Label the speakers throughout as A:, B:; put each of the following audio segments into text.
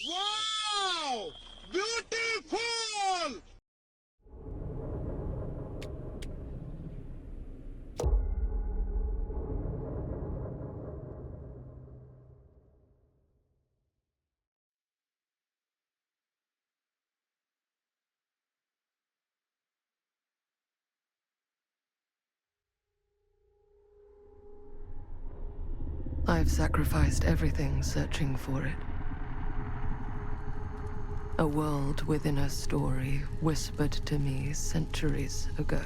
A: Wow! Beautiful!
B: I've sacrificed everything searching for it. A world within a story whispered to me centuries ago.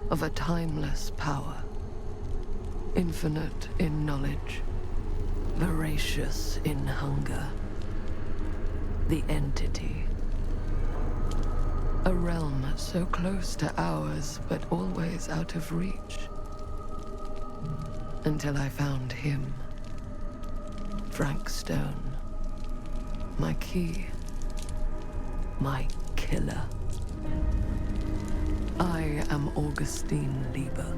B: Of a timeless power, infinite in knowledge, voracious in hunger. The entity. A realm so close to ours, but always out of reach. Until I found him. Frank Stone. My key. My killer. I am Augustine Lieber.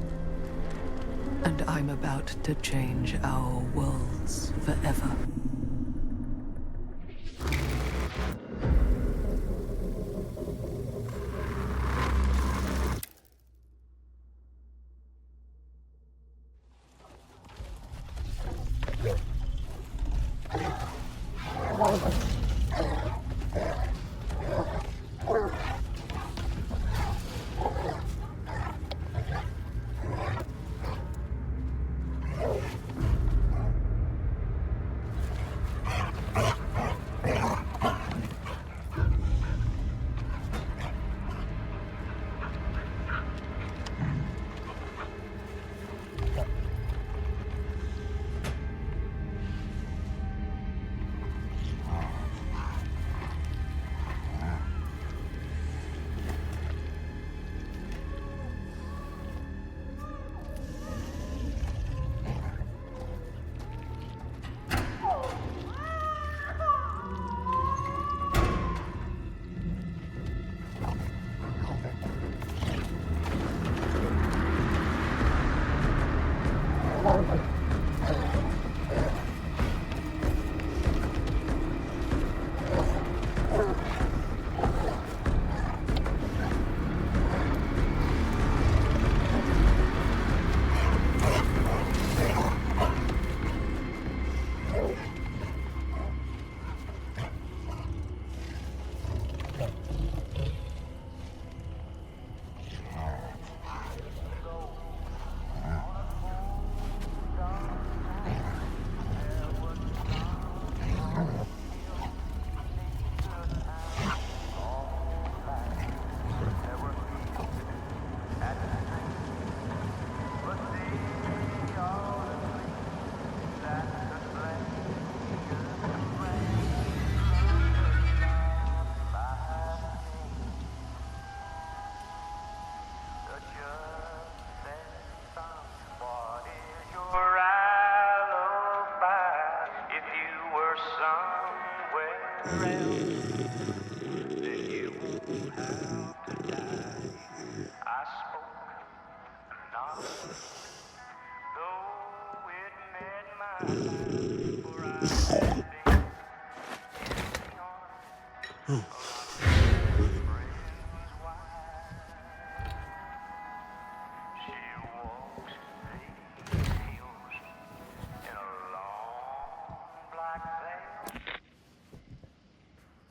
B: And I'm about to change our worlds forever.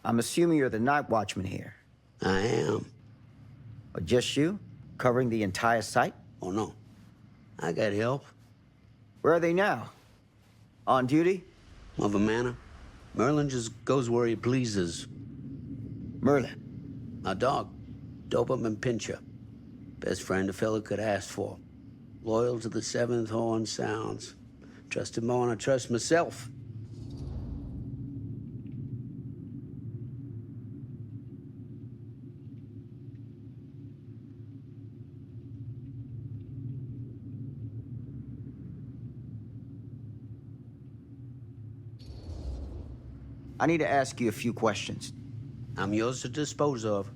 C: I'm assuming you're the night watchman here.
D: I am.
C: Or just you? Covering the entire site?
D: Oh, no. I got help.
C: Where are they now? On duty?
D: Of a manner. Merlin just goes where he pleases.
C: Merlin?
D: My dog. Doberman Pinscher. Best friend a fella could ask for. Loyal to the seventh horn sounds. Trust him more than I trust myself.
C: I need to ask you a few questions.
D: I'm yours to dispose of.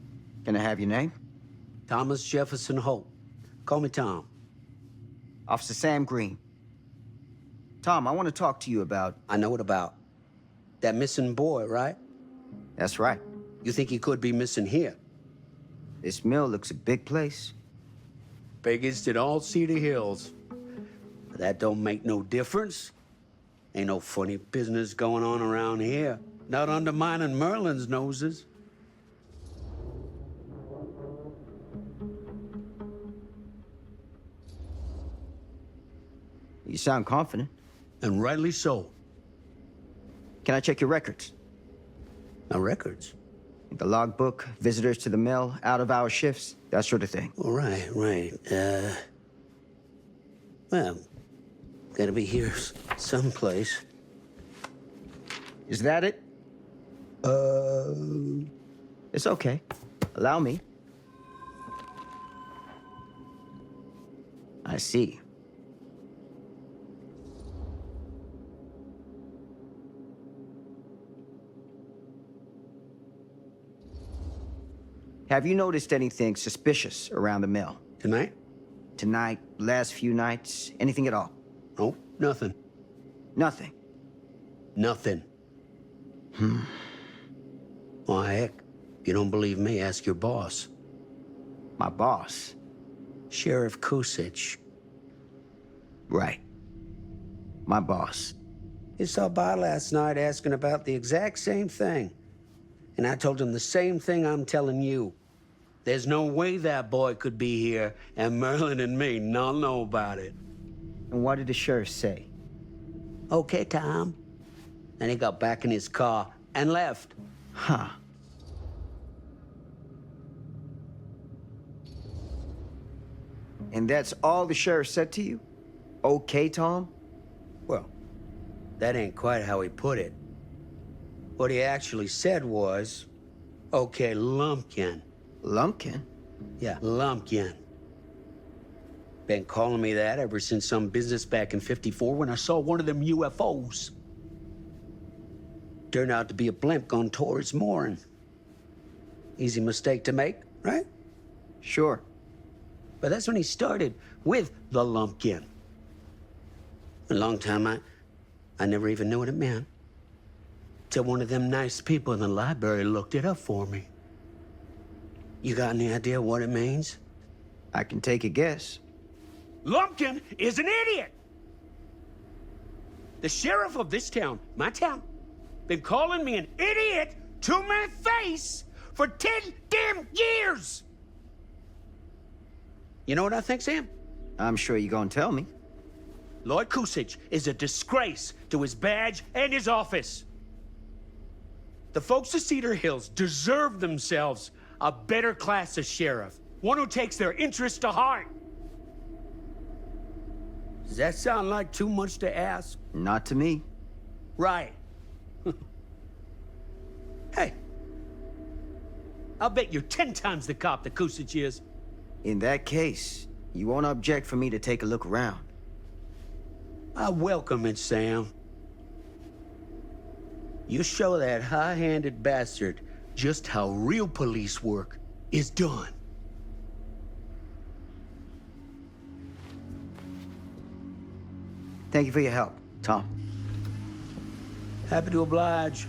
C: Can I have your name?
D: Thomas Jefferson Holt. Call me Tom.
C: Officer Sam Green. Tom, I want to talk to you about...
D: I know what about. That missing boy, right?
C: That's right.
D: You think he could be missing here?
C: This mill looks a big place.
D: Biggest in all Cedar Hills. But that don't make no difference. Ain't no funny business going on around here. Not undermining Merlin's noses.
C: You sound confident.
D: And rightly so.
C: Can I check your records?
D: My records?
C: The logbook, visitors to the mill, out-of-hour shifts, that sort of thing.
D: Oh, right. Well, gotta be here someplace.
C: Is that it? It's okay. Allow me. I see. Have you noticed anything suspicious around the mill?
D: Tonight?
C: Tonight, last few nights, anything at all?
D: Nope, nothing.
C: Nothing.
D: Nothing. Why, heck, if you don't believe me, ask your boss.
C: My boss?
D: Sheriff Kusich.
C: Right. My boss.
D: He stopped by last night asking about the exact same thing. And I told him the same thing I'm telling you. There's no way that boy could be here, and Merlin and me not know about it.
C: And what did the sheriff say?
D: Okay, Tom. Then he got back in his car and left.
C: Huh. And that's all the sheriff said to you? Okay, Tom?
D: Well, that ain't quite how he put it. What he actually said was, okay, Lumpkin.
C: Lumpkin?
D: Yeah, Lumpkin. Been calling me that ever since some business back in '54 when I saw one of them UFOs. Turned out to be a blimp gone towards mooring. Easy mistake to make, right?
C: Sure.
D: But that's when he started with the Lumpkin. A long time I never even knew what it meant. Till one of them nice people in the library looked it up for me. You got any idea what it means?
C: I can take a guess.
D: Lumpkin is an idiot! The sheriff of this town, my town, been calling me an idiot to my face for 10 damn years! You know what I think, Sam?
C: I'm sure you're gonna tell me.
D: Lloyd Kusich is a disgrace to his badge and his office. The folks of Cedar Hills deserve themselves a better class of sheriff, one who takes their interests to heart. Does that sound like too much to ask?
C: Not to me.
D: Right. Hey, I'll bet you're 10 times the cop that Kusich is.
C: In that case, you won't object for me to take a look around.
D: I welcome it, Sam. You show that high-handed bastard just how real police work is done.
C: Thank you for your help, Tom.
D: Happy to oblige.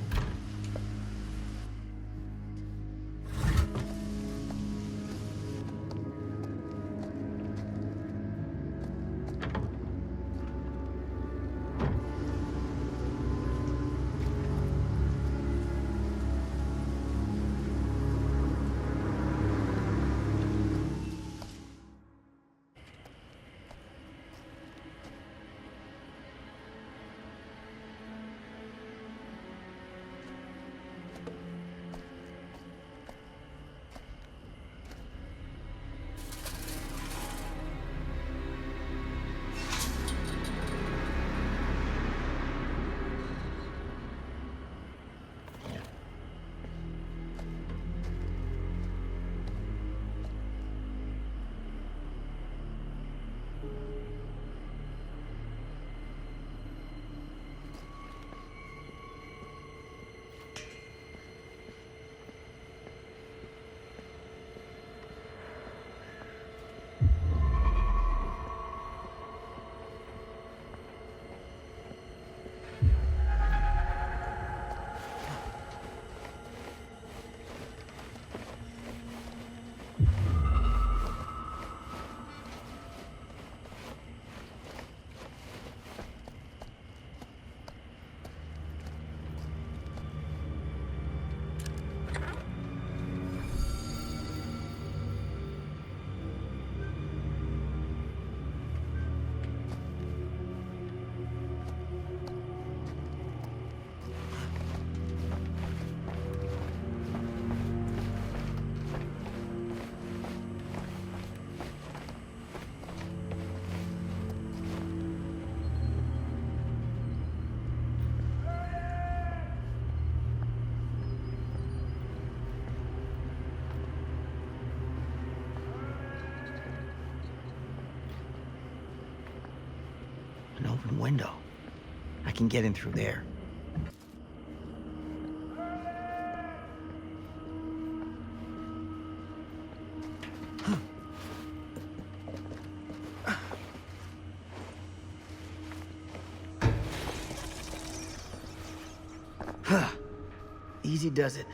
C: open window. I can get in through there. Easy does it.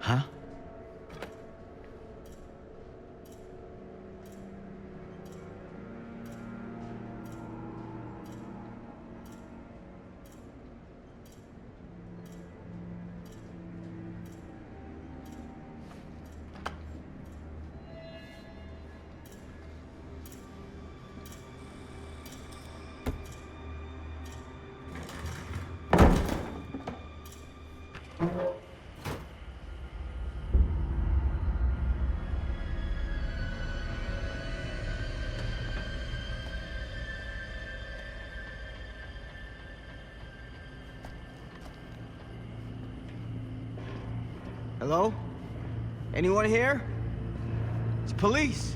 C: Huh? Hello? Anyone here? It's police.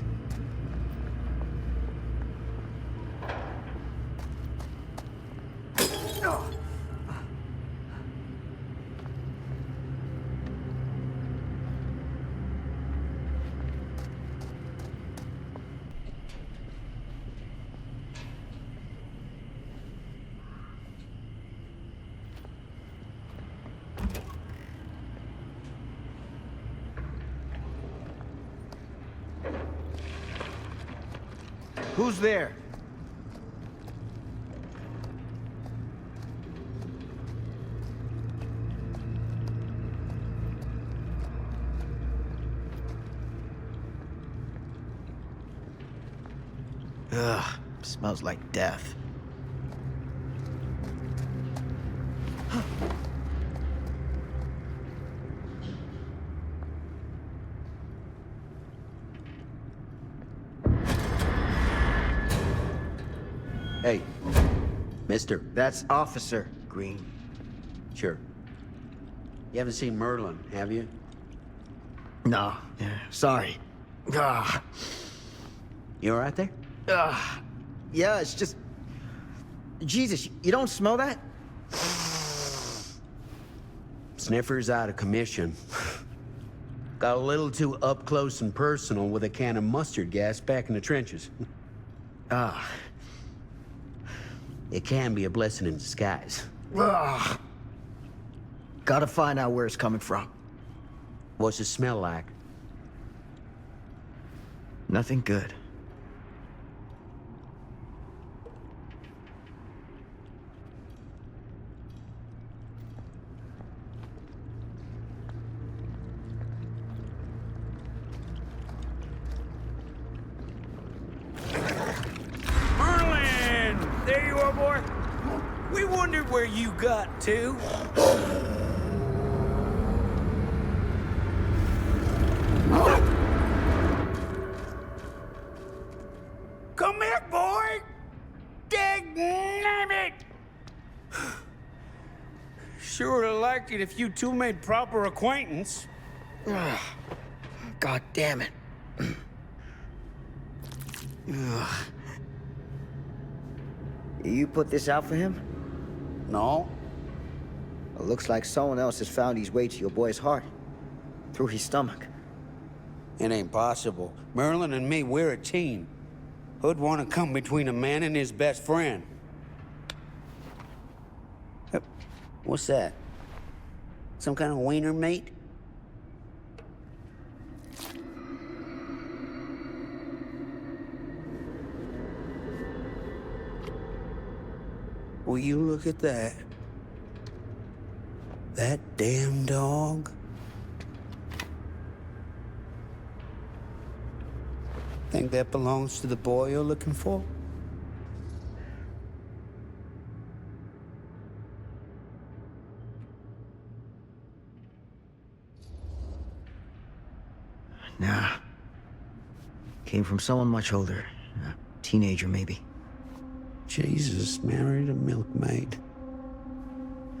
C: Who's there? Ugh, smells like death.
D: Hey, mister.
C: That's Officer Green.
D: Sure. You haven't seen Merlin, have you?
C: No, sorry. Ah.
D: You all right there?
C: Yeah, it's just... Jesus, you don't smell that?
D: Sniffer's out of commission. Got a little too up close and personal with a can of mustard gas back in the trenches.
C: Ah.
D: It can be a blessing in disguise.
C: Ugh. Gotta find out where it's coming from.
D: What's it smell like?
C: Nothing good.
A: Merlin! There you are, boy. We wondered where you got to. Come here, boy! Dang it! Sure would have liked it if you two made proper acquaintance.
C: Ugh. God damn it. Ugh. You put this out for him?
A: No.
C: It looks like someone else has found his way to your boy's heart. Through his stomach.
D: It ain't possible. Merlin and me, we're a team. Who'd want to come between a man and his best friend? What's that? Some kind of wiener mate? Will you look at that? That damn dog? Think that belongs to the boy you're looking for?
C: Nah. Came from someone much older. A teenager, maybe.
D: Jesus, married a milkmaid.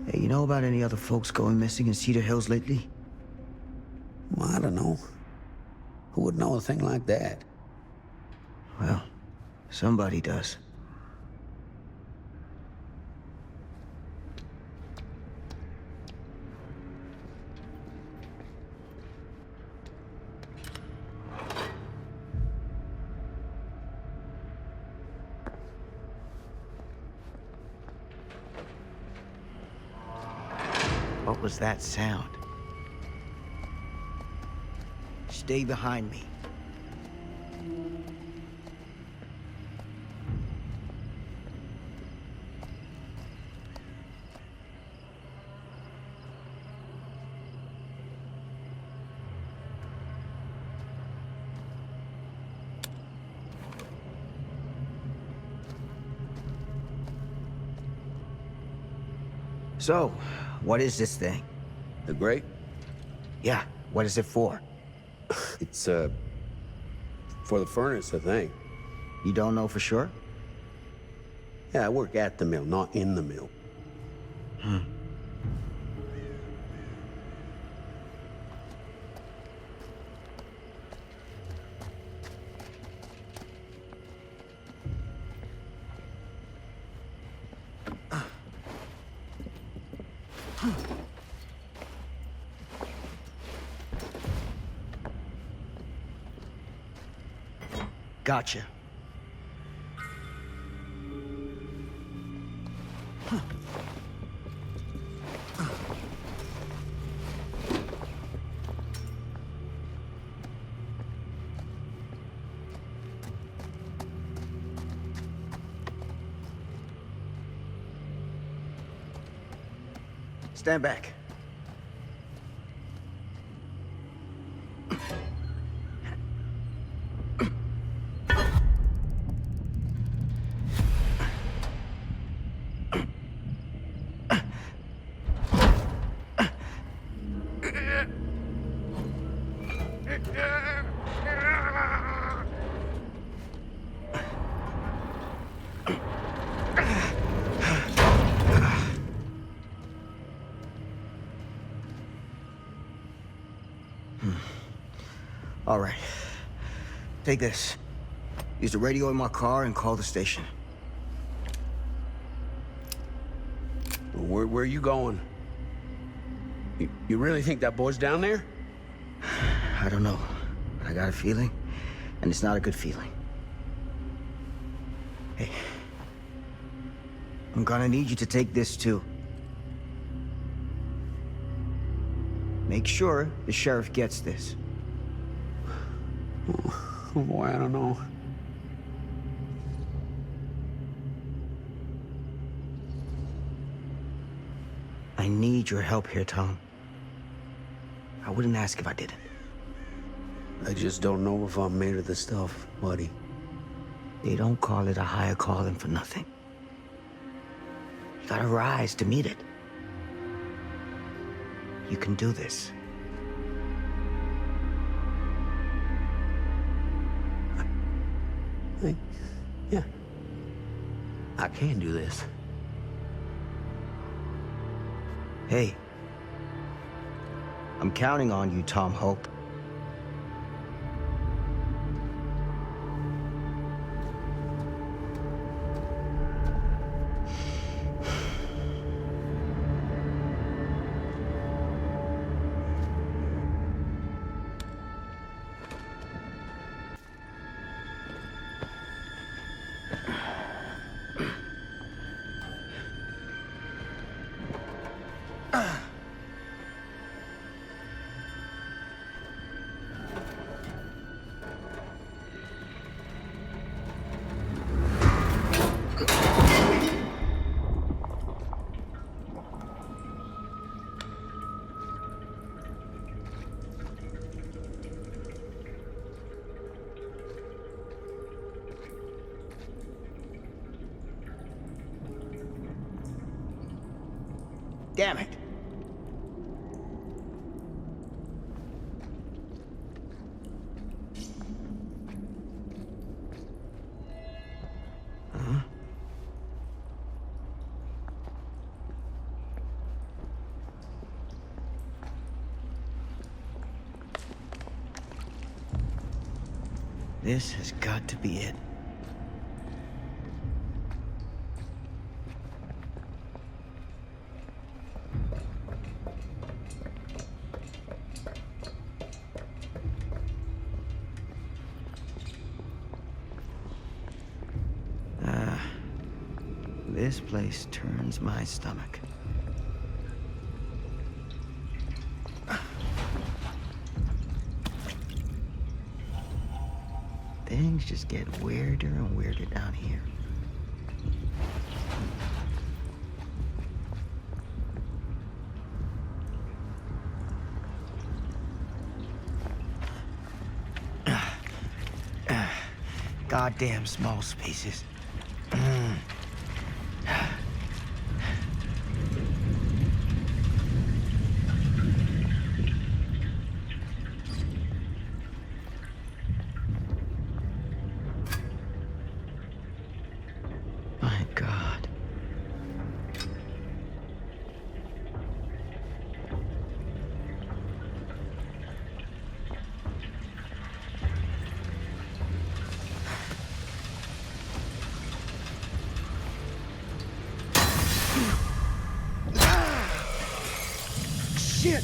C: Hey, you know about any other folks going missing in Cedar Hills lately?
D: Well, I don't know. Who would know a thing like that?
C: Well, somebody does. What was that sound? Stay behind me. So, what is this thing?
D: The grate?
C: Yeah, what is it for?
D: It's, for the furnace, I think.
C: You don't know for sure?
D: Yeah, I work at the mill, not in the mill.
C: Gotcha. Stand back. All right. Take this. Use the radio in my car and call the station.
D: Where are you going? You really think that boy's down there?
C: I don't know. I got a feeling, and it's not a good feeling. Hey. I'm gonna need you to take this too. Make sure the sheriff gets this.
D: Oh boy, I don't know.
C: I need your help here, Tom. I wouldn't ask if I didn't.
D: I just don't know if I'm made of the stuff, buddy.
C: They don't call it a higher calling for nothing. You gotta rise to meet it. You can do this.
D: Yeah. I can do this.
C: Hey. I'm counting on you, Tom Hope. Damn it. Huh? This has got to be it. This place turns my stomach. Things just get weirder and weirder down here. Goddamn small spaces. My God. Shit!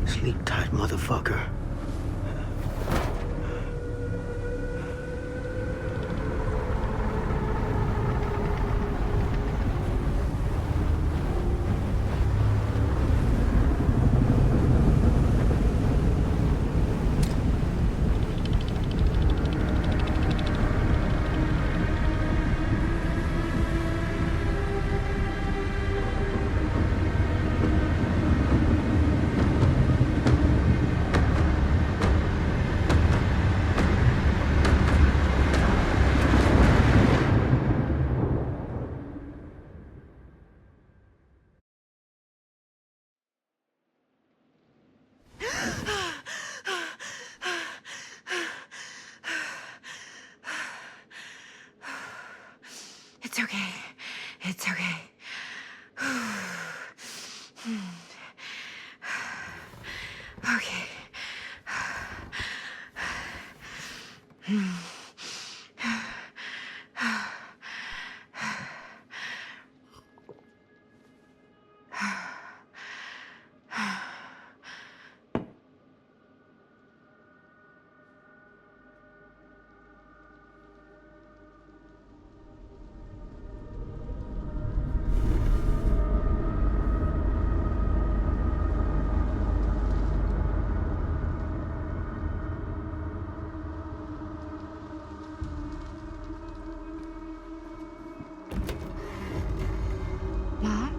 D: Sleep tight, motherfucker.
E: It's okay. It's okay. Okay. Mom?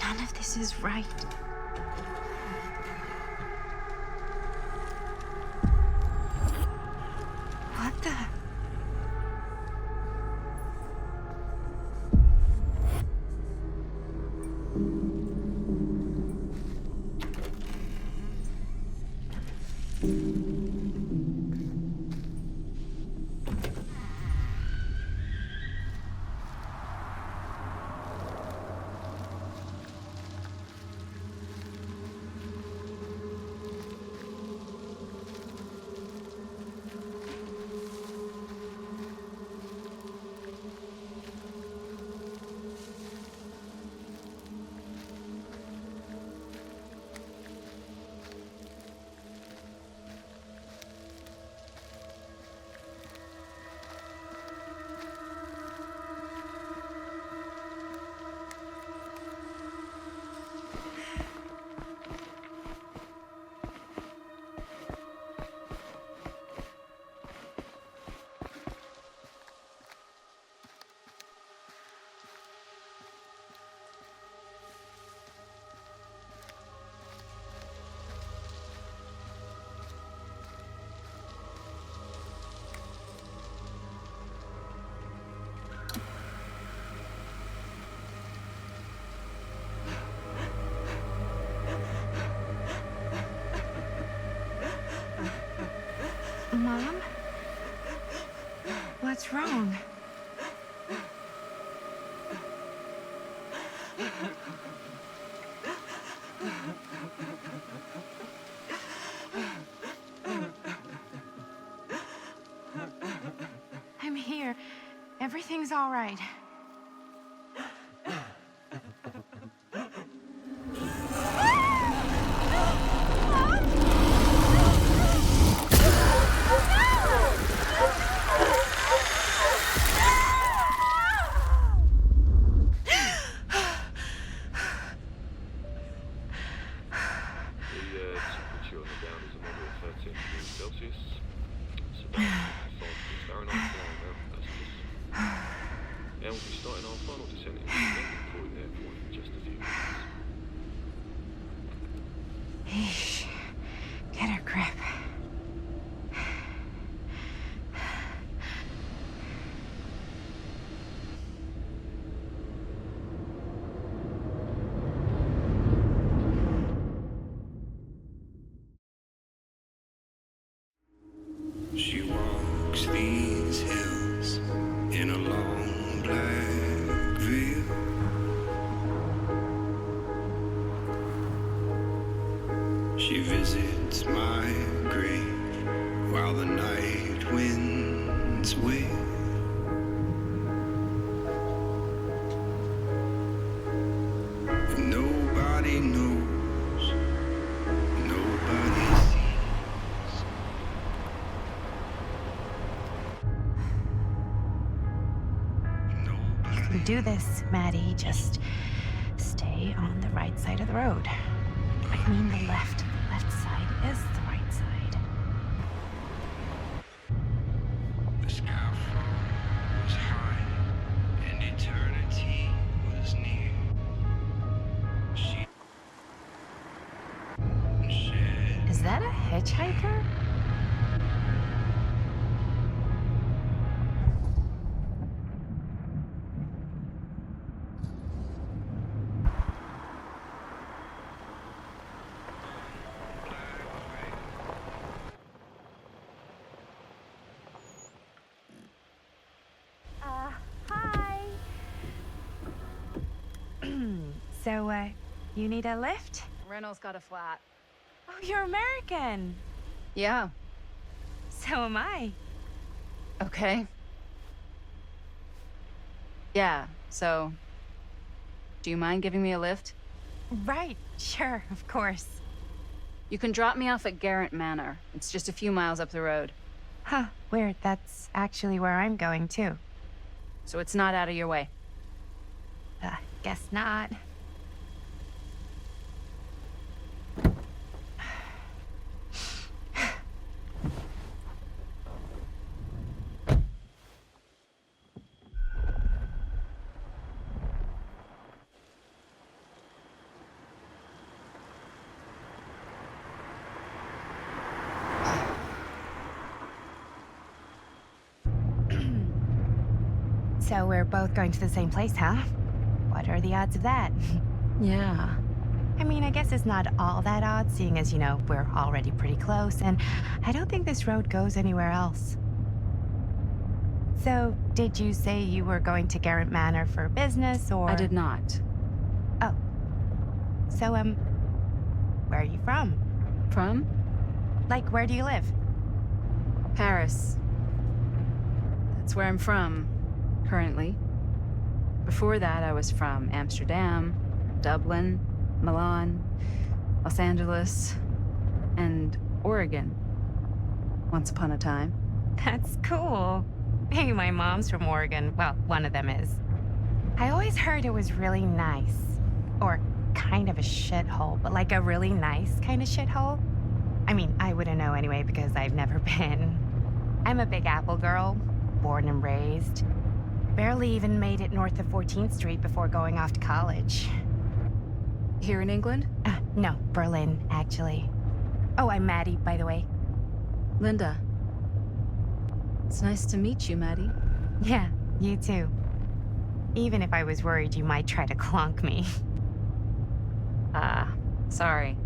E: None of this is right. What the? What's wrong? I'm here. Everything's all right.
F: Temperature on the ground is a moderate 13 degrees Celsius. It's about 55 degrees Fahrenheit for our American customers. And we'll be starting our final descent into the London Croydon Airport in just a few minutes.
E: Eesh. Get a grip.
G: She walks these hills in a long black veil. She visits my grave while the night winds wail. And nobody knows, nobody sees.
E: You can do this, Maddie. Just stay on the right side of the road. I mean the left. The left side is the right side.
G: The sky was high and eternity was near. She shed
E: Is that a hitchhiker? Hi. So, you need a lift?
H: Reynolds got a flat.
E: Oh, you're American.
H: Yeah.
E: So am I.
H: Okay. Yeah, so... Do you mind giving me a lift?
E: Right, sure, of course.
H: You can drop me off at Garrett Manor. It's just a few miles up the road.
E: Huh, weird. That's actually where I'm going, too.
H: So it's not out of your way.
E: Guess not. So we're both going to the same place, huh? What are the odds of that?
H: Yeah.
E: I mean, I guess it's not all that odd, seeing as, you know, we're already pretty close, and I don't think this road goes anywhere else. So, did you say you were going to Garrett Manor for business, or...?
H: I did not.
E: Oh. So, where are you from?
H: From?
E: Like, where do you live?
H: Paris. That's where I'm from, currently. Before that, I was from Amsterdam, Dublin, Milan, Los Angeles, and Oregon. Once upon a time.
E: That's cool. Hey, my mom's from Oregon. Well, one of them is. I always heard it was really nice. Or kind of a shithole, but like a really nice kind of shithole. I mean, I wouldn't know anyway because I've never been. I'm a Big Apple girl, born and raised. Barely even made it north of 14th Street before going off to college.
H: Here in England?
E: No, Berlin, actually. Oh, I'm Maddie, by the way.
H: Linda. It's nice to meet you, Maddie.
E: Yeah, you too. Even if I was worried you might try to clonk me.
H: Sorry.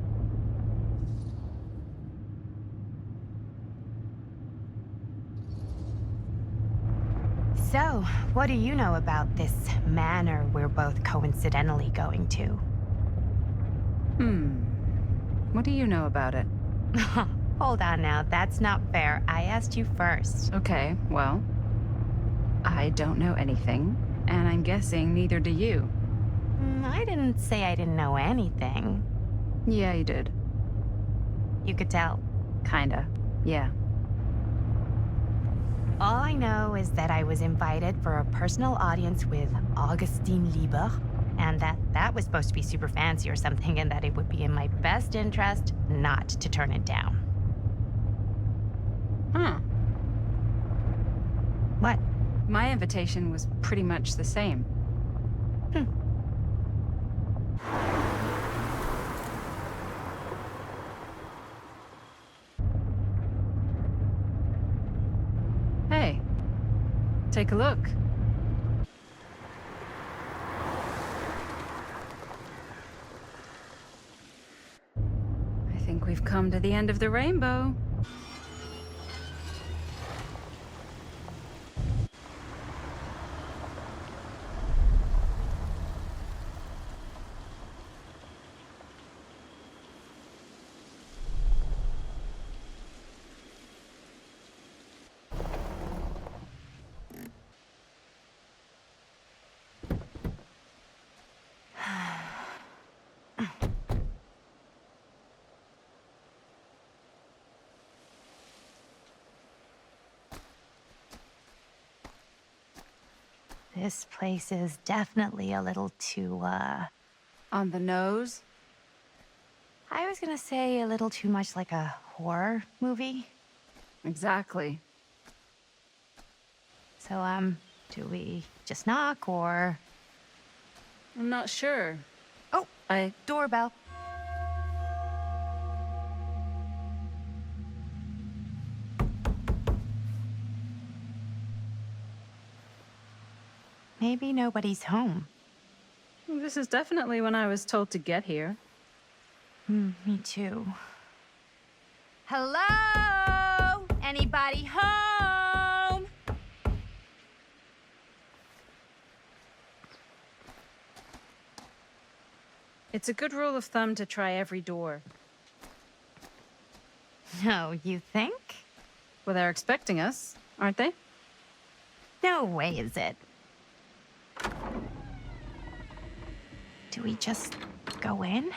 E: So, what do you know about this manor we're both coincidentally going to?
H: What do you know about it?
E: Hold on now, that's not fair. I asked you first.
H: Okay, well, I don't know anything, and I'm guessing neither do you.
E: I didn't say I didn't know anything.
H: Yeah, you did.
E: You could tell.
H: Kinda. Yeah.
E: All I know is that I was invited for a personal audience with Augustine Lieber, and that was supposed to be super fancy or something, and that it would be in my best interest not to turn it down.
H: Huh.
E: What?
H: My invitation was pretty much the same. Hey, take a look. I think we've come to the end of the rainbow.
E: This place is definitely a little too,
H: On the nose?
E: I was gonna say a little too much like a horror movie.
H: Exactly.
E: So, do we just knock or...
H: I'm not sure.
E: Oh, doorbell. Maybe nobody's home.
H: This is definitely when I was told to get here.
E: Me too. Hello? Anybody home?
H: It's a good rule of thumb to try every door.
E: No, you think?
H: Well, they're expecting us, aren't they?
E: No way is it. Do we just go in?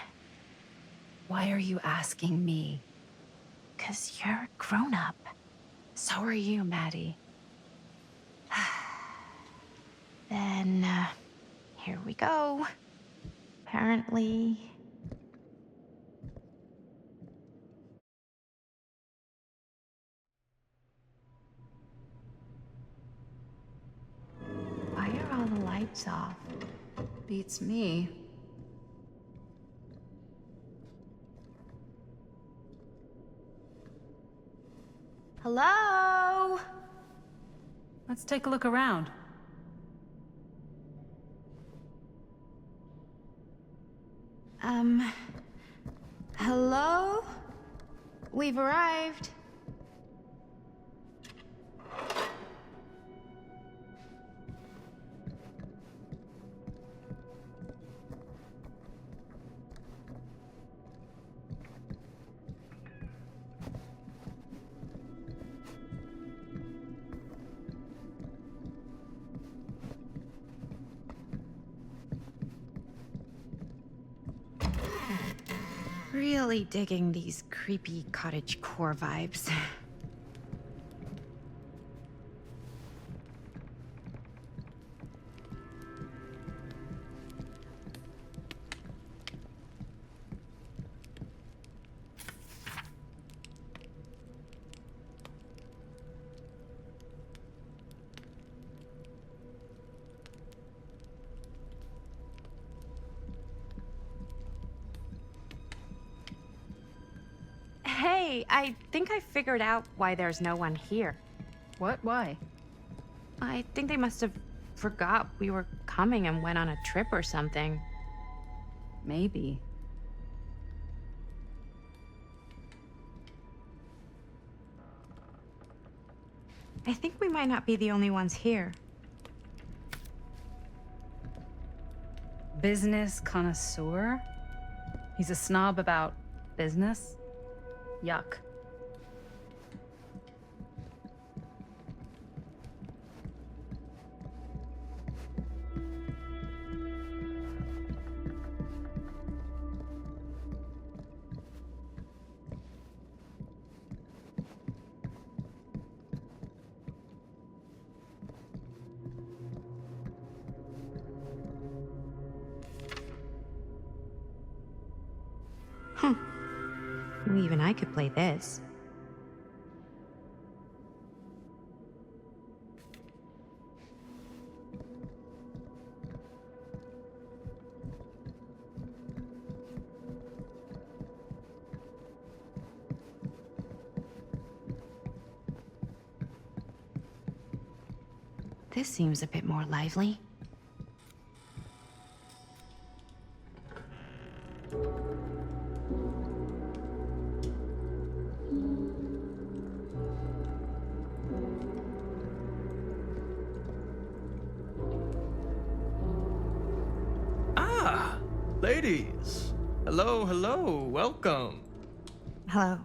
H: Why are you asking me?
E: 'Cause you're a grown-up.
H: So are you, Maddie.
E: Then, here we go. Apparently... Why are all the lights off?
H: Beats me.
E: Hello?
H: Let's take a look around.
E: Hello? We've arrived. Really digging these creepy cottagecore vibes. Hey, I think I figured out why there's no one here.
H: What? Why?
E: I think they must have forgot we were coming and went on a trip or something.
H: Maybe.
E: I think we might not be the only ones here.
H: business connoisseur? He's a snob about business? Yuck.
E: Well, even I could play this. This seems a bit more lively.
I: Ladies, hello, hello, welcome.
E: Hello.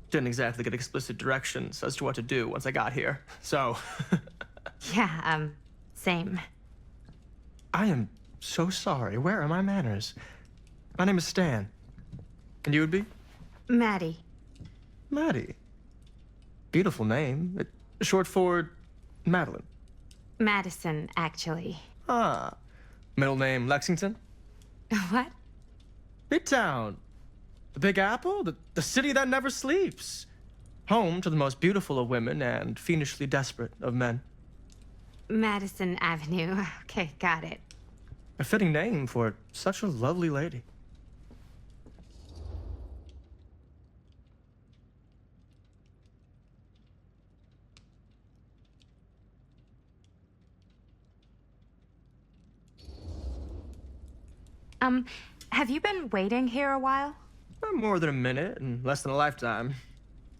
I: Didn't exactly get explicit directions as to what to do once I got here, so.
E: Yeah, same.
I: I am so sorry. Where are my manners? My name is Stan. And you would be?
E: Maddie.
I: Maddie. Beautiful name. Short for Madeline.
E: Madison, actually.
I: Ah. Middle name Lexington?
E: What?
I: Midtown. The Big Apple? The city that never sleeps. Home to the most beautiful of women and fiendishly desperate of men.
E: Madison Avenue. Okay, got it.
I: A fitting name for such a lovely lady.
E: Have you been waiting here a while?
I: More than a minute and less than a lifetime.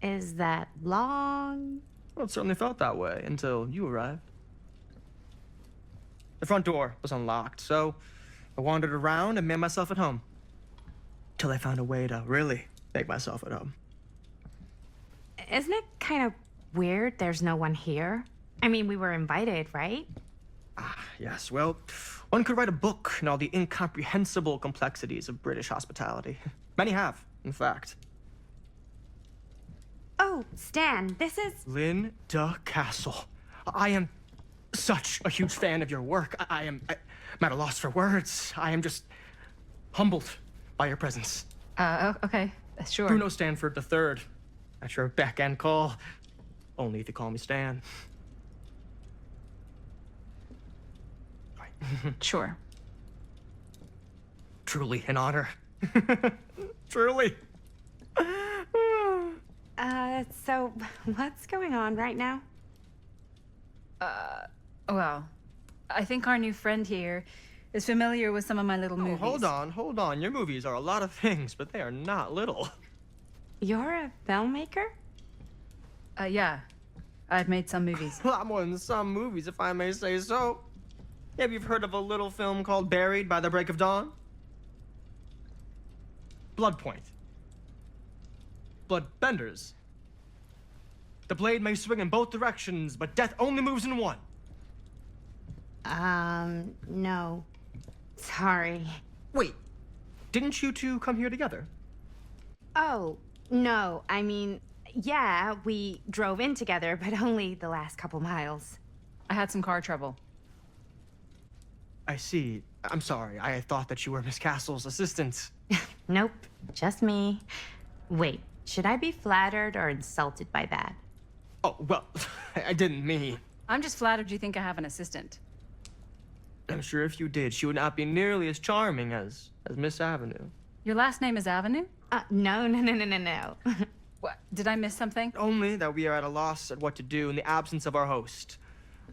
E: Is that long?
I: Well, it certainly felt that way until you arrived. The front door was unlocked, so I wandered around and made myself at home. Till I found a way to really make myself at home.
E: Isn't it kind of weird there's no one here? I mean, we were invited, right?
I: Yes, well, one could write a book in all the incomprehensible complexities of British hospitality. Many have, in fact.
E: Oh, Stan, this is...
I: Linda Castle. I am such a huge fan of your work. I'm at a loss for words. I am just humbled by your presence.
H: Okay, sure.
I: Bruno Stanford III, at your beck and call. Only if you call me Stan.
H: Sure.
I: Truly an honor. Truly.
E: So what's going on right now?
H: Well, I think our new friend here is familiar with some of my little movies.
I: Hold on. Your movies are a lot of things, but they are not little.
E: You're a filmmaker?
H: Yeah. I've made some movies.
I: A lot more than some movies, if I may say so. Have you heard of a little film called Buried by the Break of Dawn? Blood Point. Bloodbenders. The blade may swing in both directions, but death only moves in one.
E: No. Sorry.
I: Wait, didn't you two come here together?
E: Oh, no. I mean, yeah, we drove in together, but only the last couple miles.
H: I had some car trouble.
I: I see. I'm sorry. I thought that you were Miss Castle's assistant.
E: Nope, just me. Wait, should I be flattered or insulted by that?
I: Oh, well, I didn't mean.
H: I'm just flattered you think I have an assistant.
I: I'm sure if you did, she would not be nearly as charming as Miss Avenue.
H: Your last name is Avenue?
E: No.
H: What? Did I miss something?
I: Only that we are at a loss at what to do in the absence of our host,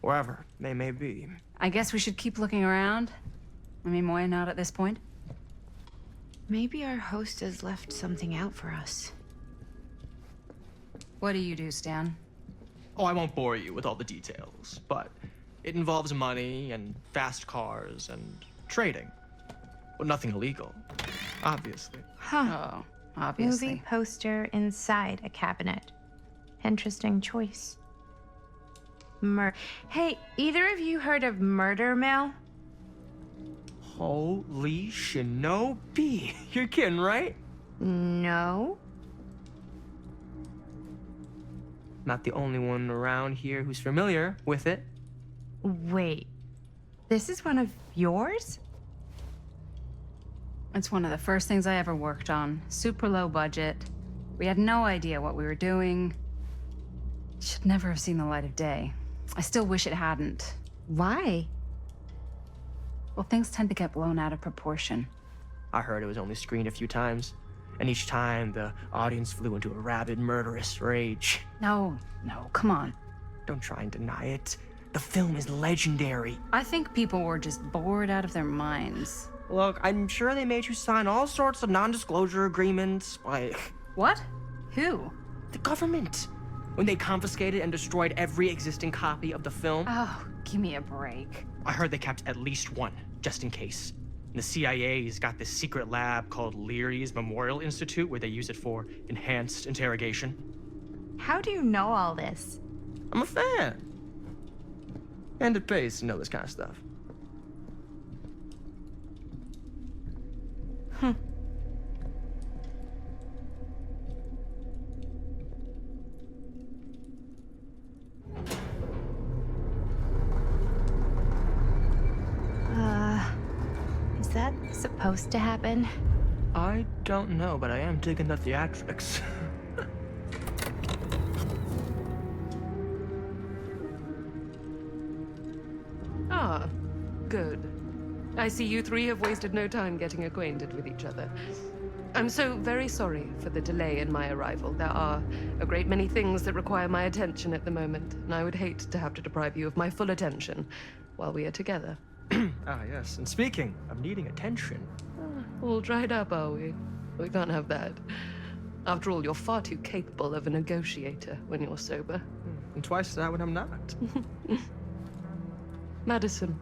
I: wherever they may be.
H: I guess we should keep looking around. I mean, why not at this point?
E: Maybe our host has left something out for us.
H: What do you do, Stan?
I: Oh, I won't bore you with all the details, but It involves money and fast cars and trading. But nothing illegal, obviously.
E: Huh.
H: Oh, obviously.
E: Movie poster inside a cabinet. Interesting choice. Hey, either of you heard of Murder Mill?
I: Holy shinobi. You're kidding, right?
E: No.
I: Not the only one around here who's familiar with it.
E: Wait, this is one of yours?
H: It's one of the first things I ever worked on. Super low budget. We had no idea what we were doing. Should never have seen the light of day. I still wish it hadn't.
E: Why?
H: Well, things tend to get blown out of proportion.
I: I heard it was only screened a few times, and each time the audience flew into a rabid, murderous rage.
H: No, come on.
I: Don't try and deny it. The film is legendary.
H: I think people were just bored out of their minds.
I: Look, I'm sure they made you sign all sorts of non-disclosure agreements, like...
H: What? Who?
I: The government. When they confiscated and destroyed every existing copy of the film.
H: Oh, give me a break.
I: I heard they kept at least one, just in case. The CIA's got this secret lab called Leary's Memorial Institute where they use it for enhanced interrogation.
E: How do you know all this?
I: I'm a fan. And it pays to know this kind of stuff.
E: Is that supposed to happen?
I: I don't know, but I am digging the theatrics.
B: Ah, good. I see you three have wasted no time getting acquainted with each other. I'm so very sorry for the delay in my arrival. There are a great many things that require my attention at the moment, and I would hate to have to deprive you of my full attention while we are together.
I: Ah, yes. And speaking of needing attention.
B: All dried up, are we? We can't have that. After all, you're far too capable of a negotiator when you're sober.
I: And twice that when I'm not.
B: Madison,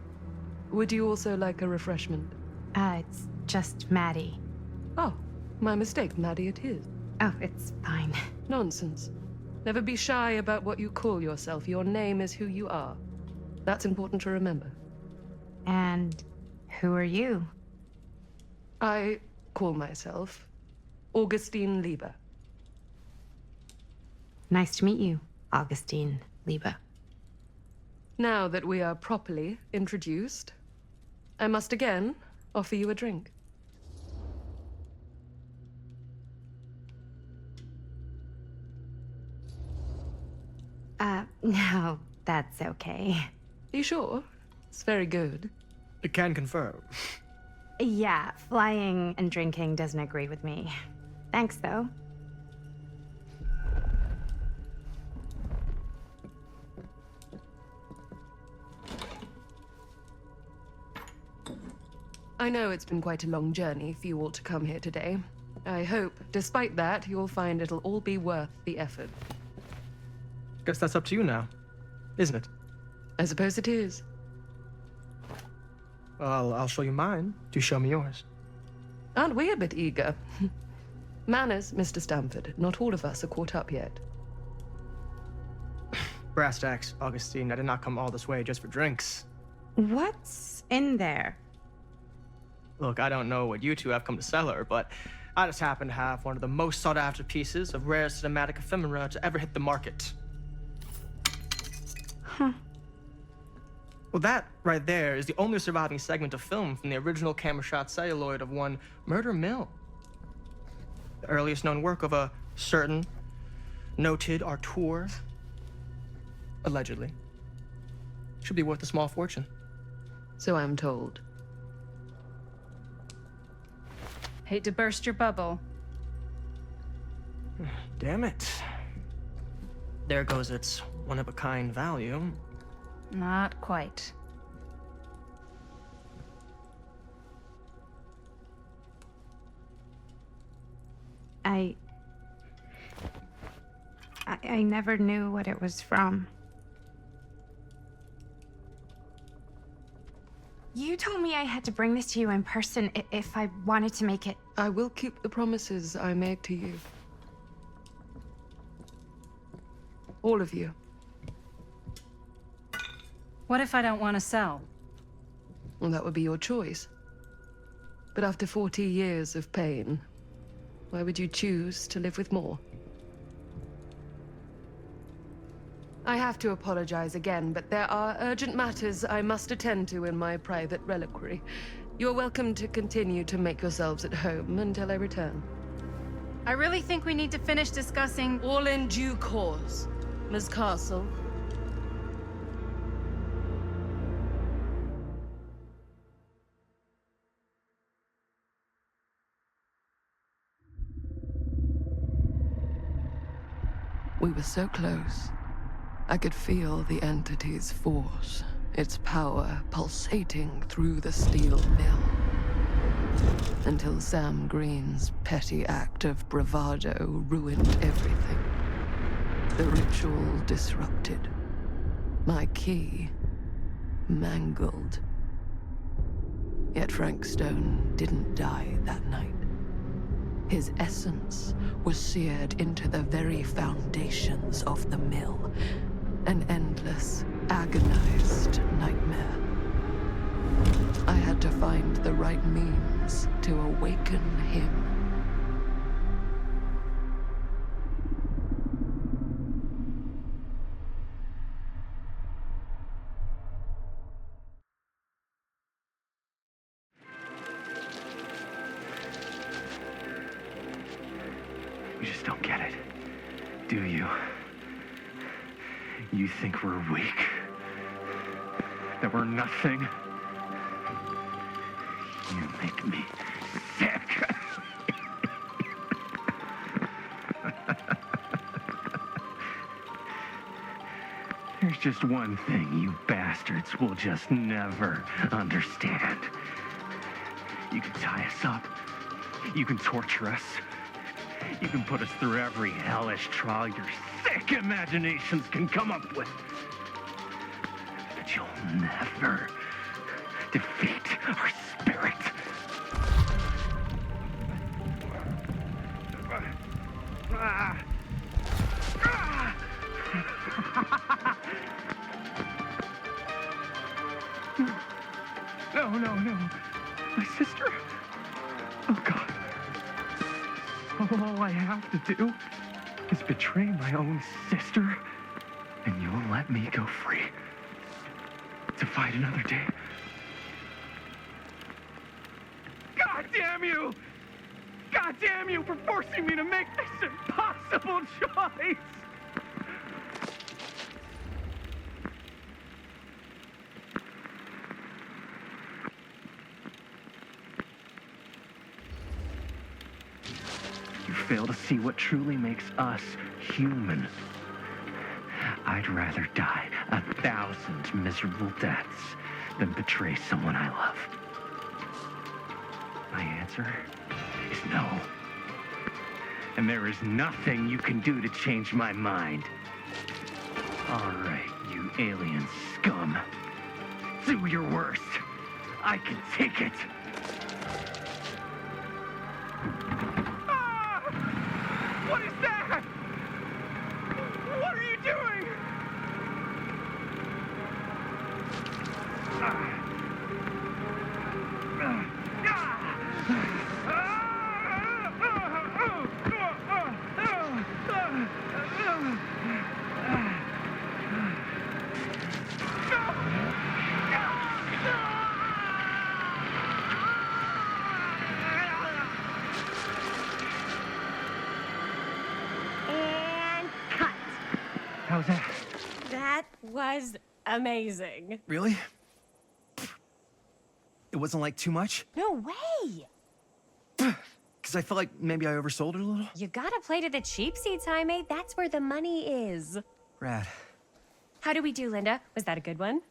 B: would you also like a refreshment?
E: It's just Maddie.
B: Oh, my mistake. Maddie it is.
E: Oh, it's fine.
B: Nonsense. Never be shy about what you call yourself. Your name is who you are. That's important to remember.
E: And who are you?
B: I call myself Augustine Lieber.
E: Nice to meet you, Augustine Lieber.
B: Now that we are properly introduced, I must again offer you a drink.
E: No, that's okay.
B: You sure? It's very good.
I: I can confirm.
E: Yeah, flying and drinking doesn't agree with me. Thanks, though.
B: I know it's been quite a long journey for you all to come here today. I hope, despite that, you'll find it'll all be worth the effort.
I: Guess that's up to you now, isn't it?
B: I suppose it is.
I: Well, I'll show you mine. Do show me yours.
B: Aren't we a bit eager? Manners, Mr. Stamford. Not all of us are caught up yet.
I: Brass tacks, Augustine. I did not come all this way just for drinks.
E: What's in there?
I: Look, I don't know what you two have come to cellar, but I just happen to have one of the most sought-after pieces of rare cinematic ephemera to ever hit the market.
E: Huh.
I: Well, that right there is the only surviving segment of film from the original camera shot celluloid of one Murder Mill. The earliest known work of a certain noted auteur, allegedly. Should be worth a small fortune.
B: So I'm told.
H: Hate to burst your bubble.
I: Damn it. There goes its one-of-a-kind value.
H: Not quite.
E: I never knew what it was from. You told me I had to bring this to you in person if I wanted to make it.
B: I will keep the promises I made to you. All of you.
H: What if I don't want to sell?
B: Well, that would be your choice. But after 40 years of pain, why would you choose to live with more? I have to apologize again, but there are urgent matters I must attend to in my private reliquary. You're welcome to continue to make yourselves at home until I return.
H: I really think we need to finish discussing.
B: All in due course, Ms. Castle. We were so close. I could feel the entity's force, its power pulsating through the steel mill. Until Sam Green's petty act of bravado ruined everything. The ritual disrupted. My key mangled. Yet Frank Stone didn't die that night. His essence was seared into the very foundations of the mill. An endless, agonized nightmare. I had to find the right means to awaken him.
J: You just don't get it, do you? You think we're weak? That we're nothing? You make me sick. There's just one thing you bastards will just never understand. You can tie us up. You can torture us. You can put us through every hellish trial your sick imaginations can come up with. But you'll never defeat our spirit. No. My sister? Oh, God. All I have to do is betray my own sister, and you'll let me go free to fight another day. God damn you! God damn you for forcing me to make this impossible choice! Fail to see what truly makes us human. I'd rather die 1,000 miserable deaths than betray someone I love. My answer is no. And there is nothing you can do to change my mind. All right, you alien scum. Do your worst. I can take it. What is that? What are you doing? How was that?
K: That was amazing.
L: Really? It wasn't like too much?
K: No way!
L: Because I felt like maybe I oversold it a little?
K: You gotta play to the cheap seats, Jaime. That's where the money is.
L: Rad.
K: How do we do, Linda? Was that a good one?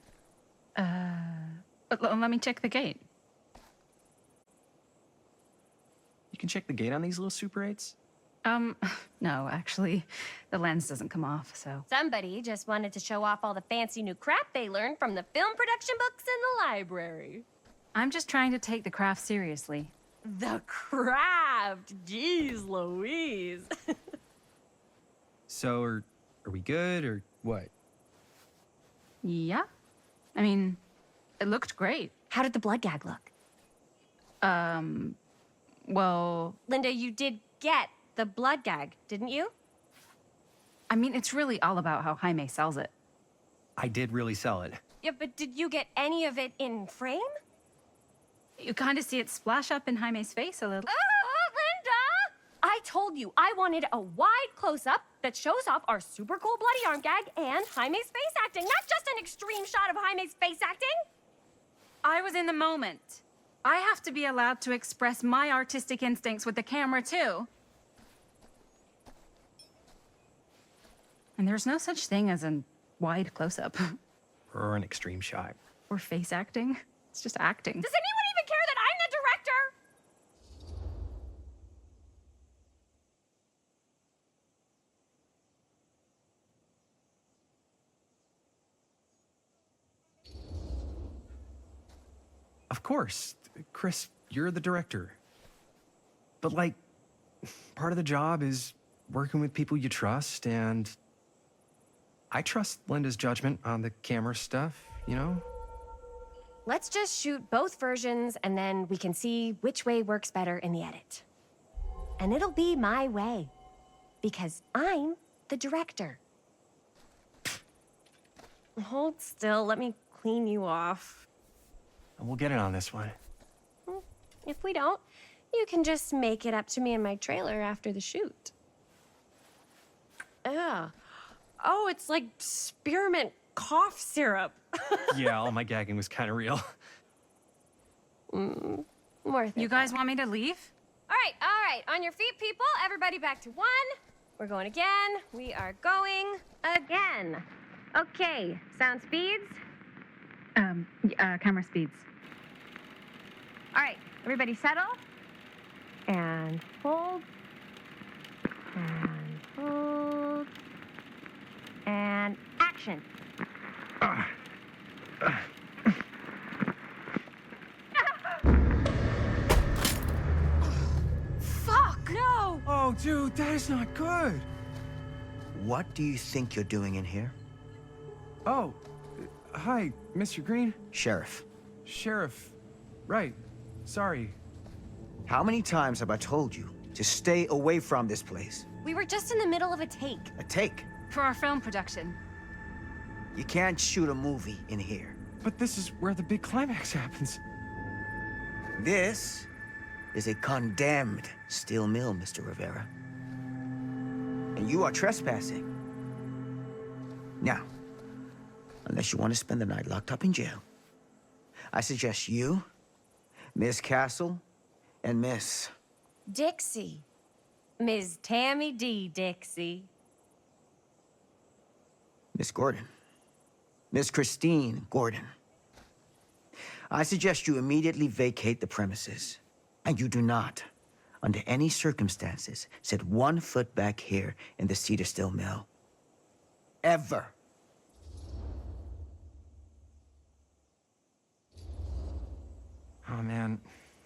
H: Let me check the gate.
L: You can check the gate on these little Super 8s?
H: No, actually, the lens doesn't come off, so.
K: Somebody just wanted to show off all the fancy new crap they learned from the film production books in the library.
H: I'm just trying to take the craft seriously.
K: The craft. Jeez Louise.
L: So, are we good or what?
H: Yeah. I mean, it looked great.
K: How did the blood gag look?
H: Well,
K: Linda, you did get the blood gag, didn't you?
H: I mean, it's really all about how Jaime sells it.
L: I did really sell it.
K: Yeah, but did you get any of it in frame?
H: You kind of see it splash up in Jaime's face a little.
K: Linda! I told you I wanted a wide close-up that shows off our super cool bloody arm gag and Jaime's face acting, not just an extreme shot of Jaime's face acting.
H: I was in the moment. I have to be allowed to express my artistic instincts with the camera, too. And there's no such thing as a wide close-up.
L: Or an extreme shot.
H: Or face acting. It's just acting.
K: Does anyone even care that I'm the director?
L: Of course. Chris, you're the director. But, like, part of the job is working with people you trust, and I trust Linda's judgment on the camera stuff, you know?
K: Let's just shoot both versions and then we can see which way works better in the edit. And it'll be my way. Because I'm the director. Hold still, let me clean you off.
L: And we'll get it on this one.
K: If we don't, you can just make it up to me in my trailer after the shoot. Ugh. Oh, it's like spearmint cough syrup.
L: Yeah, all my gagging was kind of real.
K: Worth it.
H: You guys want me to leave?
K: All right. On your feet, people. Everybody back to one. We're going again. We are going again. Okay, sound speeds.
H: Camera speeds.
K: All right, everybody settle. And hold. And hold. And action. Fuck, no!
L: Oh, dude, that is not good.
C: What do you think you're doing in here?
L: Oh, hi, Mr. Green.
C: Sheriff.
L: Sheriff. Right. Sorry.
C: How many times have I told you to stay away from this place?
K: We were just in the middle of a take.
C: A take.
H: For our film production.
C: You can't shoot a movie in here.
L: But this is where the big climax happens.
C: This is a condemned steel mill, Mr. Rivera. And you are trespassing. Now, unless you want to spend the night locked up in jail, I suggest you, Miss Castle, and Miss...
K: Dixie. Ms. Tammy D. Dixie.
C: Miss Gordon. Miss Christine Gordon. I suggest you immediately vacate the premises. And you do not, under any circumstances, set 1 foot back here in the Cedar Still Mill. Ever.
L: Oh, man.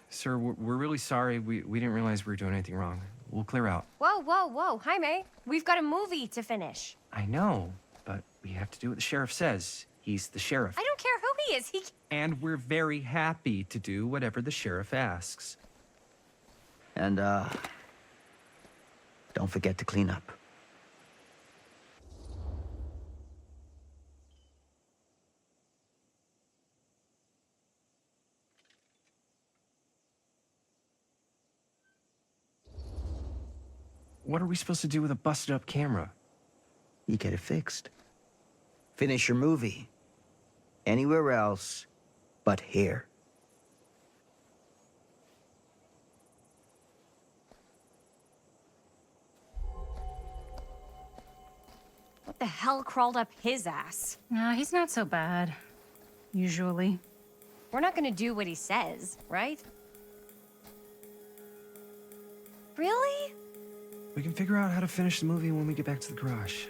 L: Sir, we're really sorry. We didn't realize we were doing anything wrong. We'll clear out.
K: Whoa. Jaime, we've got a movie to finish.
L: I know, but we have to do what the sheriff says. He's the sheriff.
K: I don't care who he is.
L: And we're very happy to do whatever the sheriff asks.
C: And, don't forget to clean up.
L: What are we supposed to do with a busted-up camera?
C: You get it fixed. Finish your movie. Anywhere else but here.
K: What the hell crawled up his ass?
H: No, he's not so bad. Usually.
K: We're not gonna do what he says, right? Really?
L: We can figure out how to finish the movie when we get back to the garage.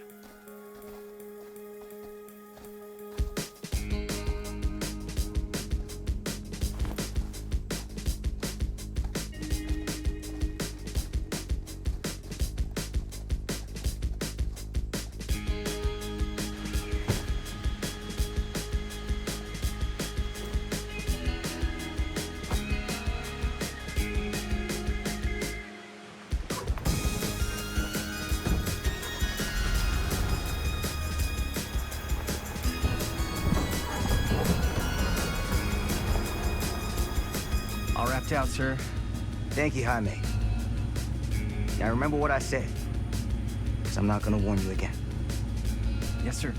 L: worked out, sir.
C: Thank you, Jaime. Now remember what I said, because I'm not gonna warn you again.
L: Yes, sir.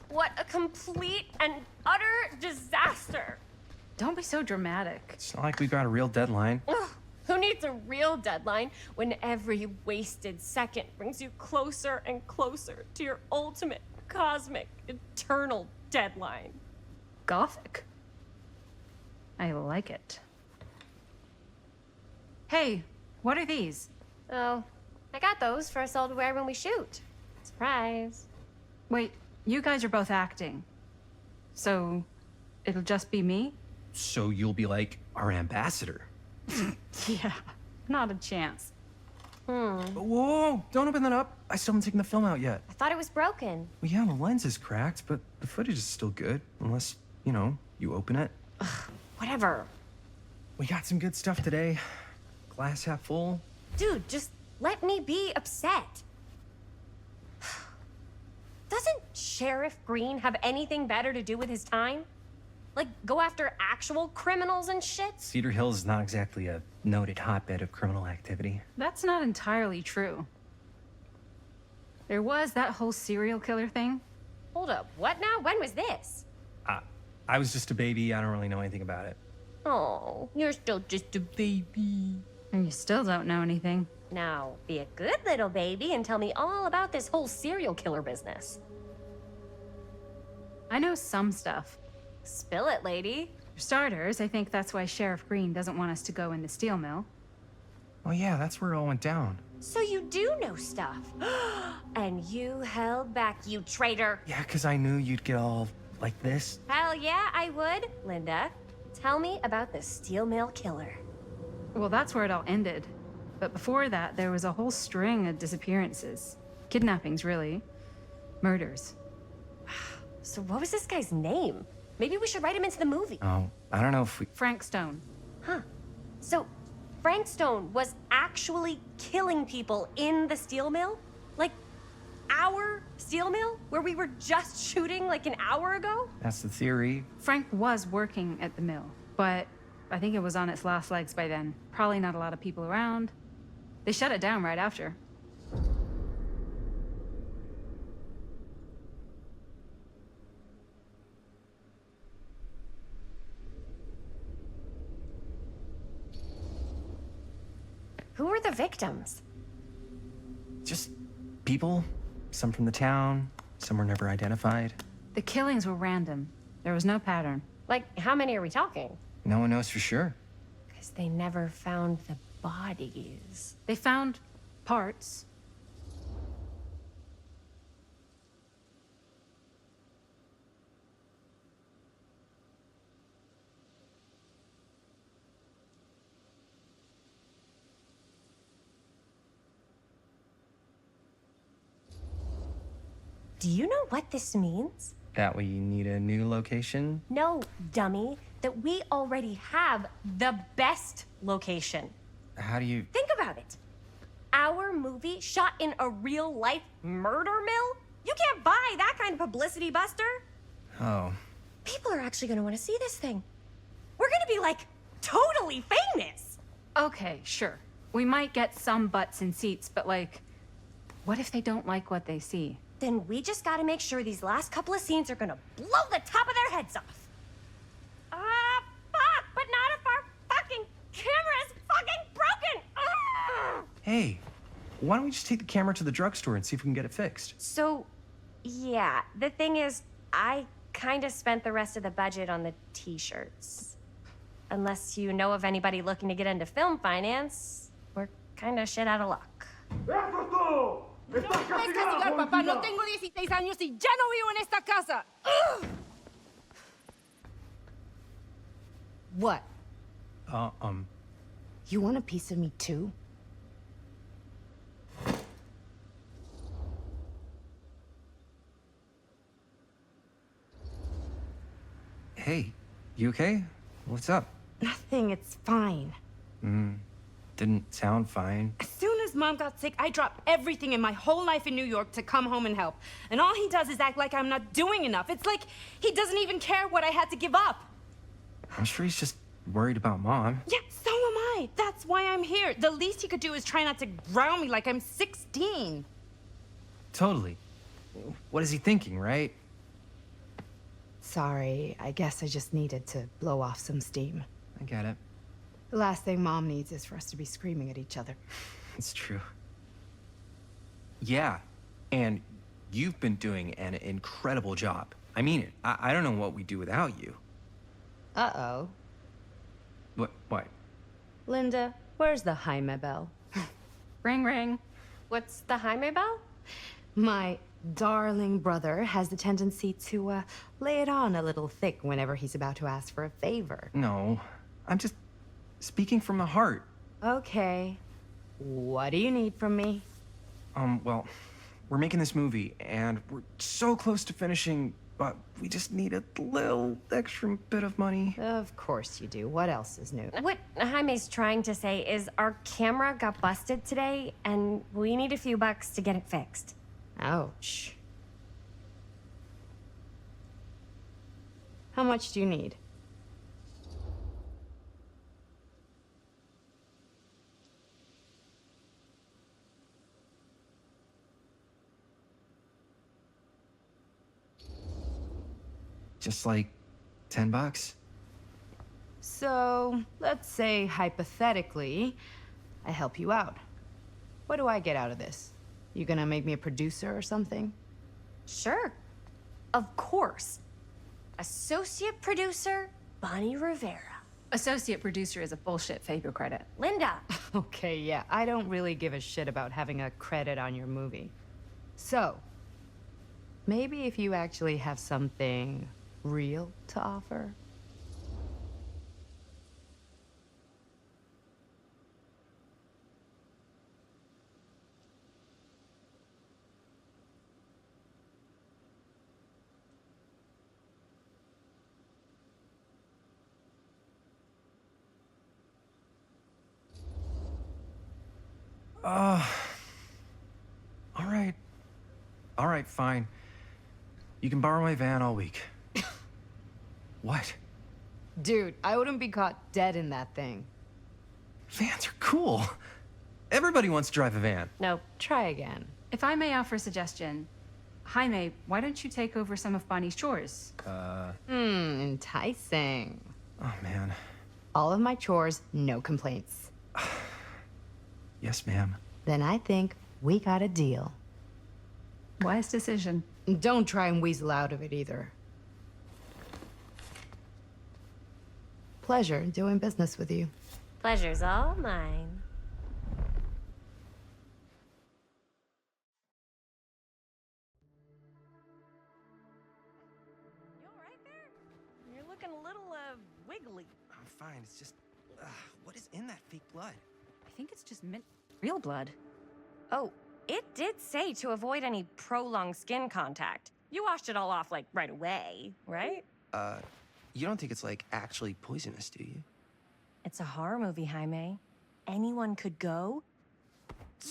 K: What a complete and utter disaster.
H: Don't be so dramatic.
L: It's not like we've got a real deadline.
K: Ugh, who needs a real deadline when every wasted second brings you closer and closer to your ultimate, cosmic, eternal deadline?
H: Gothic. I like it. Hey, what are these?
K: Oh, I got those for us all to wear when we shoot. Surprise.
H: Wait, you guys are both acting. So, it'll just be me?
L: So you'll be like our ambassador.
H: Yeah, not a chance.
L: Whoa, don't open that up. I still haven't taken the film out yet.
K: I thought it was broken.
L: Well, yeah, the lens is cracked, but the footage is still good. Unless, you know, you open it.
K: Whatever.
L: We got some good stuff today. Glass half full.
K: Dude, just let me be upset. Doesn't Sheriff Green have anything better to do with his time? Like, go after actual criminals and shit?
L: Cedar Hills is not exactly a noted hotbed of criminal activity.
H: That's not entirely true. There was that whole serial killer thing.
K: Hold up, what now? When was this?
L: I was just a baby. I don't really know anything about it.
K: Oh, you're still just a baby.
H: And you still don't know anything.
K: Now, be a good little baby and tell me all about this whole serial killer business.
H: I know some stuff.
K: Spill it, lady.
H: For starters, I think that's why Sheriff Green doesn't want us to go in the steel mill.
L: Oh yeah, that's where it all went down.
K: So you do know stuff. And you held back, you traitor.
L: Yeah, because I knew you'd get all like this.
K: Hell yeah, I would. Linda, tell me about the steel mill killer.
H: Well, that's where it all ended. But before that, there was a whole string of disappearances. Kidnappings, really. Murders.
K: So what was this guy's name? Maybe we should write him into the movie.
L: Oh, I don't know if we...
H: Frank Stone.
K: Huh. So Frank Stone was actually killing people in the steel mill? Like, our steel mill? Where we were just shooting like an hour ago?
L: That's the theory.
H: Frank was working at the mill, but I think it was on its last legs by then. Probably not a lot of people around. They shut it down right after.
K: Who were the victims?
L: Just people. Some from the town. Some were never identified.
H: The killings were random. There was no pattern.
K: Like, how many are we talking?
L: No one knows for sure.
K: Because they never found the bodies.
H: They found parts.
K: Do you know what this means?
L: That we need a new location?
K: No, dummy. That we already have the best location.
L: How do you...
K: Think about it. Our movie shot in a real-life murder mill? You can't buy that kind of publicity, Buster.
L: Oh.
K: People are actually gonna want to see this thing. We're gonna be, like, totally famous.
H: Okay, sure. We might get some butts in seats, but like, What if they don't like what they see?
K: Then we just gotta make sure these last couple of scenes are gonna blow the top of their heads off. Fuck! But not if our fucking camera is fucking broken!
L: Hey, why don't we just take the camera to the drugstore and see if we can get it fixed?
K: So, yeah, the thing is, I kinda spent the rest of the budget on the t-shirts. Unless you know of anybody looking to get into film finance, we're kinda shit out of luck.
M: No me puedes castigar, papá. No tengo 16 años y ya no vivo en esta casa. Ugh. What? You want a piece of me too?
L: Hey, you okay? What's up?
M: Nothing, it's fine.
L: Didn't sound fine.
M: As soon as Mom got sick, I dropped everything in my whole life in New York to come home and help. And all he does is act like I'm not doing enough. It's like he doesn't even care what I had to give up.
L: I'm sure he's just worried about Mom.
M: Yeah, so am I. That's why I'm here. The least he could do is try not to ground me like I'm 16.
L: Totally. What is he thinking, right?
M: Sorry, I guess I just needed to blow off some steam.
L: I get it.
M: The last thing Mom needs is for us to be screaming at each other.
L: It's true. Yeah, and you've been doing an incredible job. I mean it. I don't know what we'd do without you.
M: Uh-oh.
L: What?
M: Linda, where's the Jaime bell?
H: Ring, ring.
K: What's the Jaime bell?
M: My darling brother has the tendency to, lay it on a little thick whenever he's about to ask for a favor.
L: No, I'm just speaking from the heart.
M: Okay. What do you need from me?
L: Well, we're making this movie, and we're so close to finishing, but we just need a little extra bit of money.
M: Of course you do. What else is new?
K: What Jaime's trying to say is our camera got busted today, and we need a few bucks to get it fixed.
M: Ouch. How much do you need?
L: Just like $10.
M: So, let's say hypothetically, I help you out. What do I get out of this? You gonna make me a producer or something?
K: Sure. Of course. Associate producer, Bonnie Rivera.
H: Associate producer is a bullshit favor credit.
K: Linda.
M: Okay, yeah, I don't really give a shit about having a credit on your movie. So, maybe if you actually have something real to offer?
L: All right, fine. You can borrow my van all week. What?
M: Dude, I wouldn't be caught dead in that thing.
L: Vans are cool. Everybody wants to drive a van.
M: No, try again.
H: If I may offer a suggestion, Jaime, why don't you take over some of Bonnie's chores?
M: Enticing.
L: Oh, man.
M: All of my chores, no complaints.
L: Yes, ma'am.
M: Then I think we got a deal.
H: Wise decision.
M: Don't try and weasel out of it either. Pleasure doing business with you.
K: Pleasure's all mine. You all right there? You're looking a little, wiggly.
L: I'm fine. It's just, what is in that fake blood?
H: I think it's just real blood.
K: Oh, it did say to avoid any prolonged skin contact. You washed it all off, like, right away, right?
L: You don't think it's, like, actually poisonous, do you?
K: It's a horror movie, Jaime. Anyone could go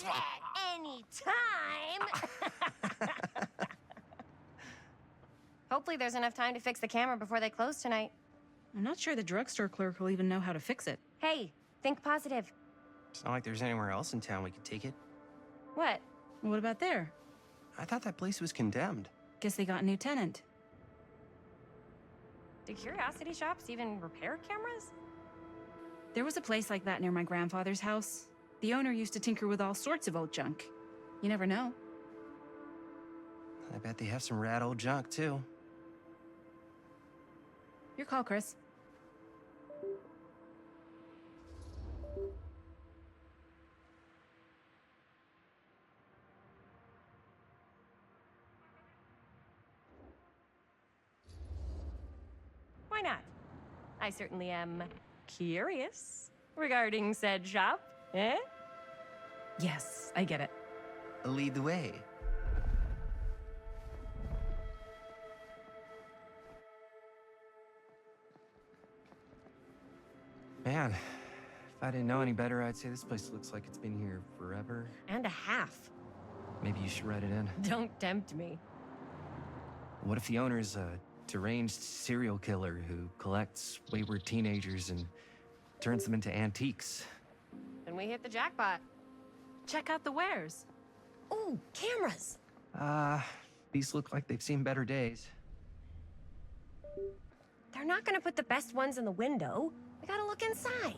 K: at any time. Hopefully there's enough time to fix the camera before they close tonight.
H: I'm not sure the drugstore clerk will even know how to fix it.
K: Hey, think positive.
L: It's not like there's anywhere else in town we could take it.
K: What?
H: What about there?
L: I thought that place was condemned.
H: Guess they got a new tenant.
K: Do curiosity shops even repair cameras?
H: There was a place like that near my grandfather's house. The owner used to tinker with all sorts of old junk. You never know.
L: I bet they have some rad old junk, too.
H: Your call, Chris.
K: Why not? I certainly am curious regarding said shop, eh?
H: Yes, I get it.
L: Lead the way. Man, if I didn't know any better, I'd say this place looks like it's been here forever.
K: And a half.
L: Maybe you should write it in.
K: Don't tempt me.
L: What if the owner's a deranged serial killer who collects wayward teenagers and turns them into antiques?
K: Then we hit the jackpot.
H: Check out the wares.
K: Ooh, cameras!
L: These look like they've seen better days.
K: They're not gonna put the best ones in the window. We gotta look inside.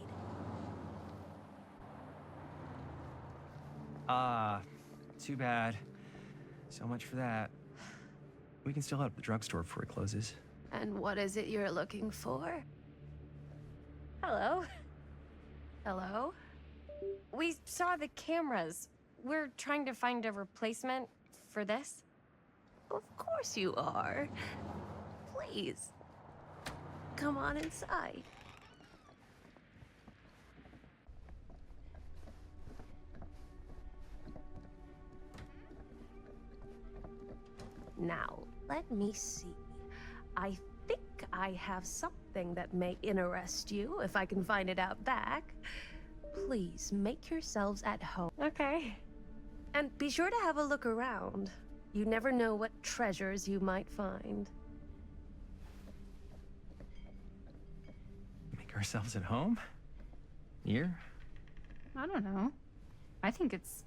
L: Too bad. So much for that. We can still head up the drugstore before it closes.
B: And what is it you're looking for?
K: Hello.
B: Hello?
K: We saw the cameras. We're trying to find a replacement for this.
B: Of course you are. Please. Come on inside. Now, let me see. I think I have something that may interest you, if I can find it out back. Please make yourselves at home.
K: Okay.
B: And be sure to have a look around. You never know what treasures you might find.
L: Make ourselves at home? Here?
H: I don't know. I think it's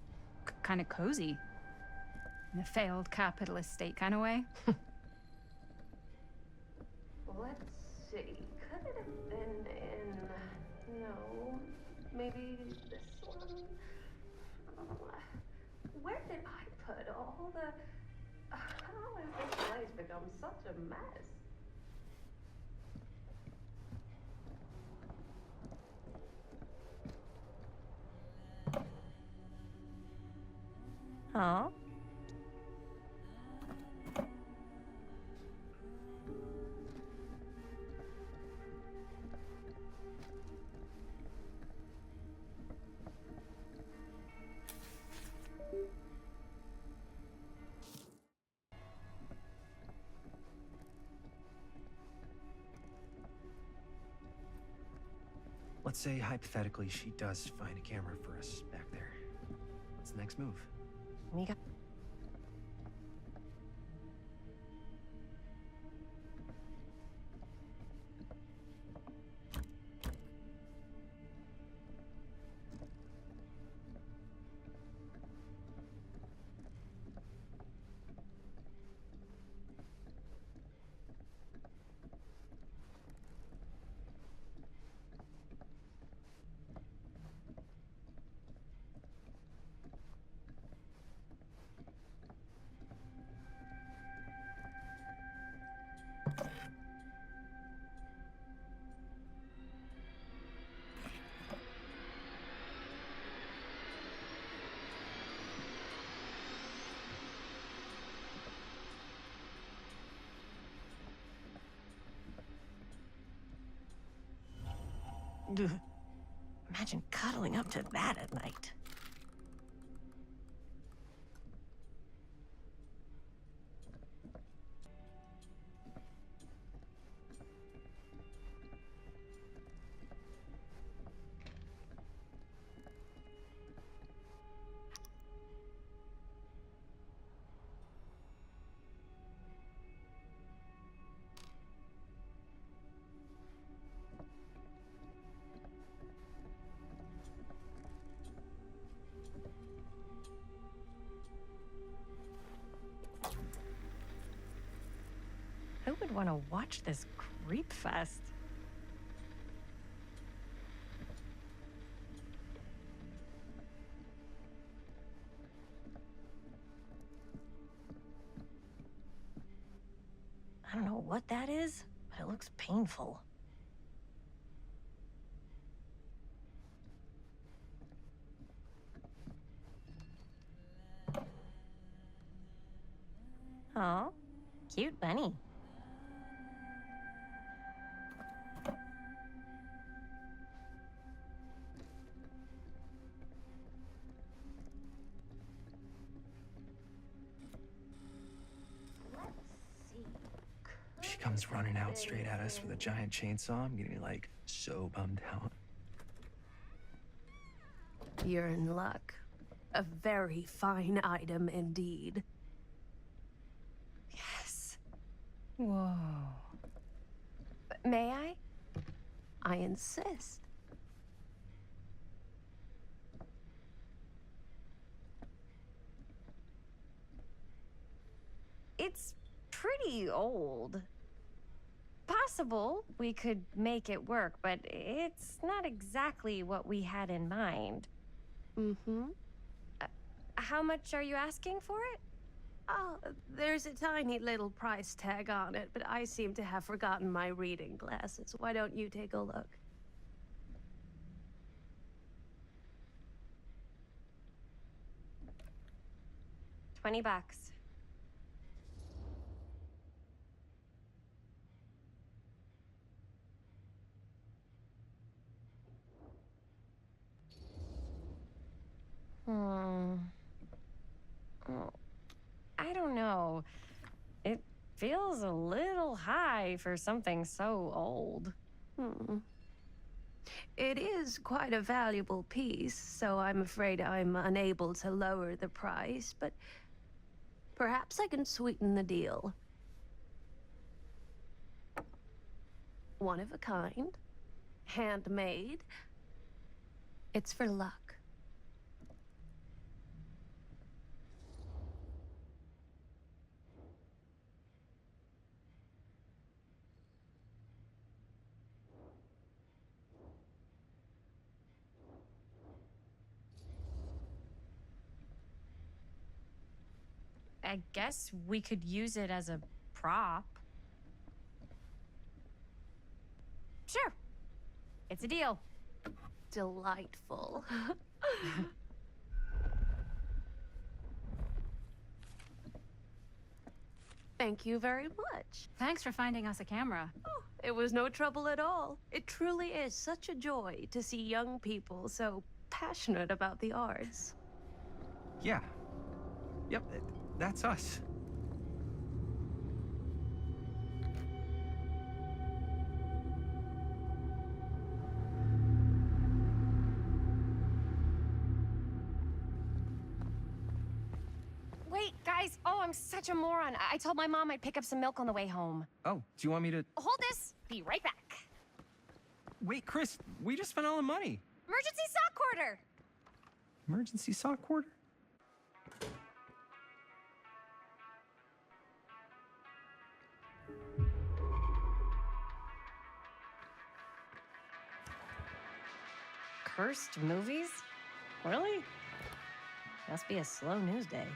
H: kind of cozy. In a failed capitalist state kind of way.
B: Let's see. Could it have been in... No. Maybe this one? Where did I put all the... How has this place become such a mess?
K: Huh?
L: Let's say, hypothetically, she does find a camera for us back there. What's the next move?
K: We got... Imagine cuddling up to that at night. watch this creep fest. I don't know what that is, but it looks painful. Oh, cute bunny.
L: She comes running out straight at us with a giant chainsaw. I'm getting like so bummed out.
B: You're in luck. A very fine item indeed.
K: Yes.
M: Whoa.
K: May I?
B: I insist.
K: It's pretty old. Possible we could make it work, but it's not exactly what we had in mind.
B: Mm-hmm.
K: How much are you asking for it?
B: Oh, there's a tiny little price tag on it, but I seem to have forgotten my reading glasses. Why don't you take a look?
K: $20. Hmm. Oh, I don't know. It feels a little high for something so old.
B: It is quite a valuable piece, so I'm afraid I'm unable to lower the price, but perhaps I can sweeten the deal. One of a kind, handmade. It's for luck.
K: I guess we could use it as a prop. Sure. It's a deal.
B: Delightful. Thank you very much.
H: Thanks for finding us a camera.
B: Oh, it was no trouble at all. It truly is such a joy to see young people so passionate about the arts.
L: Yeah. Yep, that's us.
K: Wait, guys. Oh, I'm such a moron. I told my mom I'd pick up some milk on the way home.
L: Oh, do you want me to...
K: Hold this. Be right back.
L: Wait, Chris, we just spent all the money.
K: Emergency sock quarter.
L: Emergency sock quarter?
K: Cursed movies? Really? Must be a slow news day.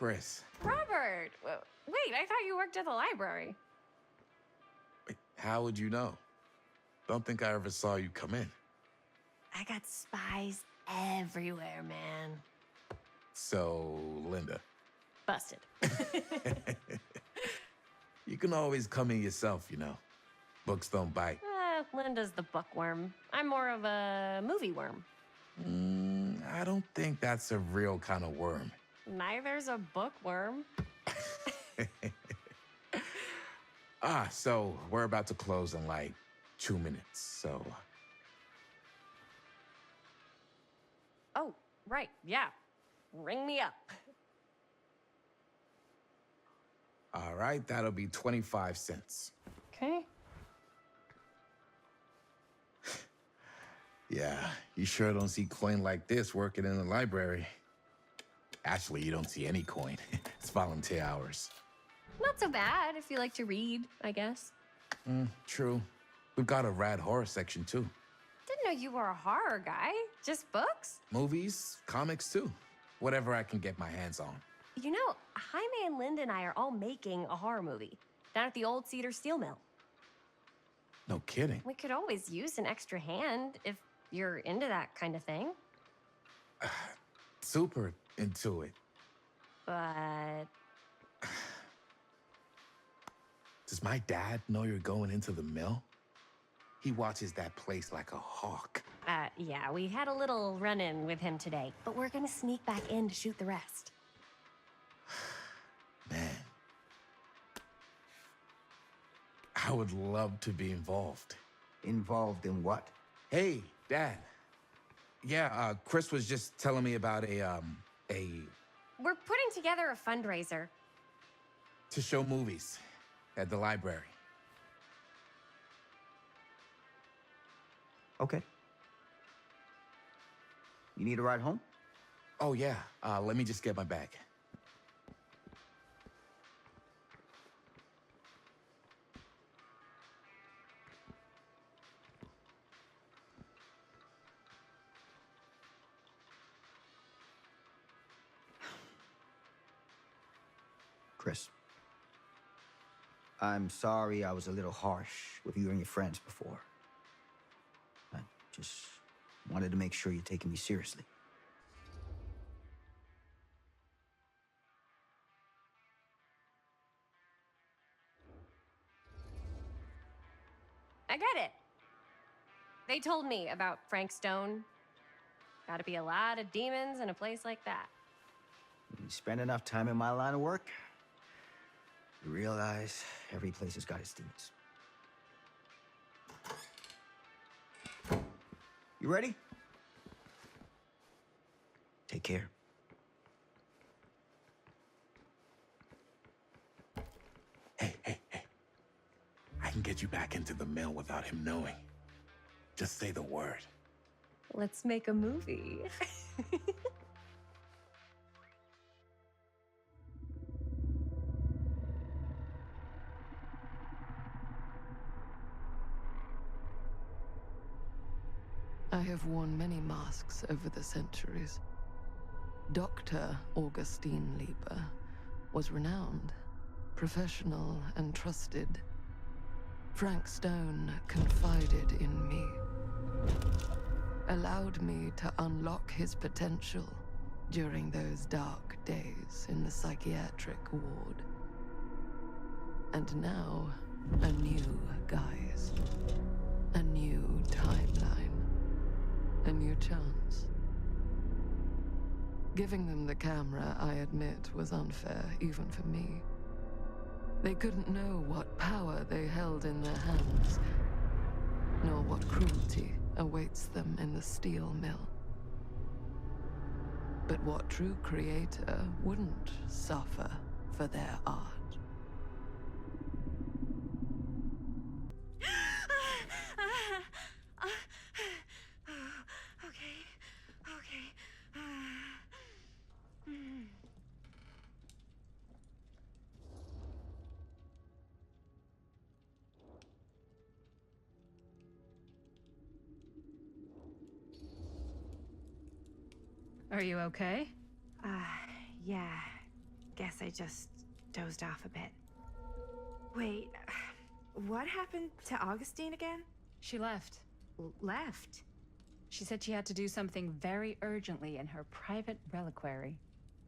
N: Chris.
K: Robert! Wait, I thought you worked at the library.
N: Wait, how would you know? Don't think I ever saw you come in.
K: I got spies everywhere, man.
N: So, Linda.
K: Busted.
N: You can always come in yourself, you know. Books don't bite.
K: Linda's the bookworm. I'm more of a movie worm.
N: I don't think that's a real kind of worm.
K: Neither's a bookworm.
N: So we're about to close in like 2 minutes, so...
K: Oh, right, yeah. Ring me up.
N: All right, that'll be 25 cents.
K: Okay.
N: Yeah, you sure don't see coin like this working in the library. Actually, you don't see any coin. It's volunteer hours.
K: Not so bad if you like to read, I guess.
N: True. We've got a rad horror section, too.
K: Didn't know you were a horror guy. Just books?
N: Movies, comics, too. Whatever I can get my hands on.
K: You know, Jaime and Linda and I are all making a horror movie down at the old Cedar Steel Mill.
N: No kidding.
K: We could always use an extra hand if you're into that kind of thing.
N: Super into it.
K: But...
N: Does my dad know you're going into the mill? He watches that place like a hawk.
K: Yeah, we had a little run-in with him today, but we're gonna sneak back in to shoot the rest.
N: Man. I would love to be involved.
C: Involved in what?
N: Hey, Dad. Yeah, Chris was just telling me about a...
K: We're putting together a fundraiser.
N: to show movies at the library.
C: Okay. You need a ride home?
N: Oh, yeah. Let me just get my bag.
C: Chris, I'm sorry I was a little harsh with you and your friends before. I just wanted to make sure you're taking me seriously.
K: I get it. They told me about Frank Stone. Gotta be a lot of demons in a place like that.
C: You spend enough time in my line of work, you realize every place has got its demons. You ready? Take care.
N: Hey. I can get you back into the mill without him knowing. Just say the word.
K: Let's make a movie.
B: I have worn many masks over the centuries. Dr. Augustine Lieber was renowned, professional, and trusted. Frank Stone confided in me, allowed me to unlock his potential during those dark days in the psychiatric ward. And now, a new guise, a new timeline, a new chance. Giving them the camera, I admit, was unfair, even for me. They couldn't know what power they held in their hands, nor what cruelty awaits them in the steel mill. But what true creator wouldn't suffer for their art?
K: Okay.
H: Are you okay?
K: Yeah.
E: guess I just dozed off a bit. Wait, what happened to Augustine again?
H: She left.
E: Left?
H: She said she had to do something very urgently in her private reliquary.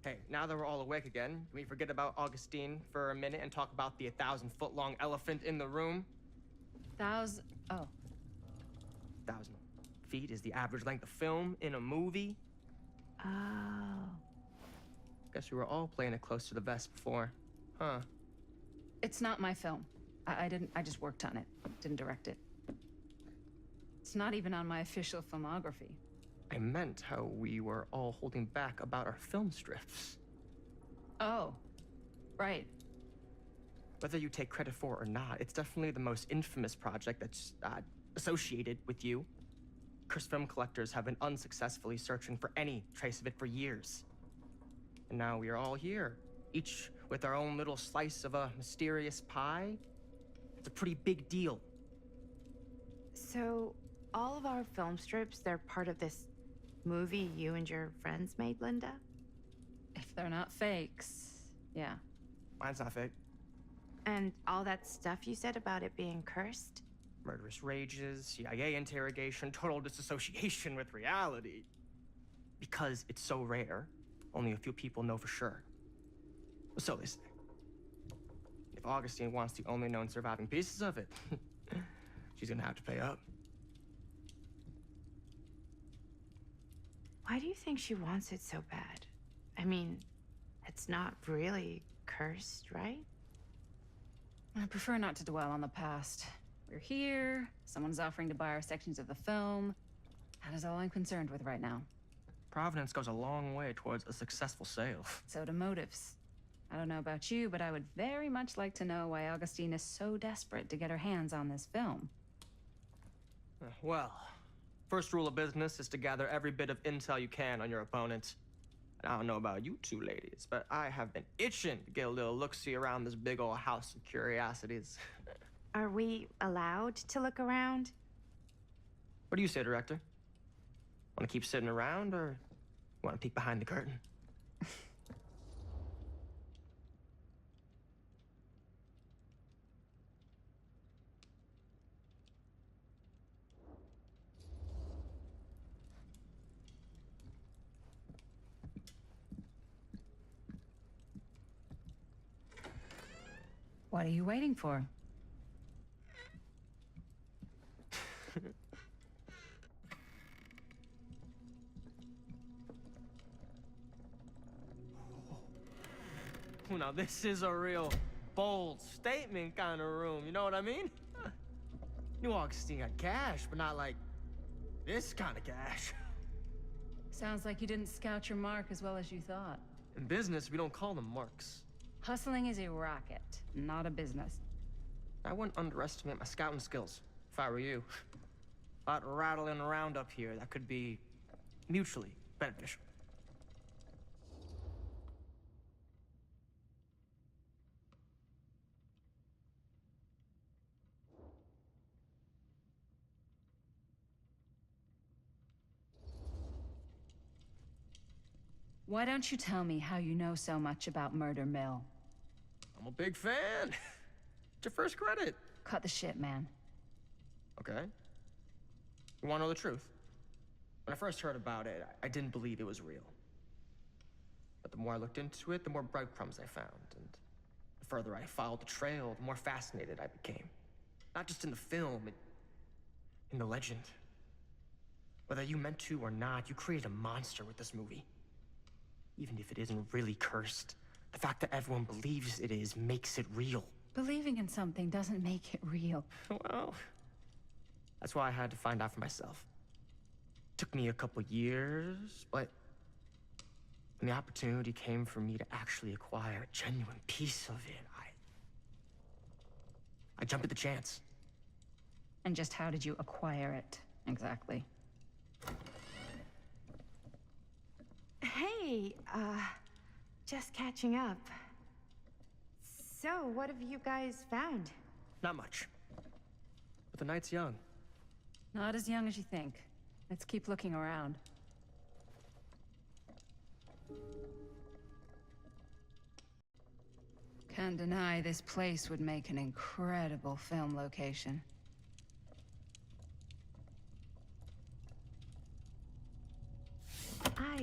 I: Hey, now that we're all awake again, can we forget about Augustine for a minute and talk about the 1,000-foot-long elephant in the room?
H: Oh.
I: 1,000 feet is the average length of film in a movie.
E: Oh.
I: Guess we were all playing it close to the vest before, huh?
H: It's not my film. I just worked on it. Didn't direct it. It's not even on my official filmography.
I: I meant how we were all holding back about our film strips.
H: Oh, right.
I: Whether you take credit for it or not, it's definitely the most infamous project that's associated with you. Cursed film collectors have been unsuccessfully searching for any trace of it for years. And now we are all here, each with our own little slice of a mysterious pie. It's a pretty big deal.
E: So, all of our film strips, they're part of this movie you and your friends made, Linda?
H: If they're not fakes, yeah.
I: Mine's not fake.
E: And all that stuff you said about it being cursed?
I: Murderous rages, CIA interrogation, total disassociation with reality. Because it's so rare, only a few people know for sure. So they say. If Augustine wants the only known surviving pieces of it, she's gonna have to pay up.
E: Why do you think she wants it so bad? I mean, it's not really cursed, right?
H: I prefer not to dwell on the past. We're here, someone's offering to buy our sections of the film. That is all I'm concerned with right now.
I: Providence goes a long way towards a successful sale.
H: So do motives. I don't know about you, but I would very much like to know why Augustine is so desperate to get her hands on this film.
I: Well, first rule of business is to gather every bit of intel you can on your opponent. And I don't know about you two ladies, but I have been itching to get a little look-see around this big old house of curiosities.
E: Are we allowed to look around?
I: What do you say, director? Want to keep sitting around, or want to peek behind the curtain?
H: What are you waiting for?
I: Well, now this is a real bold statement kind of room, you know what I mean? Knew Augustine got cash, but not like this kind of cash.
H: Sounds like you didn't scout your mark as well as you thought.
I: In business, we don't call them marks.
H: Hustling is a racket, not a business.
I: I wouldn't underestimate my scouting skills, if I were you. A lot rattling around up here that could be mutually beneficial.
H: Why don't you tell me how you know so much about Murder Mill?
I: I'm a big fan. It's your first credit.
H: Cut the shit, man.
I: Okay. You want to know the truth? When I first heard about it, I didn't believe it was real. But the more I looked into it, the more breadcrumbs I found. And the further I followed the trail, the more fascinated I became. Not just in the film, in the legend. Whether you meant to or not, you created a monster with this movie. Even if it isn't really cursed, the fact that everyone believes it is makes it real.
H: Believing in something doesn't make it real.
I: Well, that's why I had to find out for myself. Took me a couple years, but when the opportunity came for me to actually acquire a genuine piece of it, I jumped at the chance.
H: And just how did you acquire it, exactly?
E: Hey, just catching up. So, what have you guys found?
I: Not much. But the night's young.
H: Not as young as you think. Let's keep looking around. Can't deny this place would make an incredible film location.
K: I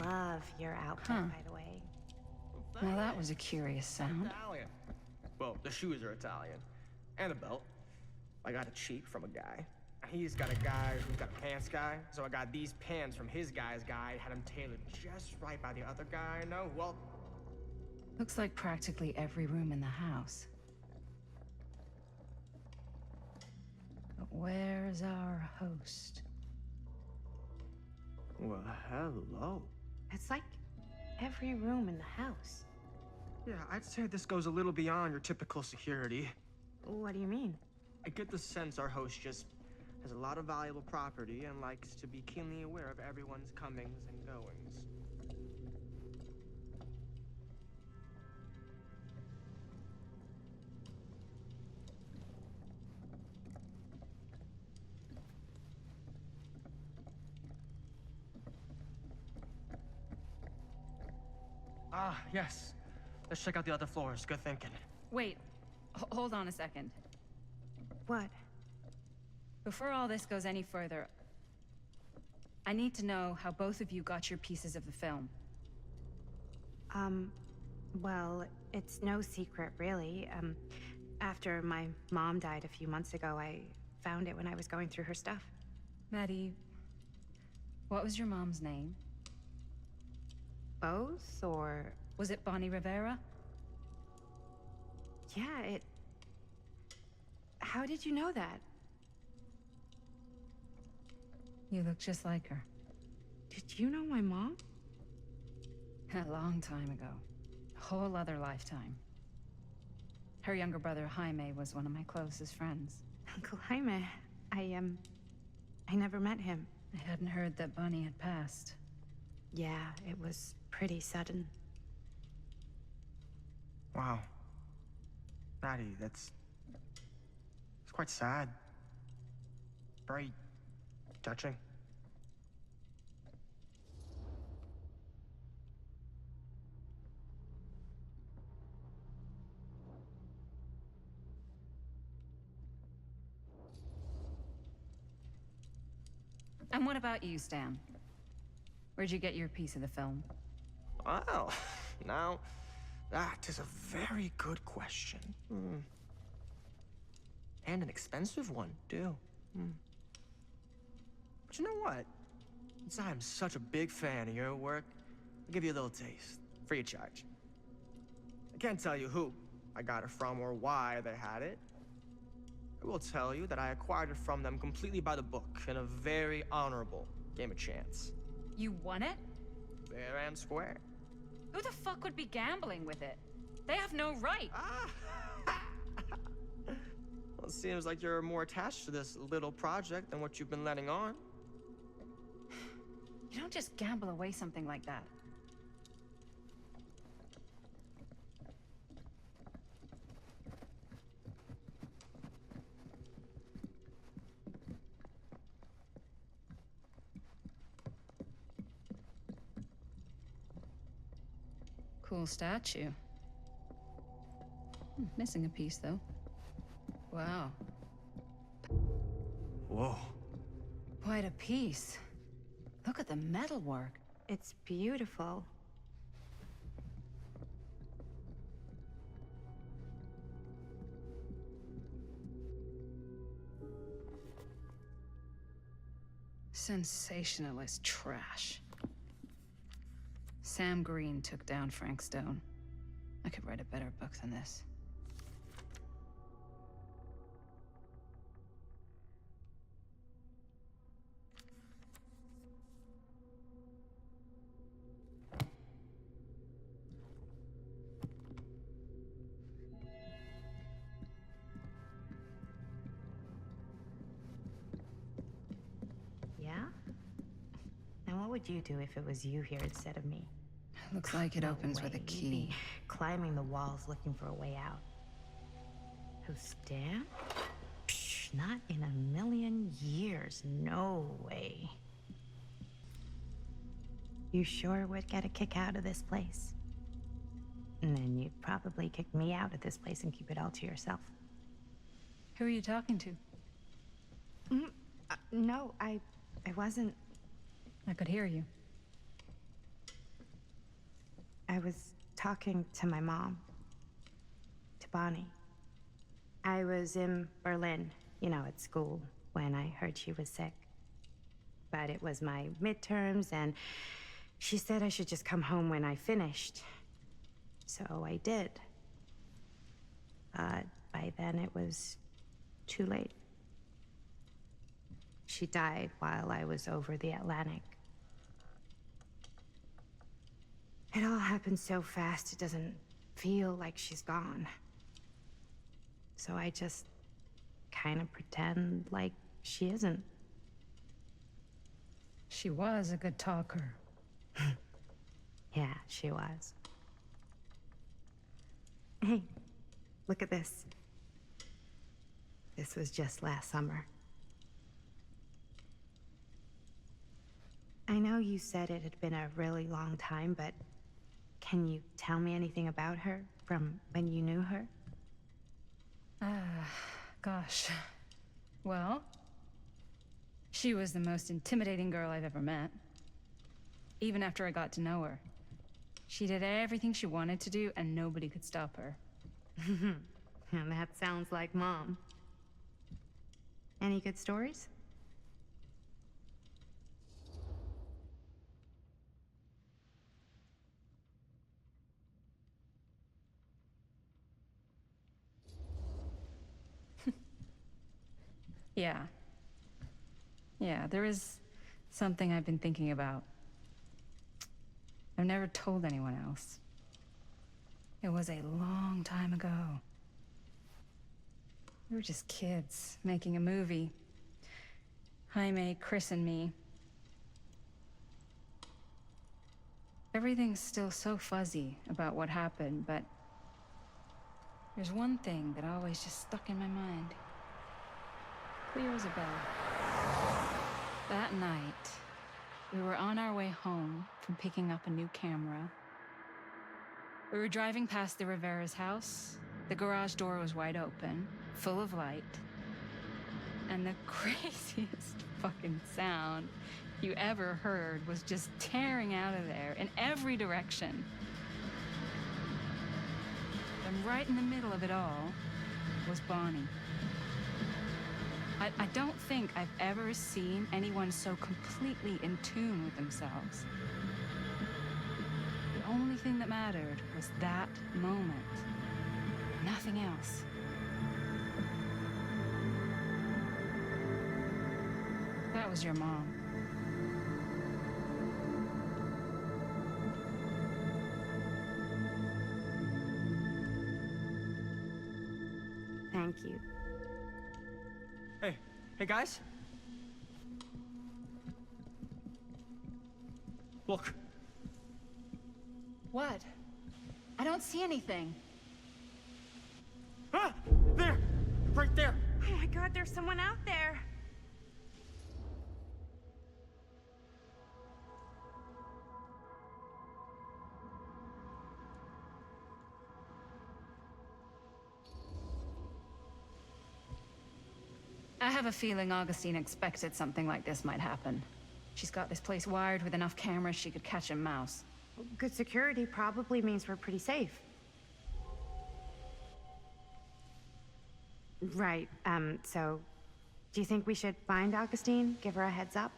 K: love your outfit, by the way.
H: Now that was a curious sound.
I: Italian. Well, the shoes are Italian. And the belt. I got it cheap from a guy. He's got a guy who's got a pants guy, so I got these pants from his guy's guy, had them tailored just right by the other guy. No, well...
H: Looks like practically every room in the house. But where's our host?
I: Well, hello.
K: It's like every room in the house.
I: Yeah, I'd say this goes a little beyond your typical security.
K: What do you mean?
I: I get the sense our host just has a lot of valuable property and likes to be keenly aware of everyone's comings and goings. Ah, yes. Let's check out the other floors. Good thinking.
H: Wait, hold on a second.
K: What?
H: Before all this goes any further, I need to know how both of you got your pieces of the film.
K: Well, it's no secret, really. After my mom died a few months ago, I found it when I was going through her stuff.
H: Maddie, what was your mom's name?
K: Both, or...
H: Was it Bonnie Rivera?
K: Yeah, How did you know that?
H: You look just like her.
K: Did you know my mom?
H: A long time ago. A whole other lifetime. Her younger brother, Jaime, was one of my closest friends.
K: Uncle Jaime, I never met him.
H: I hadn't heard that Bonnie had passed.
K: Yeah, it was pretty sudden.
I: Wow. Maddie, it's quite sad. Very touching.
H: And what about you, Stan? Where'd you get your piece of the film?
I: Well, now, that is a very good question. And an expensive one, too. But you know what? Since I'm such a big fan of your work, I'll give you a little taste, free of charge. I can't tell you who I got it from or why they had it. I will tell you that I acquired it from them completely by the book in a very honorable game of chance.
H: You won it?
I: Fair and square.
H: Who the fuck would be gambling with it? They have no right.
I: Well, it seems like you're more attached to this little project than what you've been letting on.
H: You don't just gamble away something like that. Cool statue. Missing a piece, though. Wow.
I: Whoa.
H: Quite a piece. Look at the metalwork.
K: It's beautiful.
H: Sensationalist trash. Sam Green took down Frank Stone. I could write a better book than this.
K: Yeah? And what would you do if it was you here instead of me?
H: Looks like it
K: No
H: opens with a
K: way. You'd
H: key.
K: be climbing the walls looking for a way out. Who, Stan? Psh, not in a million years. No way. You sure would get a kick out of this place?
E: And then you'd probably kick me out of this place and keep it all to yourself.
H: Who are you talking to?
E: No, I wasn't.
H: I could hear you.
E: I was talking to my mom. To Bonnie. I was in Berlin, at school, when I heard she was sick. But it was my midterms, and she said I should just come home when I finished. So I did. But by then it was too late. She died while I was over the Atlantic. It all happened so fast, it doesn't feel like she's gone. So I just kind of pretend like she isn't.
H: She was a good talker.
E: Yeah, she was. Hey, look at this. This was just last summer. I know you said it had been a really long time, but can you tell me anything about her from when you knew her?
H: Gosh. Well, she was the most intimidating girl I've ever met. Even after I got to know her. She did everything she wanted to do, and nobody could stop her.
E: And that sounds like Mom. Any good stories?
H: Yeah. Yeah, there is something I've been thinking about. I've never told anyone else. It was a long time ago. We were just kids, making a movie. Jaime, Chris, and me. Everything's still so fuzzy about what happened, but there's one thing that always just stuck in my mind. Clear as a bell. That night, we were on our way home from picking up a new camera. We were driving past the Rivera's house. The garage door was wide open, full of light. And the craziest fucking sound you ever heard was just tearing out of there in every direction. And right in the middle of it all was Bonnie. I don't think I've ever seen anyone so completely in tune with themselves. The only thing that mattered was that moment. Nothing else. That was your mom.
E: Thank you.
I: Hey guys? Look.
H: What? I don't see anything.
I: Ah! There! Right there!
E: Oh my God, there's someone out there!
H: I have a feeling Augustine expected something like this might happen. She's got this place wired with enough cameras she could catch a mouse.
E: Good security probably means we're pretty safe. Right, so... Do you think we should find Augustine? Give her a heads up?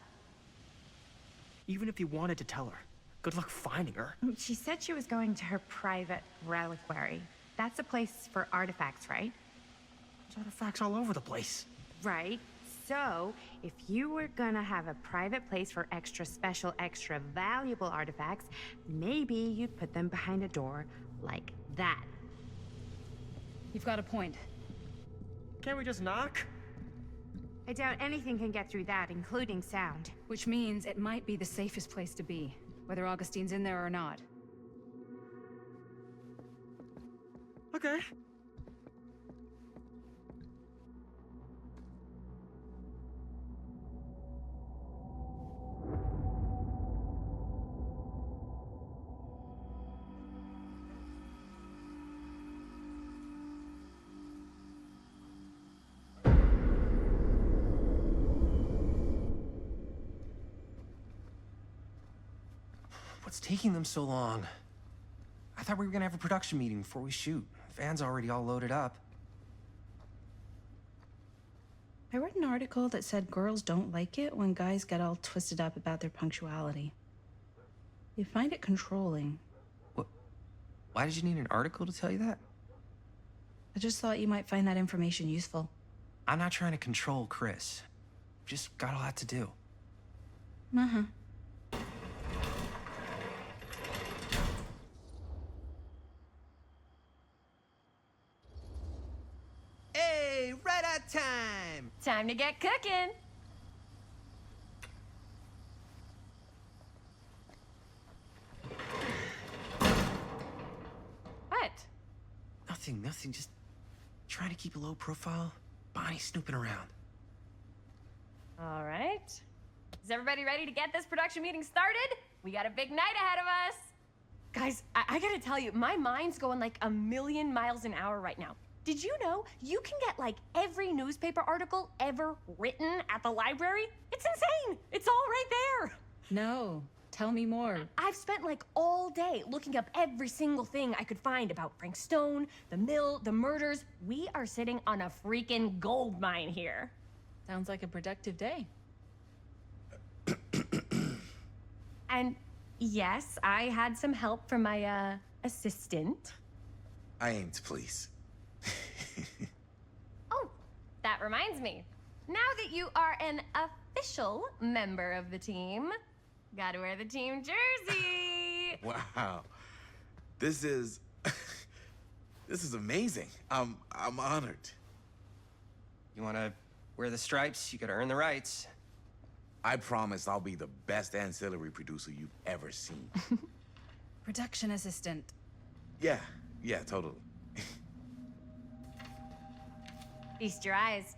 I: Even if you wanted to tell her, good luck finding her.
E: She said she was going to her private reliquary. That's a place for artifacts, right?
I: There's artifacts all over the place.
E: Right. So, if you were gonna have a private place for extra special, extra valuable artifacts, maybe you'd put them behind a door like that.
H: You've got a point.
I: Can't we just knock?
E: I doubt anything can get through that, including sound.
H: Which means it might be the safest place to be, whether Augustine's in there or not.
I: Okay.
L: What's taking them so long? I thought we were gonna have a production meeting before we shoot. The van's already all loaded up.
H: I read an article that said girls don't like it when guys get all twisted up about their punctuality. They find it controlling.
L: What? Why did you need an article to tell you that?
H: I just thought you might find that information useful.
L: I'm not trying to control Chris. Just got a lot to do.
H: Uh-huh.
L: Hey, right on time!
K: Time to get cooking. What?
L: Nothing, just trying to keep a low profile. Bonnie snooping around.
K: All right. Is everybody ready to get this production meeting started? We got a big night ahead of us. Guys, I gotta tell you, my mind's going like a million miles an hour right now. Did you know you can get like every newspaper article ever written at the library? It's insane. It's all right there.
H: No, tell me more.
K: I've spent like all day looking up every single thing I could find about Frank Stone, the mill, the murders. We are sitting on a freaking gold mine here.
H: Sounds like a productive day.
K: And yes, I had some help from my assistant.
N: I aim to please.
K: Oh, that reminds me. Now that you are an official member of the team, gotta wear the team jersey.
N: Wow. This is this is amazing. I'm honored.
L: You wanna wear the stripes? You gotta earn the rights.
N: I promise I'll be the best ancillary producer you've ever seen.
H: Production assistant.
N: Yeah, totally.
K: Feast your eyes.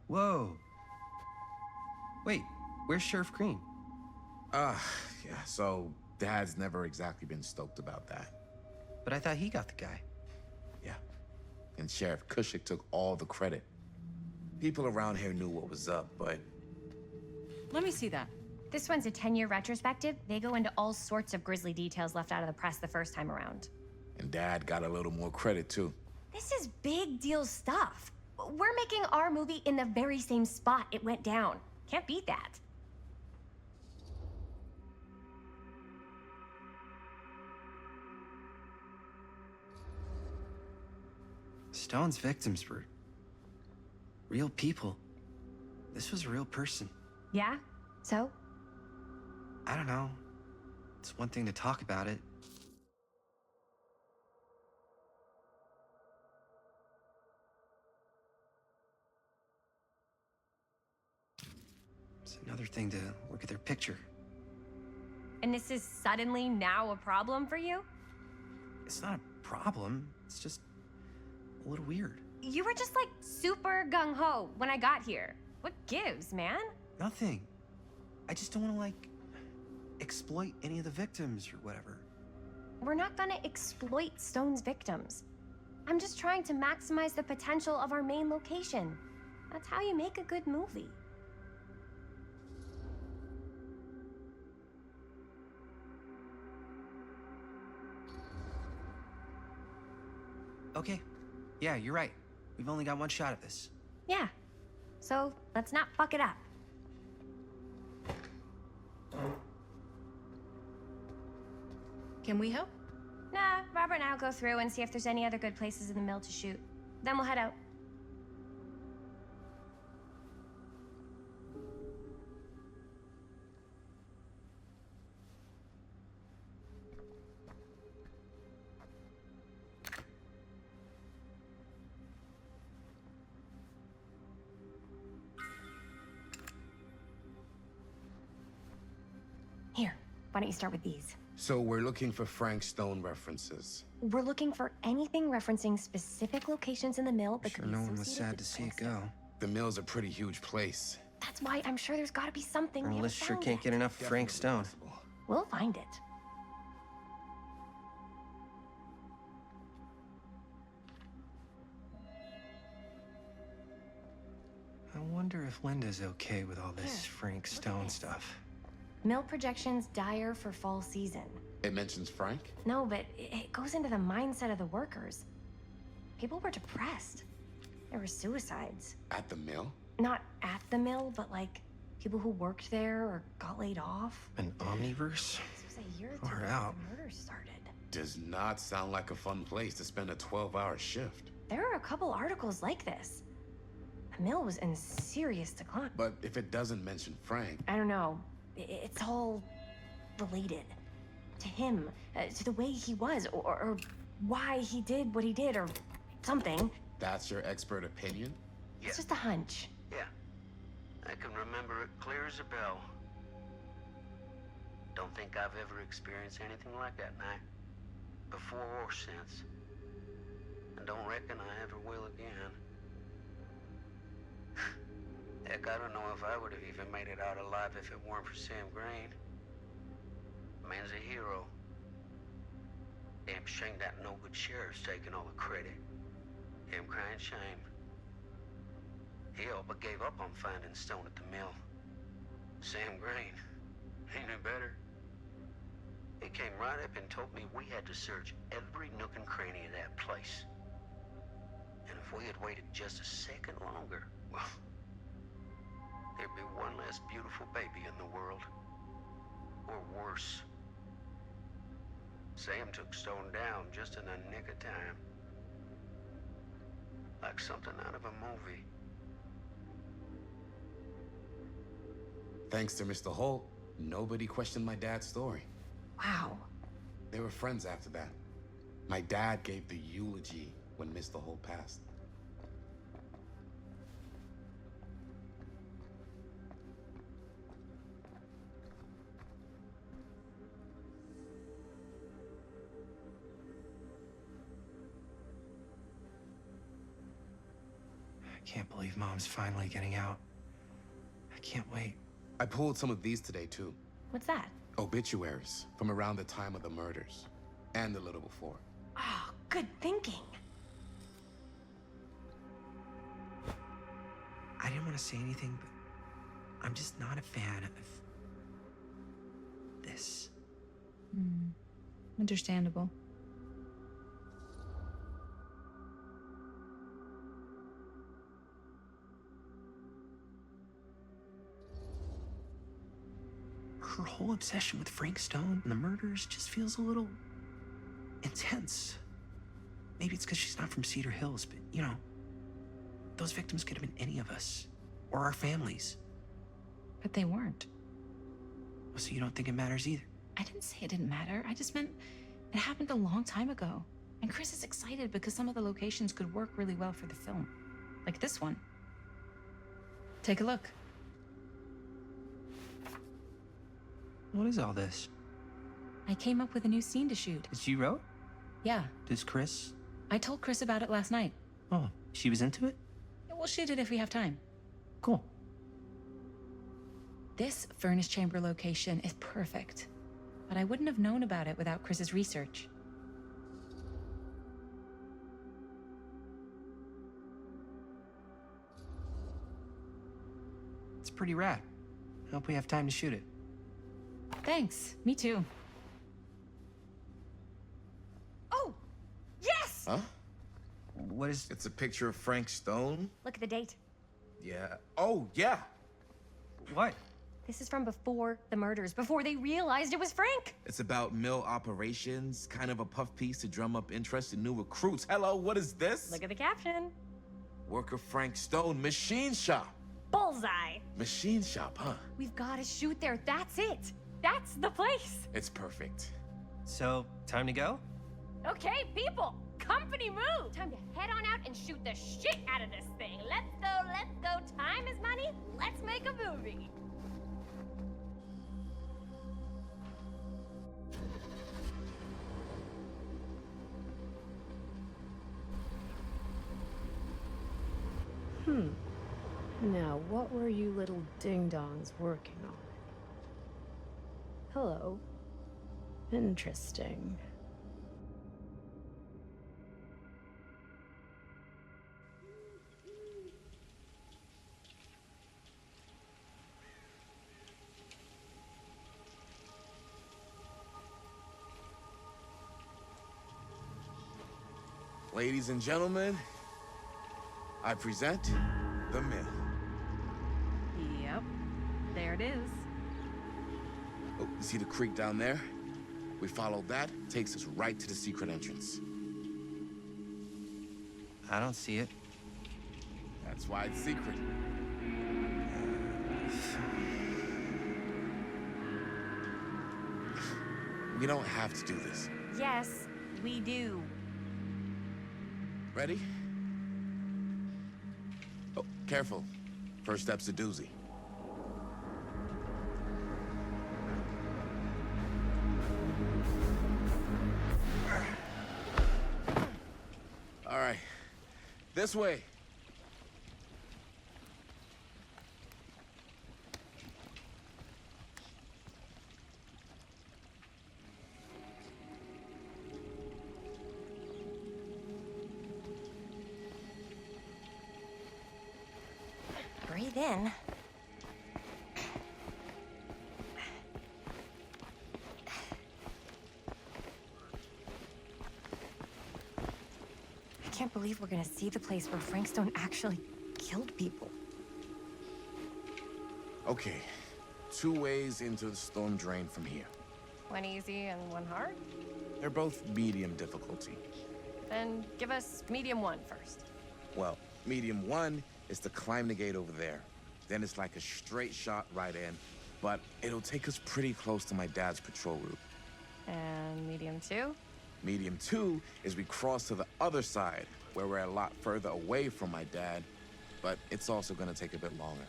L: Whoa. Wait, where's Sheriff Green?
N: Yeah, so Dad's never exactly been stoked about that.
L: But I thought he got the guy.
N: Yeah, and Sheriff Cushik took all the credit. People around here knew what was up, but...
H: Let me see that.
K: This one's a 10-year retrospective. They go into all sorts of grisly details left out of the press the first time around.
N: And Dad got a little more credit, too.
K: This is big deal stuff. We're making our movie in the very same spot it went down. Can't beat that.
L: Stone's victims were real people. This was a real person.
K: Yeah? So?
L: I don't know. It's one thing to talk about it. It's another thing to look at their picture.
K: And this is suddenly now a problem for you?
L: It's not a problem. It's just a little weird.
K: You were just like super gung-ho when I got here. What gives, man?
L: Nothing. I just don't want to, like, exploit any of the victims or whatever.
K: We're not gonna exploit Stone's victims. I'm just trying to maximize the potential of our main location. That's how you make a good movie.
L: Okay. Yeah, you're right. We've only got one shot at this.
K: Yeah. So let's not fuck it up.
H: Can we help?
K: Nah, Robert and I'll go through and see if there's any other good places in the mill to shoot. Then we'll head out. Here, why don't you start with these?
N: So we're looking for Frank Stone references.
K: We're looking for anything referencing specific locations in the mill that
L: Sure,
K: could be
L: no one was
K: associated
L: sad
K: with
L: to see it
K: Frank
L: go.
N: The mill's a pretty huge place.
K: That's why I'm sure there's gotta be something we
L: Our
K: haven't
L: list sure
K: found
L: can't
K: yet.
L: get enough of Frank Stone.
K: We'll find it.
L: wonder if Linda's okay with all this Frank Stone stuff.
K: Mill projections dire for fall season.
O: It mentions Frank?
K: No, but it goes into the mindset of the workers. People were depressed. There were suicides.
O: At the mill?
K: Not at the mill, but like people who worked there or got laid off.
L: An omniverse?
K: This was a year or two
L: Far
K: after
L: out.
K: the murders started.
O: Does not sound like a fun place to spend a 12-hour shift.
K: There are a couple articles like this. The mill was in serious decline.
O: But if it doesn't mention Frank...
K: I don't know. It's all related. To him, to the way he was, or why he did what he did, or something.
O: That's your expert opinion?
K: It's just a hunch.
D: Yeah. I can remember it clear as a bell. Don't think I've ever experienced anything like that night. Before or since. And don't reckon I ever will again. Heck, I don't know if I would have even made it out alive if it weren't for Sam Green. Man's a hero. Damn shame that no-good sheriff's taking all the credit. Damn crying shame. He all but gave up on finding Stone at the mill. Sam Green, he knew better. He came right up and told me we had to search every nook and cranny of that place. And if we had waited just a second longer, well, there'd be one less beautiful baby in the world. Or worse. Sam took Stone down just in the nick of time. Like something out of a movie.
O: Thanks to Mr. Holt, nobody questioned my dad's story.
K: Wow.
O: They were friends after that. My dad gave the eulogy when Mr. Holt passed.
L: I can't believe Mom's finally getting out. I can't wait.
O: I pulled some of these today, too.
K: What's that?
O: Obituaries from around the time of the murders. And a little before.
K: Oh, good thinking.
L: I didn't want to say anything, but I'm just not a fan of this.
H: Understandable.
L: Her whole obsession with Frank Stone and the murders just feels a little intense. Maybe it's because she's not from Cedar Hills, but you know, those victims could have been any of us or our families.
H: But they weren't.
L: So you don't think it matters either?
H: I didn't say it didn't matter. I just meant it happened a long time ago. And Chris is excited because some of the locations could work really well for the film. Like this one. Take a look.
L: What is all this?
H: I came up with a new scene to shoot.
L: That you wrote?
H: Yeah.
L: Does Chris?
H: I told Chris about it last night.
L: Oh, she was into it?
H: We'll shoot it if we have time.
L: Cool.
H: This furnace chamber location is perfect. But I wouldn't have known about it without Chris's research.
L: It's pretty rad. I hope we have time to shoot it.
H: Thanks. Me too.
K: Oh! Yes!
N: Huh?
L: What is...
N: It's a picture of Frank Stone?
K: Look at the date.
N: Yeah. Oh, yeah.
L: What?
K: This is from before the murders, before they realized it was Frank.
N: It's about mill operations, kind of a puff piece to drum up interest in new recruits. Hello, what is this?
K: Look at the caption.
N: Worker Frank Stone, machine shop.
K: Bullseye.
N: Machine shop, huh?
K: We've got to shoot there. That's it. That's the place.
N: It's perfect.
L: So, time to go?
K: Okay, people. Company move. Time to head on out and shoot the shit out of this thing. Let's go, let's go. Time is money. Let's make a movie.
B: Now, what were you little ding-dongs working on? Hello. Interesting.
O: Ladies and gentlemen, I present the mill.
H: Yep. There it is.
O: Oh, you see the creek down there? We follow that, takes us right to the secret entrance.
L: I don't see it.
O: That's why it's secret. We don't have to do this.
K: Yes, we do.
O: Ready? Oh, careful. First step's a doozy. All right, this way.
K: Breathe in. I can't believe we're gonna see the place where Frank Stone actually killed people.
O: Okay, 2 ways into the storm drain from here.
K: One easy and one hard?
O: They're both medium difficulty.
K: Then give us medium one first.
O: Well, medium 1 is to climb the gate over there. Then it's like a straight shot right in, but it'll take us pretty close to my dad's patrol route.
K: And medium two?
O: Medium 2 is we cross to the other side, where we're a lot further away from my dad, but it's also gonna take a bit longer.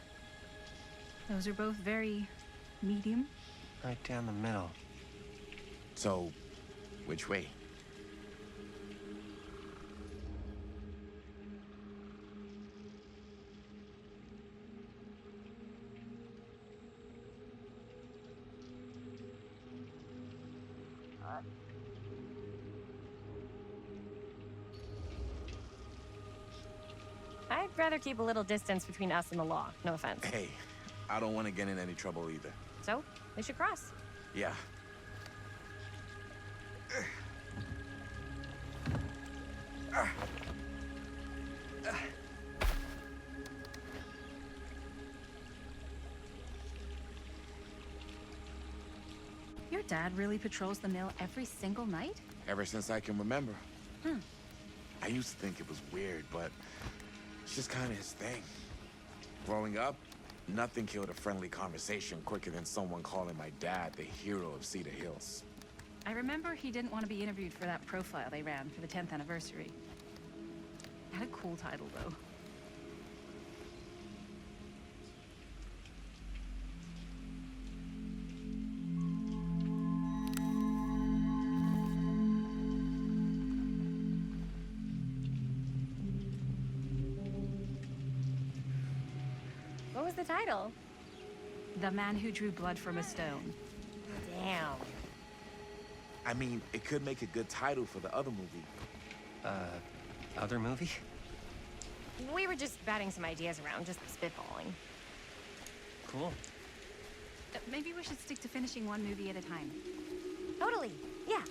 H: Those are both very medium.
L: Right down the middle.
O: So, which way?
K: I'd rather keep a little distance between us and the law. No offense.
O: Hey, I don't want to get in any trouble either.
K: So, we should cross.
O: Yeah.
H: Your dad really patrols the mill every single night?
O: Ever since I can remember.
H: Hmm.
O: I used to think it was weird, but it's just kind of his thing. Growing up, nothing killed a friendly conversation quicker than someone calling my dad the hero of Cedar Hills.
H: I remember he didn't want to be interviewed for that profile they ran for the 10th anniversary. Had a cool title, though.
K: What was the title?
H: The Man Who Drew Blood from a Stone.
K: Damn.
O: I mean, it could make a good title for the other movie.
L: Other movie?
K: We were just batting some ideas around, just spitballing.
L: Cool.
H: Maybe we should stick to finishing one movie at a time.
K: Totally. Yeah.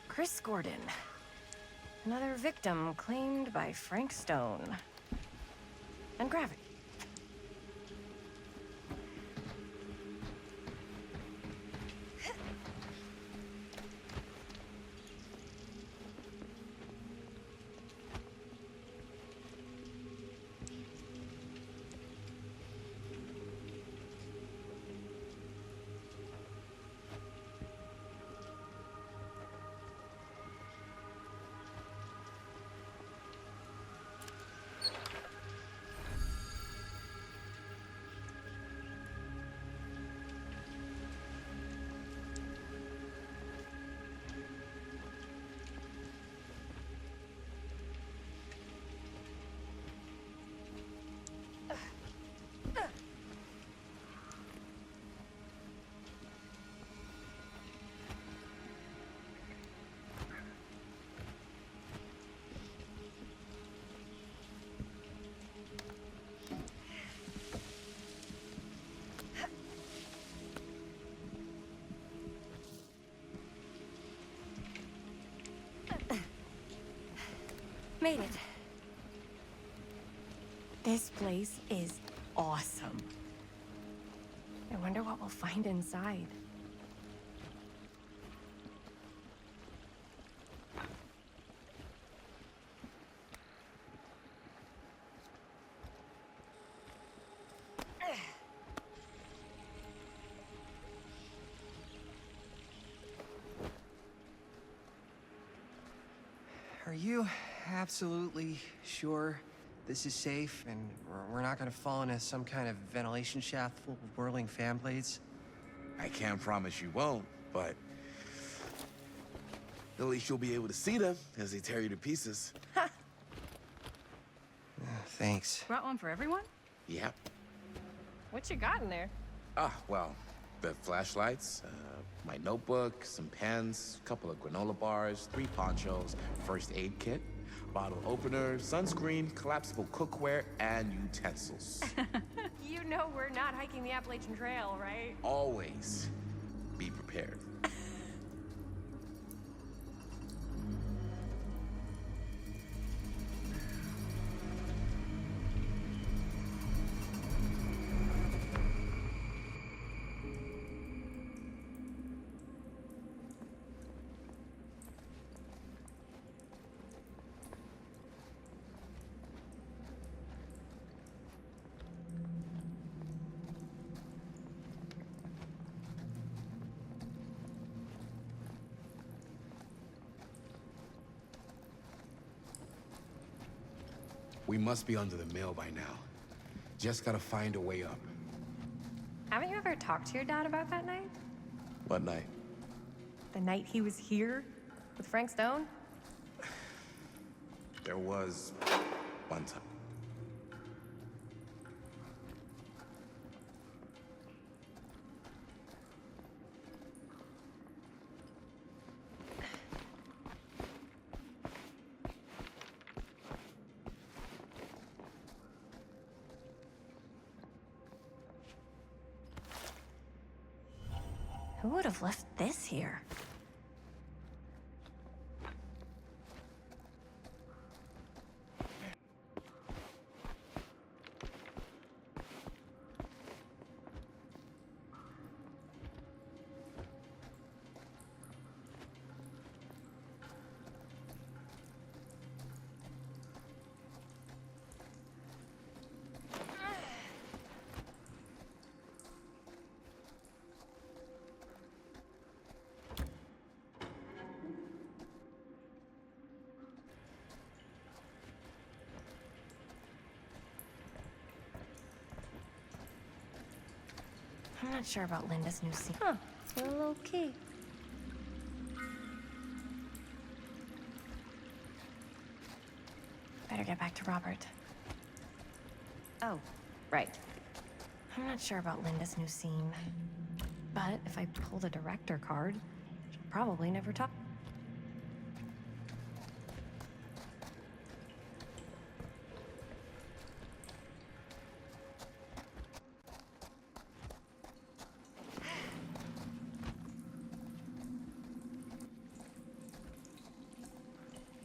K: Chris Gordon. Another victim claimed by Frank Stone. And gravity. Made it. This place is awesome. I wonder what we'll find inside.
P: Are you absolutely sure this is safe and we're not gonna fall into some kind of ventilation shaft full of whirling fan blades?
O: I can't promise you won't, but at least you'll be able to see them as they tear you to pieces.
P: Thanks.
H: Brought one for everyone?
O: Yep.
K: What you got in there?
O: Well, the flashlights, my notebook, some pens, a couple of granola bars, 3 ponchos, first aid kit, bottle opener, sunscreen, collapsible cookware, and utensils.
K: You know we're not hiking the Appalachian Trail, right?
O: Always be prepared. We must be under the mill by now. Just gotta find a way up.
K: Haven't you ever talked to your dad about that night?
O: What night?
K: The night he was here with Frank Stone?
O: There was one time.
K: Who would have left this here? I'm not sure about Linda's new scene. Huh, still low key. Better get back to Robert. Oh, right. I'm not sure about Linda's new scene. But if I pull the director card, she'll probably never talk.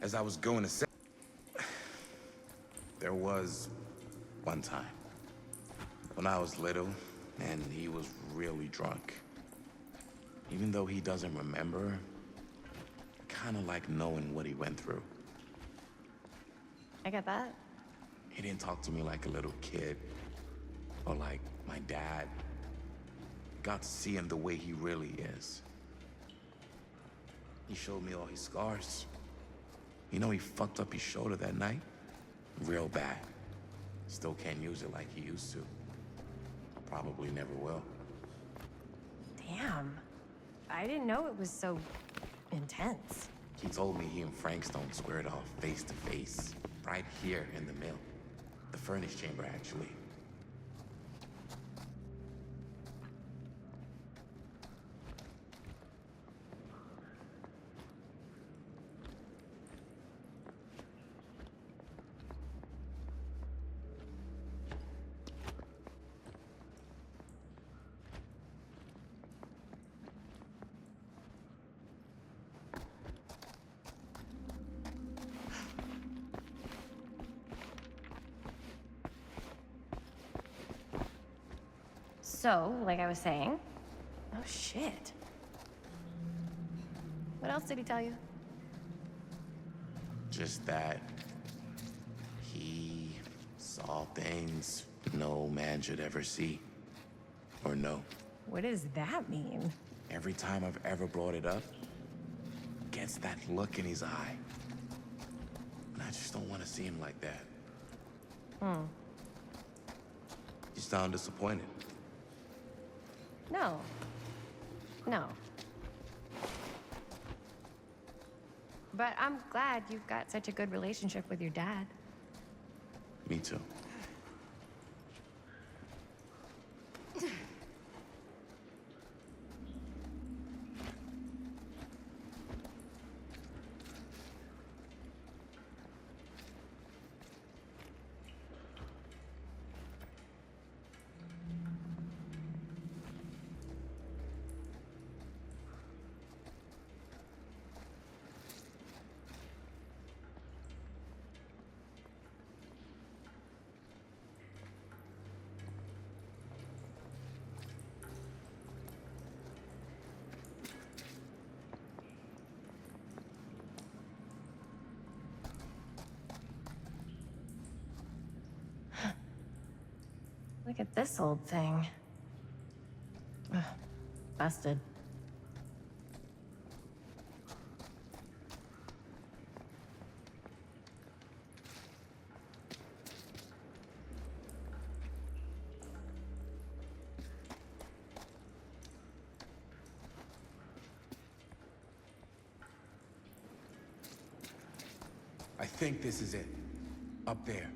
O: As I was going to say, there was one time when I was little and he was really drunk. Even though he doesn't remember, I kind of like knowing what he went through.
K: I get that.
O: He didn't talk to me like a little kid or like my dad. I got to see him the way he really is. He showed me all his scars. You know, he fucked up his shoulder that night? Real bad. Still can't use it like he used to. Probably never will.
K: Damn. I didn't know it was so intense.
O: He told me he and Frank Stone squared off face to face, right here in the mill. The furnace chamber, actually.
K: So, like I was saying... Oh, shit. What else did he tell you?
O: Just that he saw things no man should ever see or know.
K: What does that mean?
O: Every time I've ever brought it up, gets that look in his eye. And I just don't want to see him like that. You sound disappointed.
K: No. No. But I'm glad you've got such a good relationship with your dad.
O: Me too.
K: Look at this old thing. Ugh, busted.
O: I think this is it. Up there.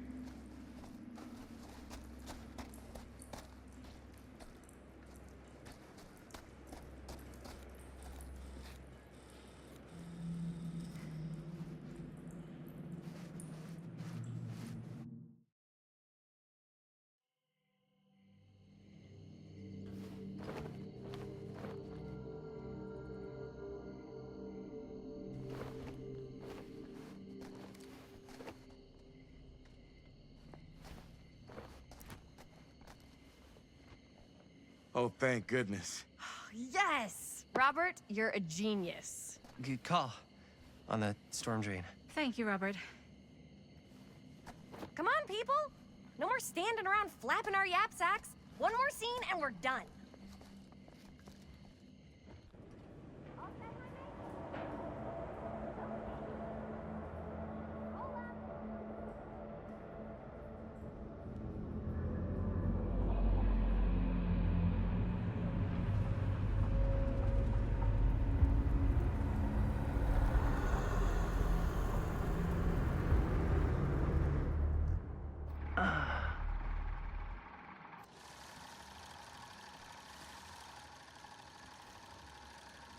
O: Oh, thank goodness.
K: Yes! Robert, you're a genius.
P: Good call on the storm drain.
H: Thank you, Robert.
K: Come on, people! No more standing around flapping our yap sacks. One more scene and we're done.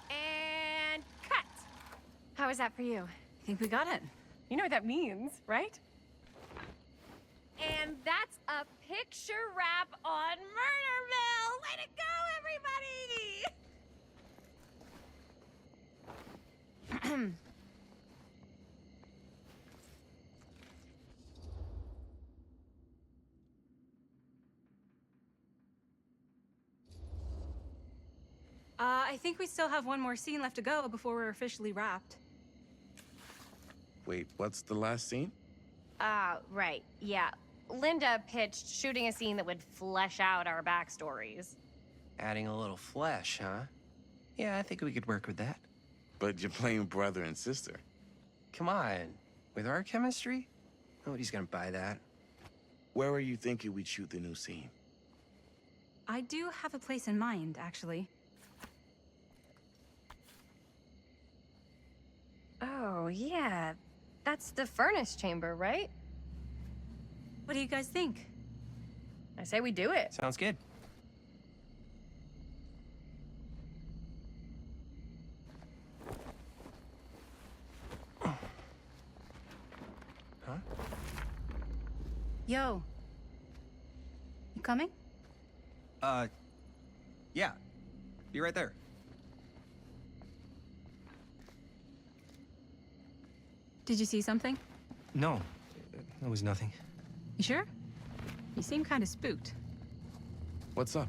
K: And cut! How was that for you?
H: I think we got it.
K: You know what that means, right? And that's a picture wrap on Murderville! Way to go, everybody!
H: I think we still have one more scene left to go before we're officially wrapped.
O: Wait, what's the last scene?
K: Right, yeah. Linda pitched shooting a scene that would flesh out our backstories.
P: Adding a little flesh, huh? Yeah, I think we could work with that.
O: But you're playing brother and sister.
P: Come on. With our chemistry? Nobody's gonna buy that.
O: Where are you thinking we'd shoot the new scene?
H: I do have a place in mind, actually.
K: Oh, yeah. That's the furnace chamber, right?
H: What do you guys think?
K: I say we do it.
P: Sounds good. Huh?
H: Yo. You coming?
L: Yeah. Be right there.
H: Did you see something?
P: No, it was nothing.
H: You sure? You seem kind of spooked.
O: What's up?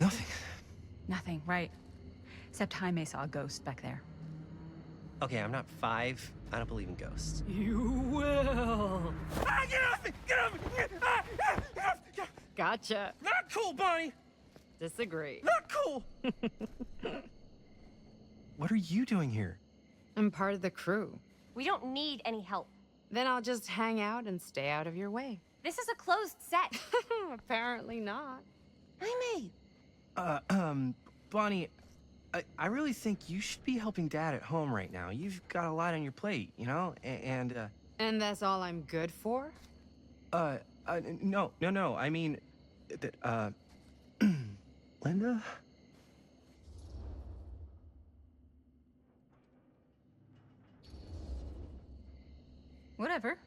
L: Nothing.
H: Nothing, right. Except Jaime saw a ghost back there.
P: Okay, I'm not 5. I don't believe in ghosts.
B: You will.
P: Ah, get off me! Get off me! Ah, ah, ah, ah.
B: Gotcha.
P: Not cool, Bonnie!
B: Disagree.
P: Not cool!
L: What are you doing here?
B: I'm part of the crew.
K: We don't need any help.
B: Then I'll just hang out and stay out of your way.
K: This is a closed set.
B: Apparently not.
K: Jaime!
L: Bonnie, I really think you should be helping Dad at home right now. You've got a lot on your plate, you know? And
B: that's all I'm good for?
L: no. I mean, that, Linda?
H: Whatever.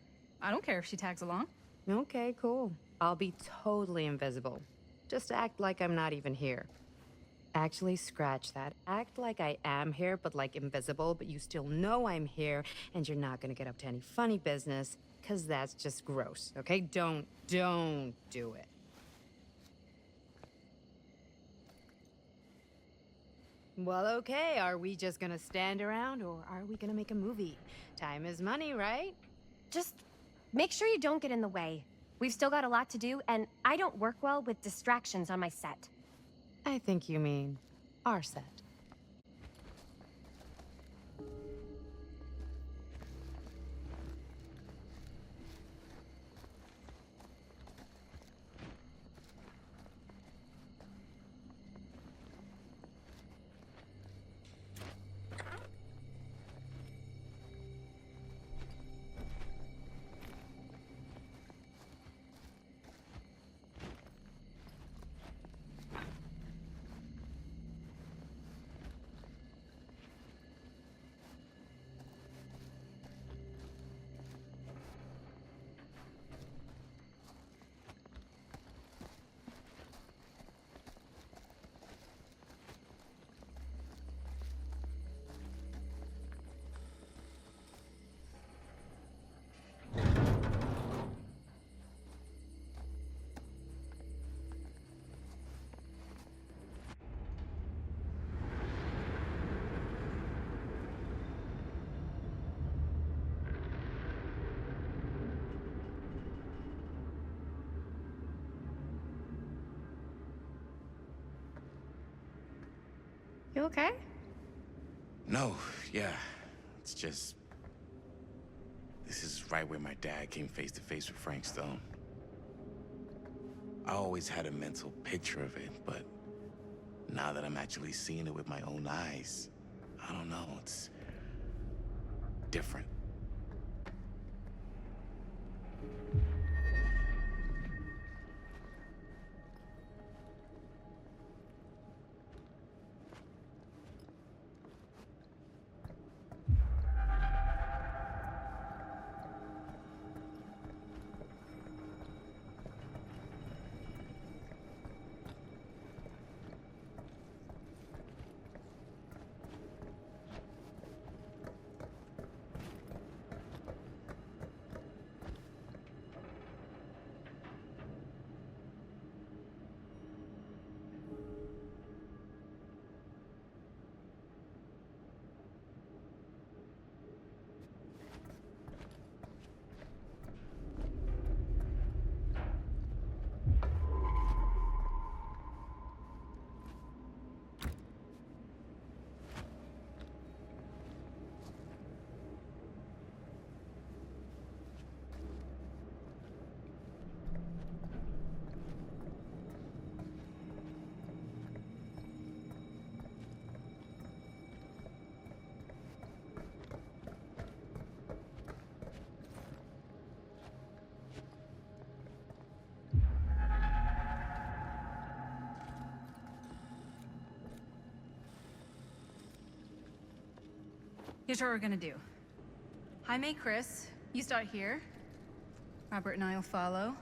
H: I don't care if she tags along.
B: Okay, cool. I'll be totally invisible. Just act like I'm not even here. Actually, scratch that. Act like I am here, but like invisible, but you still know I'm here, and you're not gonna get up to any funny business, because that's just gross, okay? Don't do it. Well, okay, are we just gonna stand around, or are we gonna make a movie? Time is money, right?
K: Just make sure you don't get in the way. We've still got a lot to do, and I don't work well with distractions on my set.
B: I think you mean our set. You okay?
O: No, yeah. It's just... This is right where my dad came face to face with Frank Stone. I always had a mental picture of it, but now that I'm actually seeing it with my own eyes, I don't know, it's different.
H: Here's what we're gonna do. Jaime, Chris, you start here. Robert and I will follow.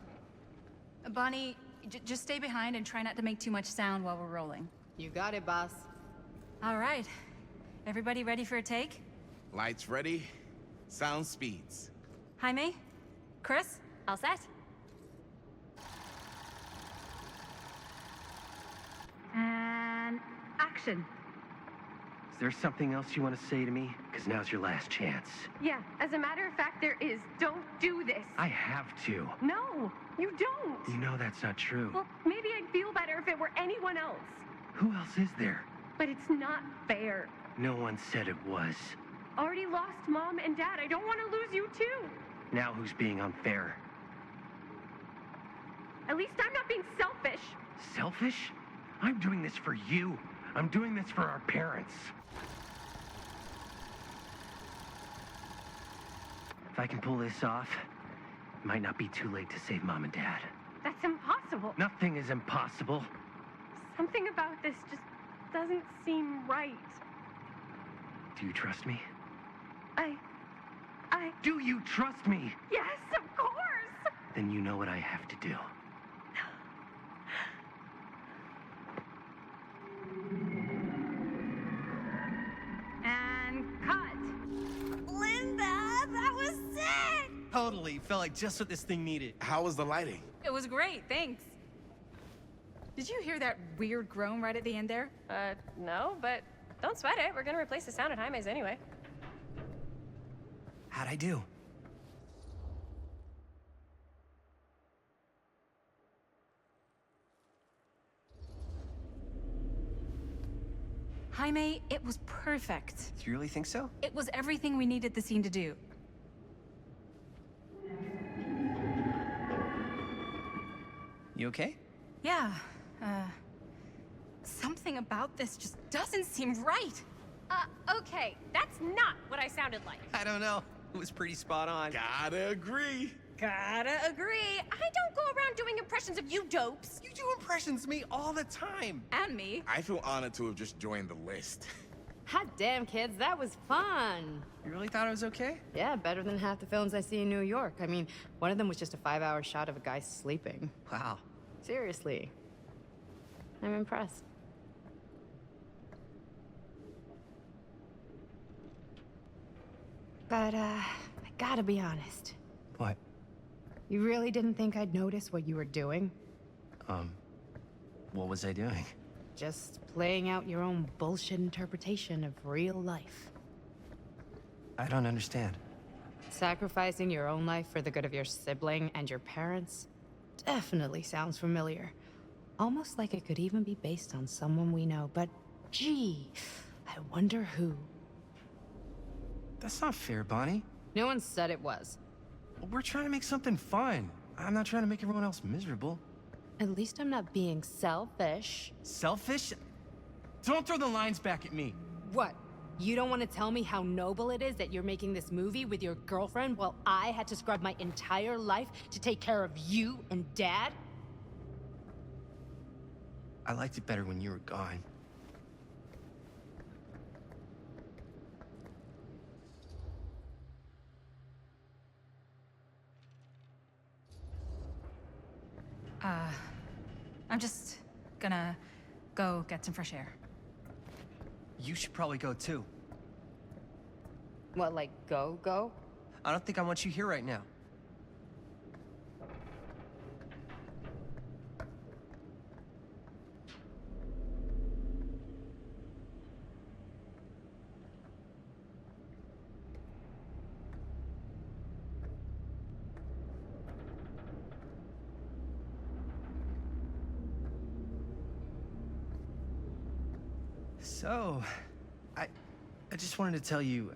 H: Bonnie, just stay behind and try not to make too much sound while we're rolling.
B: You got it, boss.
H: All right. Everybody ready for a take?
O: Lights ready, sound speeds.
H: Jaime? Chris?
K: All set?
H: action.
J: Is there something else you want to say to me? Because now's your last chance.
K: Yeah, as a matter of fact, there is. Don't do this.
J: I have to.
K: No, you don't.
J: You know that's not true.
K: Well, maybe I'd feel better if it were anyone else.
J: Who else is there?
K: But it's not fair.
J: No one said it was.
K: Already lost Mom and Dad. I don't want to lose you too.
J: Now who's being unfair?
K: At least I'm not being selfish.
J: Selfish? I'm doing this for you. I'm doing this for our parents. If I can pull this off, it might not be too late to save Mom and Dad.
K: That's impossible.
J: Nothing is impossible.
K: Something about this just doesn't seem right.
J: Do you trust me?
K: I...
J: Do you trust me?
K: Yes, of course!
J: Then you know what I have to do.
H: And cut.
K: Linda, that was sick!
P: Totally. Felt like just what this thing needed.
O: How was the lighting?
H: It was great, thanks. Did you hear that weird groan right at the end there?
K: No, but don't sweat it. We're gonna replace the sound at Jaime's anyway.
P: How'd I do?
H: Jaime, it was perfect.
P: Do you really think so?
H: It was everything we needed the scene to do.
P: You okay?
H: Yeah, something about this just doesn't seem right.
K: Okay, that's not what I sounded like.
P: I don't know. It was pretty spot on.
O: Gotta agree.
K: Gotta agree. I don't go around doing impressions of you dopes.
P: You do impressions of me all the time.
H: And me.
O: I feel honored to have just joined the list.
M: Hot damn, kids, that was fun.
P: You really thought I was okay?
M: Yeah, better than half the films I see in New York. I mean, one of them was just a 5-hour shot of a guy sleeping.
P: Wow.
M: Seriously. I'm impressed. But, I gotta be honest.
P: What?
M: You really didn't think I'd notice what you were doing?
P: What was I doing?
M: Just playing out your own bullshit interpretation of real life.
P: I don't understand.
M: Sacrificing your own life for the good of your sibling and your parents definitely sounds familiar. Almost like it could even be based on someone we know, but gee, I wonder who.
P: That's not fair, Bonnie.
M: No one said it was.
P: We're trying to make something fun. I'm not trying to make everyone else miserable.
M: At least I'm not being selfish.
P: Selfish? Don't throw the lines back at me.
M: What? You don't want to tell me how noble it is that you're making this movie with your girlfriend while I had to scrub my entire life to take care of you and Dad?
P: I liked it better when you were gone.
H: I'm just gonna go get some fresh air.
P: You should probably go too.
M: What, like go?
P: I don't think I want you here right now. So, I just wanted to tell you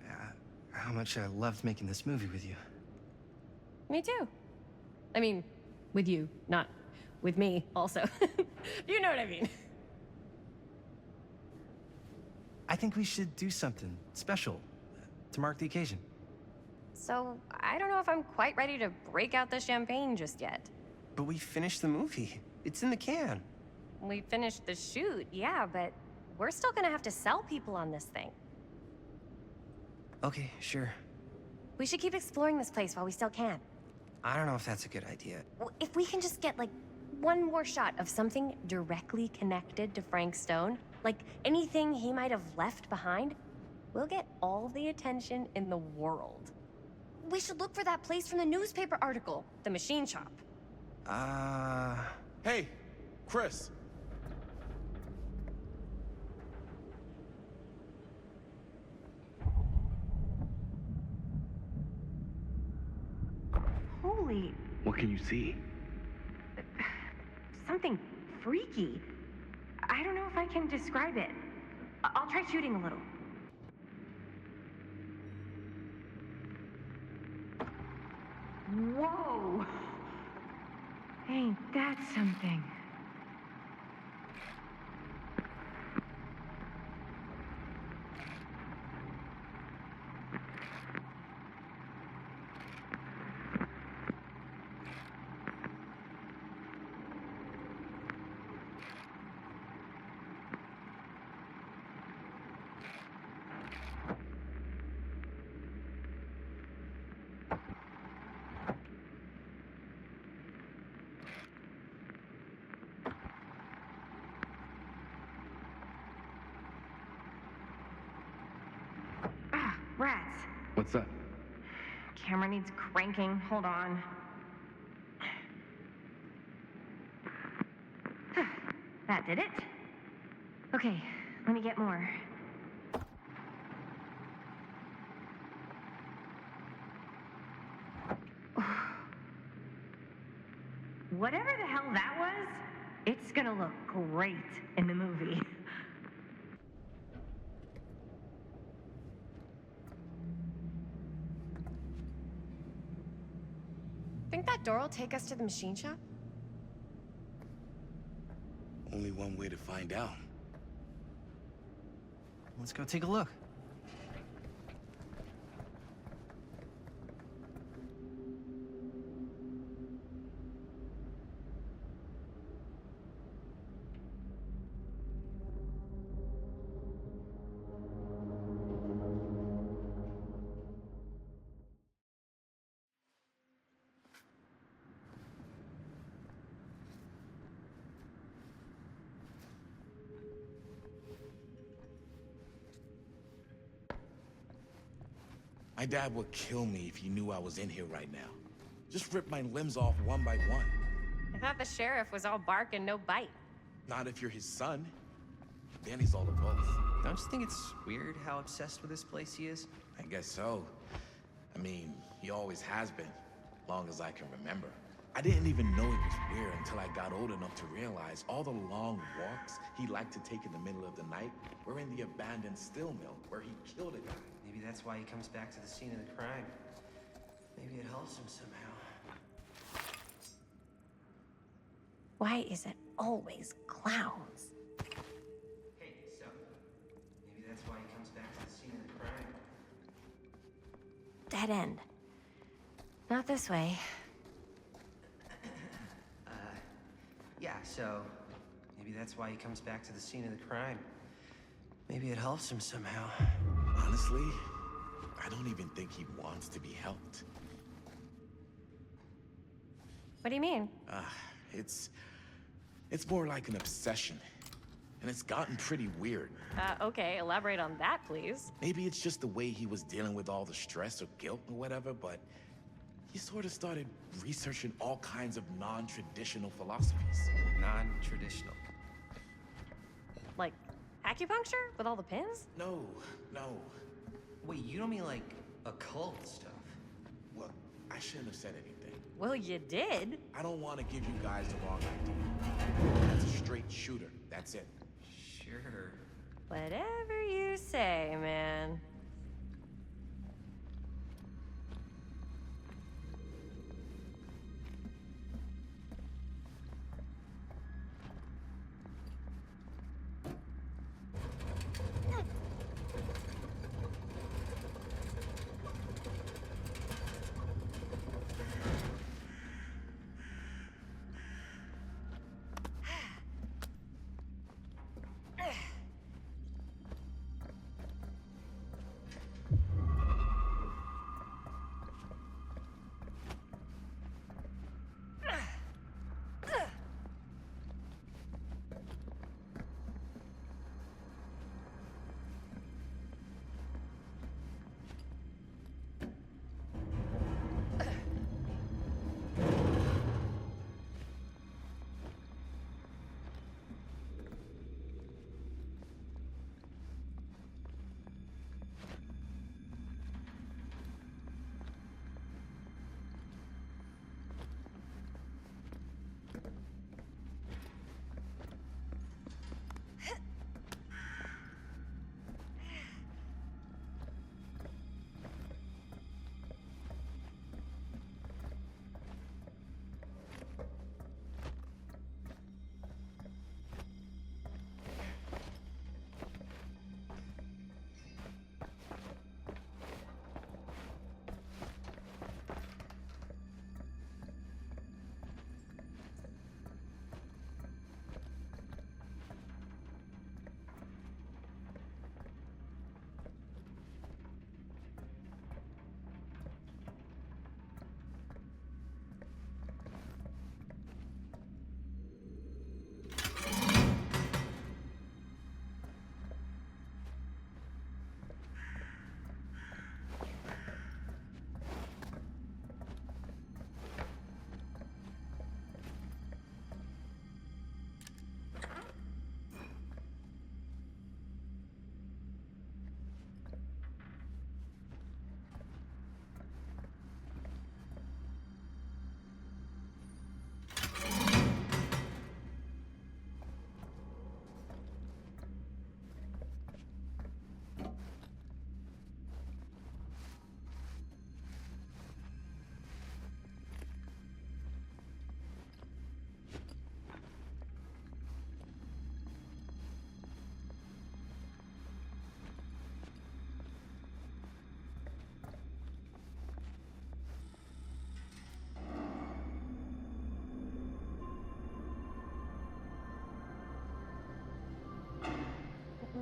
P: how much I loved making this movie with you.
K: Me too. I mean, with you, not with me, also. You know what I mean.
P: I think we should do something special to mark the occasion.
K: So, I don't know if I'm quite ready to break out the champagne just yet.
P: But we finished the movie. It's in the can.
K: We finished the shoot, yeah, but we're still gonna have to sell people on this thing.
P: Okay, sure.
K: We should keep exploring this place while we still can.
P: I don't know if that's a good idea.
K: If we can just get, like, one more shot of something directly connected to Frank Stone, like anything he might have left behind, we'll get all the attention in the world. We should look for that place from the newspaper article, the machine shop.
O: Hey, Chris.
Q: Holy,
J: What can you see?
Q: something freaky. I don't know if I can describe it. I'll try shooting a little. Whoa! Ain't that something? Rats.
J: What's up?
Q: Camera needs cranking. Hold on. That did it. Okay, let me get more. Whatever the hell that was, it's gonna look great in the movie.
K: Think that door will take us to the machine shop?
O: Only one way to find out.
P: Let's go take a look.
O: My dad would kill me if he knew I was in here right now. Just rip my limbs off one by one.
K: I thought the sheriff was all bark and no bite.
O: Not if you're his son. Danny's all of both.
P: Don't you think it's weird how obsessed with this place he is?
O: I guess so. I mean, he always has been, long as I can remember. I didn't even know it was weird until I got old enough to realize all the long walks he liked to take in the middle of the night were in the abandoned steel mill where he killed a guy.
P: Maybe that's why he comes back to the scene of the crime. Maybe it helps him somehow.
K: Why is it always clowns?
P: Hey, so maybe that's why he comes back to the scene of the crime.
K: Dead end. Not this way.
P: Yeah, so maybe that's why he comes back to the scene of the crime. Maybe it helps him somehow.
O: Honestly, I don't even think he wants to be helped.
K: What do you mean?
O: It's more like an obsession. And it's gotten pretty weird.
K: Okay, elaborate on that, please.
O: Maybe it's just the way he was dealing with all the stress or guilt or whatever, but he sort of started researching all kinds of non-traditional philosophies.
P: Non-traditional?
K: Like acupuncture with all the pins?
O: No.
P: Wait, you don't mean like occult stuff?
O: Well, I shouldn't have said anything.
K: Well, you did.
O: I don't want to give you guys the wrong idea. That's a straight shooter. That's it.
P: Sure.
K: Whatever you say, man.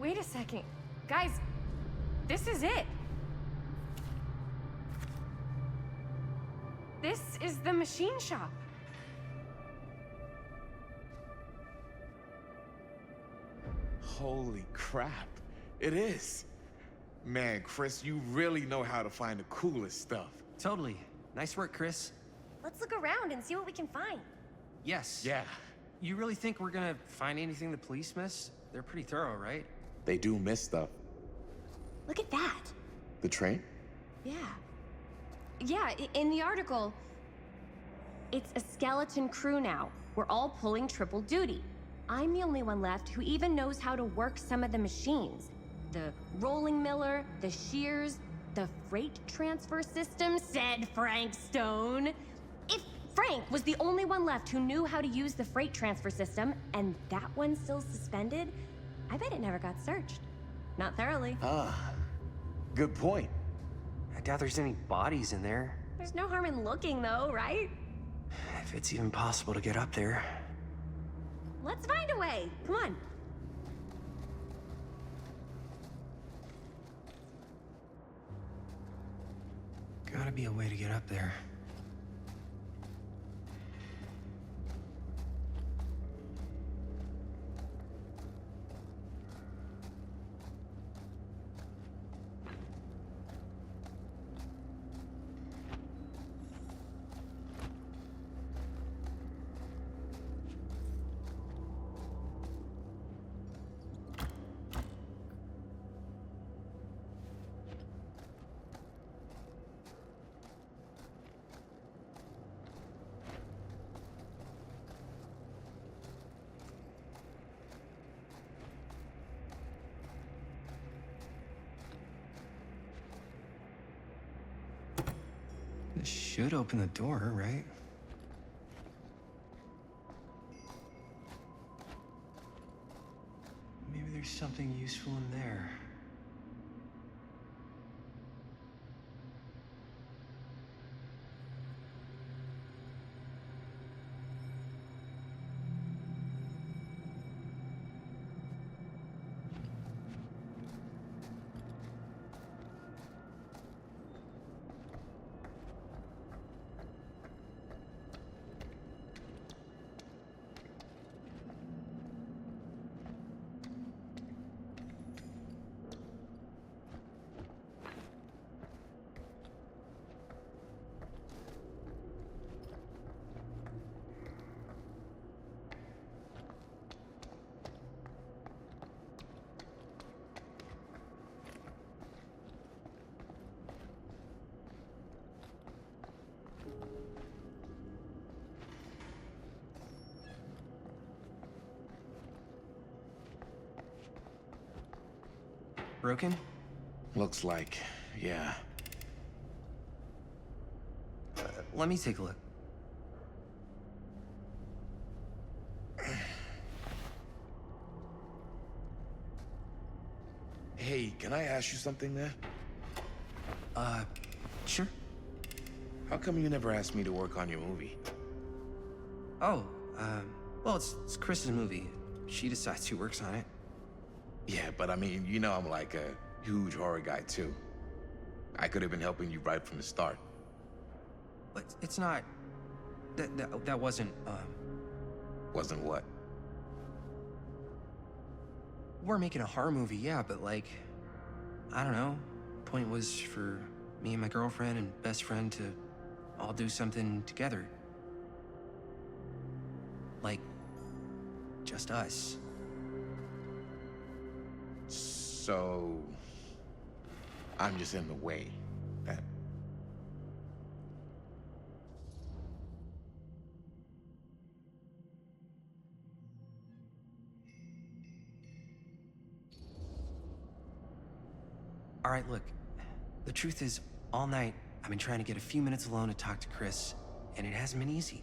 K: Wait a second. Guys, this is it. This is the machine shop.
O: Holy crap. It is. Man, Chris, you really know how to find the coolest stuff.
P: Totally. Nice work, Chris.
K: Let's look around and see what we can find.
P: Yes.
O: Yeah.
P: You really think we're gonna find anything the police miss? They're pretty thorough, right?
O: They do miss stuff.
K: Look at that.
O: The train?
K: Yeah. Yeah, in the article, it's a skeleton crew now. We're all pulling triple duty. I'm the only one left who even knows how to work some of the machines. The rolling miller, the shears, the freight transfer system, said Frank Stone. If Frank was the only one left who knew how to use the freight transfer system, and that one's still suspended, I bet it never got searched. Not thoroughly.
O: Ah, good point.
P: I doubt there's any bodies in there.
K: There's no harm in looking, though, right?
P: If it's even possible to get up there.
K: Let's find a way. Come on.
P: Gotta be a way to get up there. This should open the door, right? Maybe there's something useful in there. Broken?
O: Looks like, yeah.
P: Let me take a look.
O: Hey, can I ask you something there?
P: Sure.
O: How come you never asked me to work on your movie?
P: Oh, well, it's Chris's movie. She decides who works on it.
O: Yeah, but I mean, you know I'm like a huge horror guy too. I could have been helping you right from the start.
P: But it's not... That wasn't,
O: Wasn't what?
P: We're making a horror movie, yeah, but like... I don't know. Point was for me and my girlfriend and best friend to all do something together. Like... just us.
O: So... I'm just in the way, then.
P: All right, look. The truth is, all night, I've been trying to get a few minutes alone to talk to Chris, and it hasn't been easy.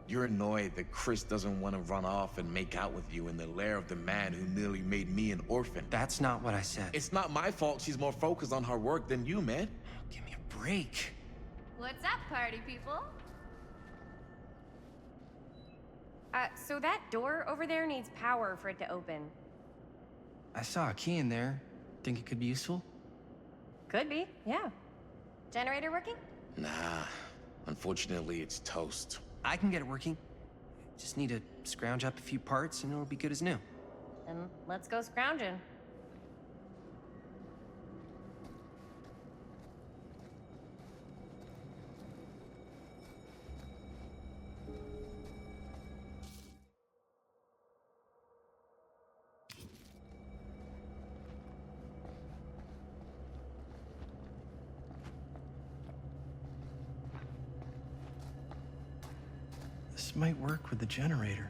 O: You're annoyed that Chris doesn't want to run off and make out with you in the lair of the man who nearly made me an orphan.
P: That's not what I said.
O: It's not my fault she's more focused on her work than you, man.
P: Give me a break.
K: What's up, party people? So that door over there needs power for it to open.
P: I saw a key in there. Think it could be useful?
K: Could be, yeah. Generator working?
O: Nah. Unfortunately, it's toast.
P: I can get it working. Just need to scrounge up a few parts and it'll be good as new.
K: Then let's go scrounging.
L: This might work with the generator.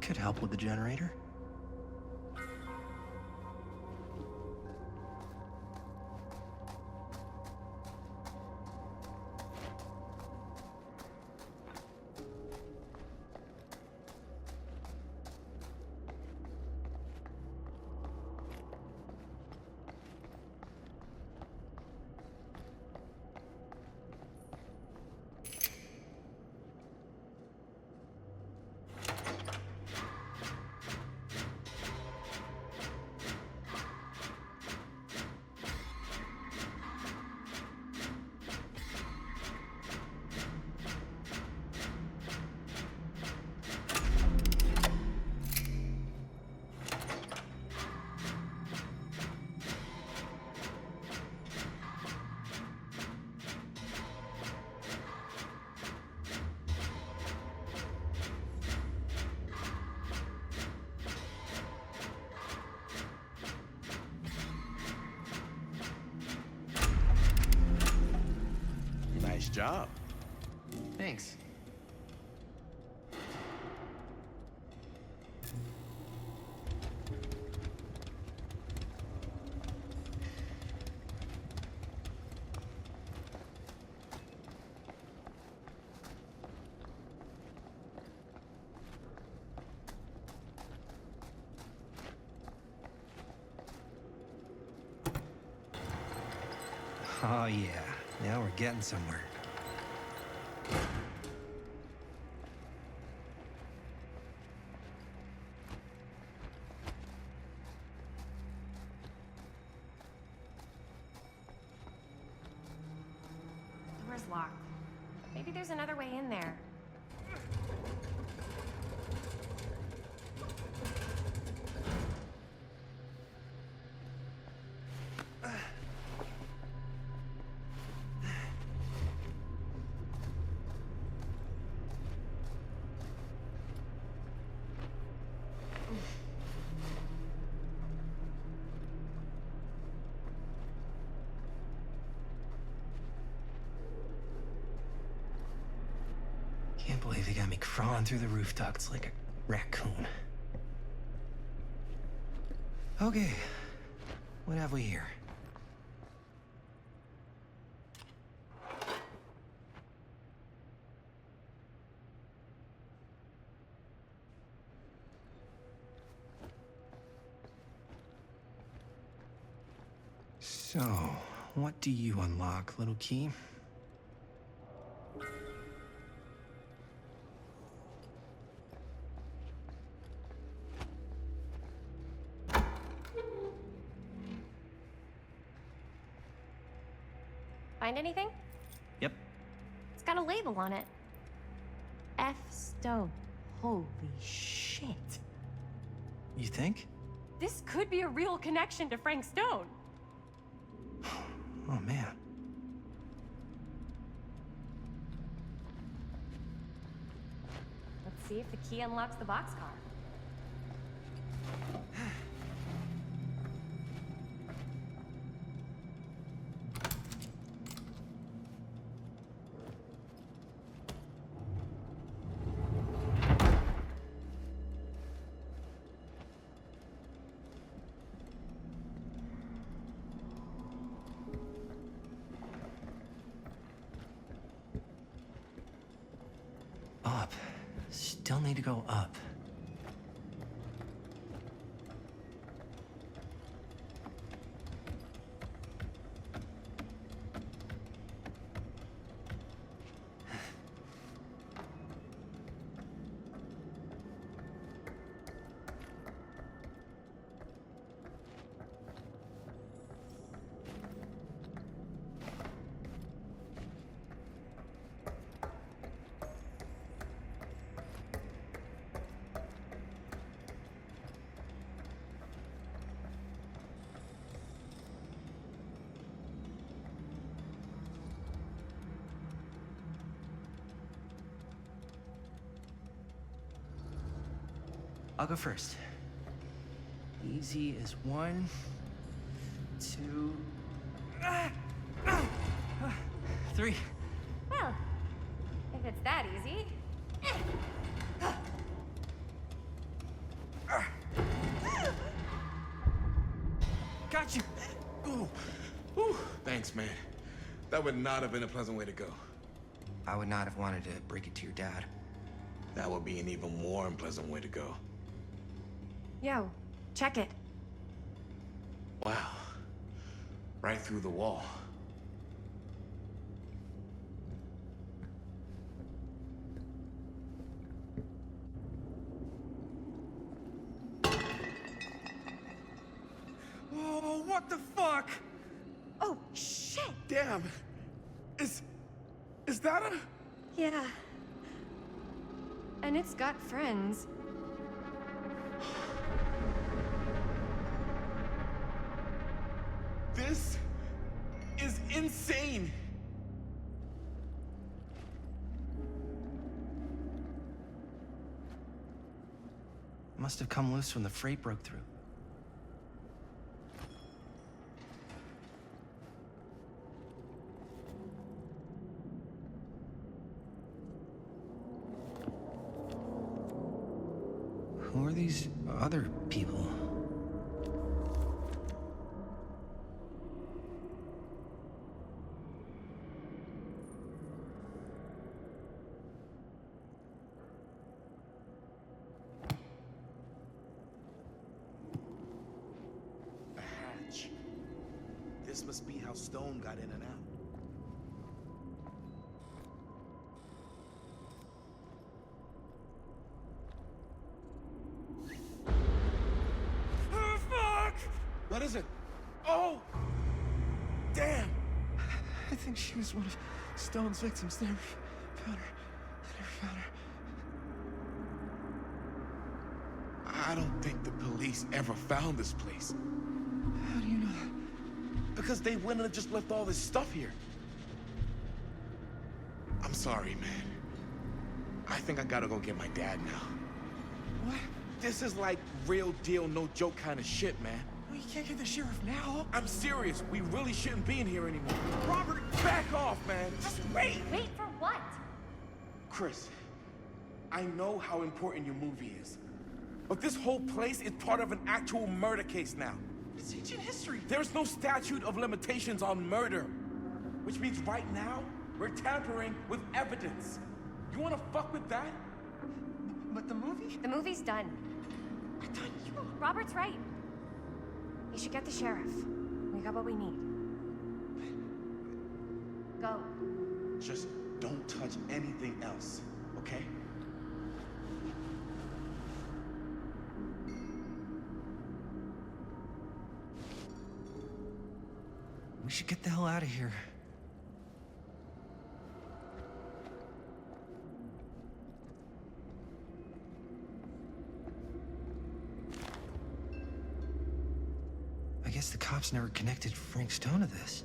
L: Could help with the generator.
O: Nice job.
P: Thanks. Oh yeah, now we're getting somewhere.
K: Door's locked. Maybe there's another way in there.
P: Can't believe they got me crawling through the roof ducts like a raccoon. Okay, what have we here? So, what do you unlock, little key?
K: Find anything?
P: Yep.
K: It's got a label on it. F. Stone. Holy shit.
P: You think?
K: This could be a real connection to Frank Stone.
P: Oh, man.
K: Let's see if the key unlocks the boxcar.
P: Up. Still need to go up. I'll go first. Easy as 1, 2, 3.
K: Well, if it's that easy.
O: Got you! Ooh. Ooh. Thanks, man. That would not have been a pleasant way to go.
P: I would not have wanted to break it to your dad.
O: That would be an even more unpleasant way to go.
K: Yo, check it.
O: Wow. Right through the wall.
I: Whoa, what the fuck?
K: Oh, shit!
O: Damn. Is that a...
K: Yeah. And it's got friends.
O: This is insane.
P: Must have come loose when the freight broke through. Who are these other people?
O: A hatch. This must be how Stone got in and out.
I: Oh, fuck!
O: What is it? Oh! Damn!
L: I think she was one of Stone's victims. They never found her. They never found her.
O: I don't think the police ever found this place.
L: How do you know that?
O: Because they wouldn't have just left all this stuff here. I'm sorry, man. I think I gotta go get my dad now.
L: What?
O: This is like real deal, no joke kind of shit, man.
L: Well, you can't get the sheriff now.
O: I'm serious. We really shouldn't be in here anymore. Robert, back off, man. Just wait.
K: Wait for what?
O: Chris, I know how important your movie is. But this whole place is part of an actual murder case now.
L: It's ancient history.
O: There's no statute of limitations on murder. Which means right now, we're tampering with evidence. You wanna fuck with that?
L: But the movie?
K: The movie's done.
L: I thought you...
K: Robert's right. You should get the sheriff. We got what we need. Go.
O: Just don't touch anything else, okay?
P: We should get the hell out of here. I guess the cops never connected Frank Stone to this.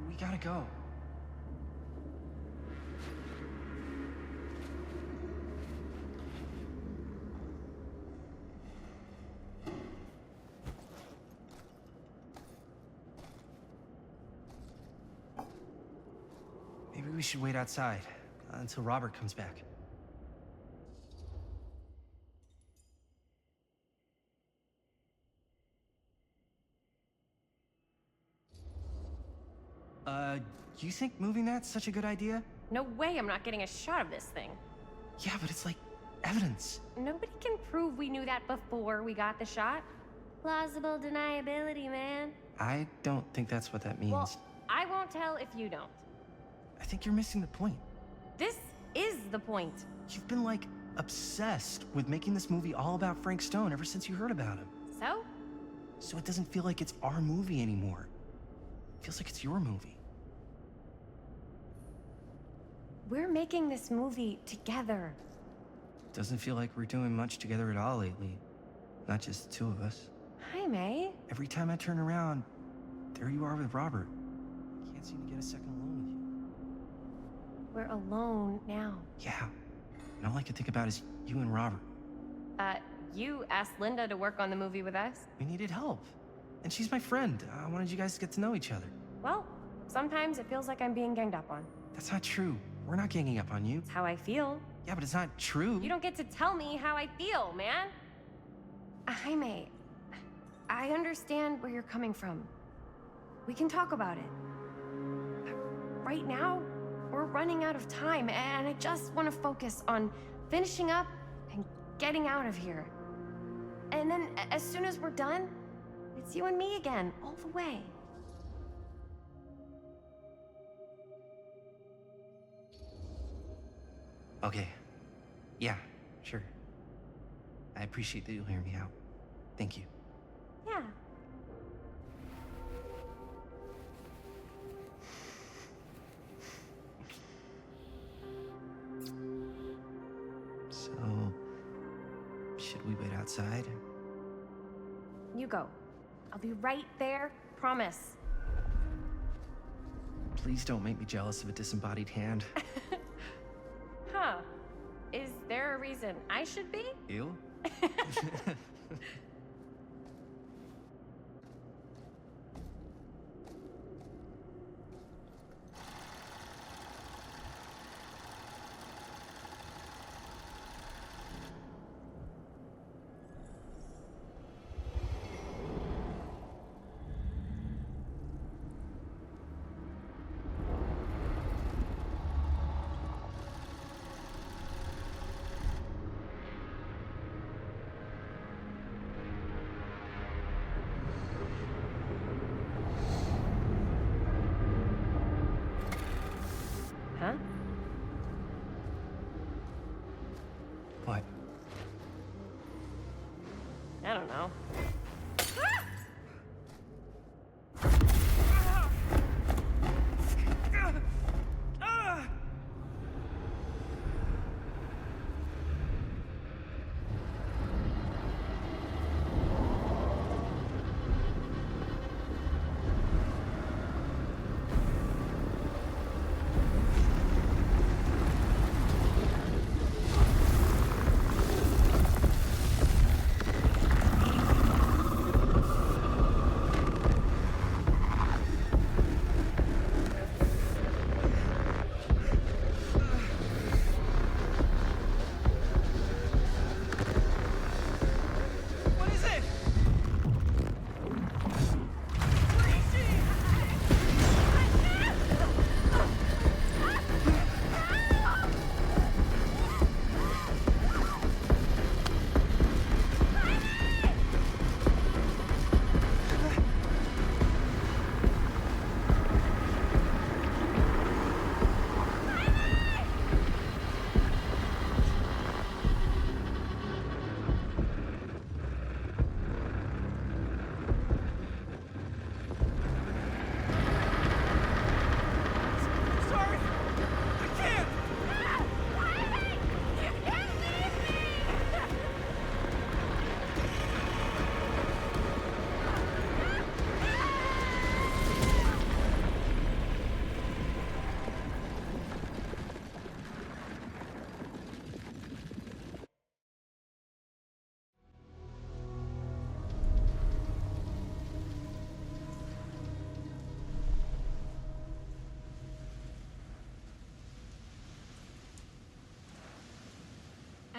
P: We gotta go. we should wait outside until Robert comes back. You think moving that's such a good idea?
K: No way I'm not getting a shot of this thing.
P: Yeah, but it's like evidence.
K: Nobody can prove we knew that before we got the shot. Plausible deniability, man.
P: I don't think that's what that means.
K: Well, I won't tell if you don't.
P: I think you're missing the point.
K: This is the point.
P: You've been, like, obsessed with making this movie all about Frank Stone ever since you heard about him.
K: So?
P: So it doesn't feel like it's our movie anymore. It feels like it's your movie.
K: We're making this movie together.
P: Doesn't feel like we're doing much together at all lately. Not just the two of us.
K: Hi, May.
P: Every time I turn around, there you are with Robert. Can't seem to get a second alone with you.
K: We're alone now.
P: Yeah. And all I can think about is you and Robert.
K: You asked Linda to work on the movie with us?
P: We needed help. And she's my friend. I wanted you guys to get to know each other.
K: Well, sometimes it feels like I'm being ganged up on.
P: That's not true. We're not ganging up on you.
K: It's how I feel.
P: Yeah, but it's not true.
K: You don't get to tell me how I feel, man. Jaime, I understand where you're coming from. We can talk about it. Right now, we're running out of time, and I just want to focus on finishing up and getting out of here. And then, as soon as we're done, it's you and me again, all the way.
P: Okay. Yeah, sure. I appreciate that you'll hear me out. Thank you.
K: Yeah.
P: So, should we wait outside?
K: You go. I'll be right there, promise.
P: Please don't make me jealous of a disembodied hand.
K: Huh. Is there a reason I should be?
P: You?
K: Huh?
P: What?
K: I don't know.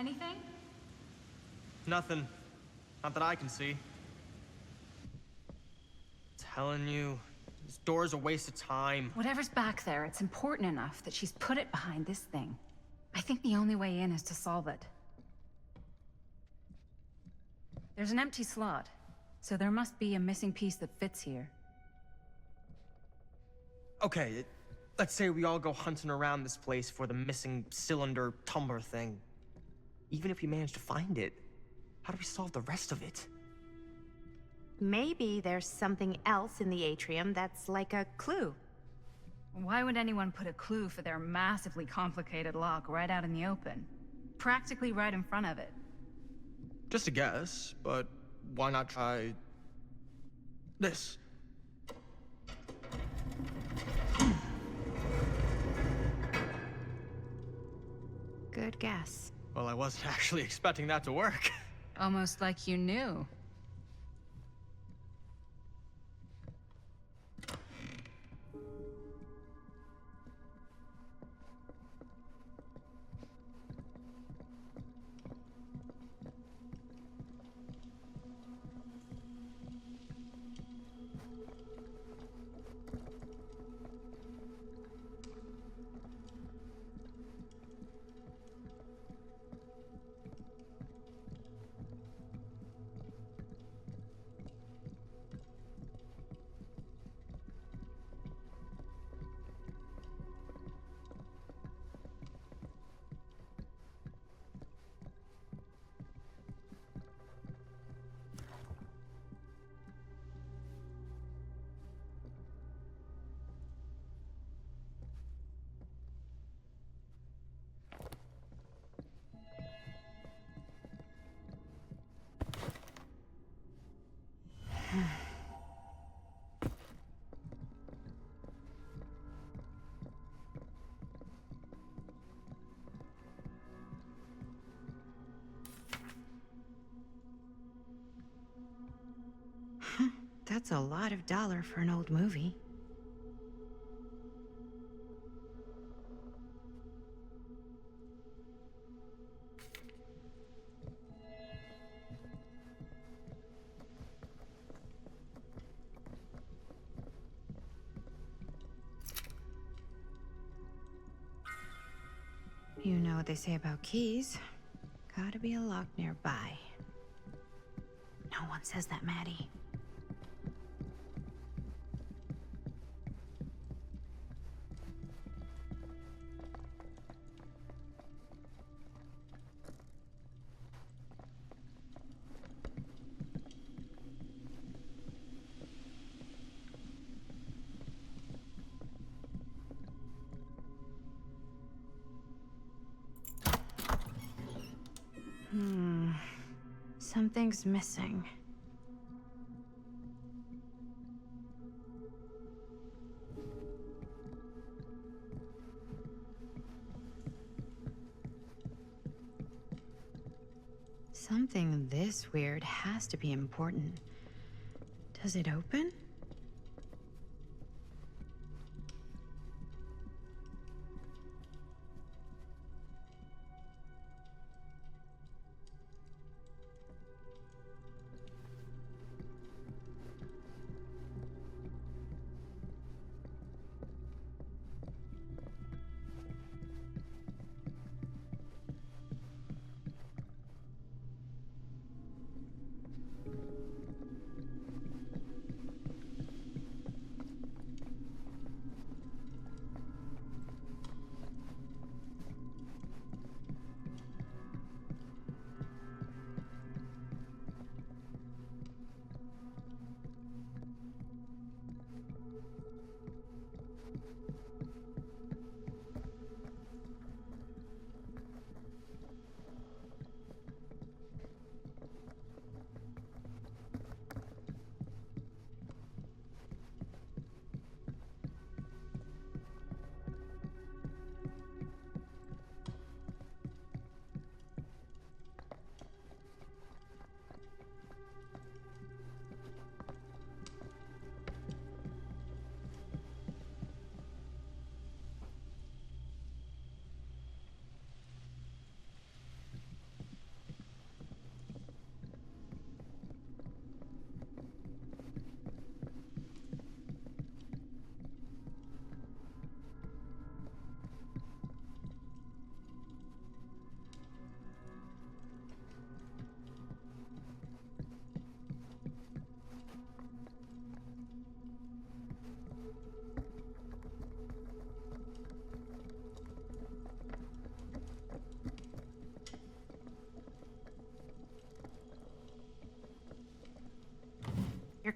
H: Anything?
I: Nothing. Not that I can see. Telling you, this door's a waste of time.
H: Whatever's back there, it's important enough that she's put it behind this thing. I think the only way in is to solve it. There's an empty slot, so there must be a missing piece that fits here.
I: Okay, let's say we all go hunting around this place for the missing cylinder tumbler thing. Even if we manage to find it, how do we solve the rest of it?
E: Maybe there's something else in the atrium that's like a clue.
H: Why would anyone put a clue for their massively complicated lock right out in the open? Practically right in front of it.
I: Just a guess, but why not try this?
E: Good guess.
I: Well, I wasn't actually expecting that to work.
H: Almost like you knew.
E: That's a lot of dollar for an old movie. You know what they say about keys. Gotta be a lock nearby. No one says that, Maddie. Something's missing. Something this weird has to be important. Does it open?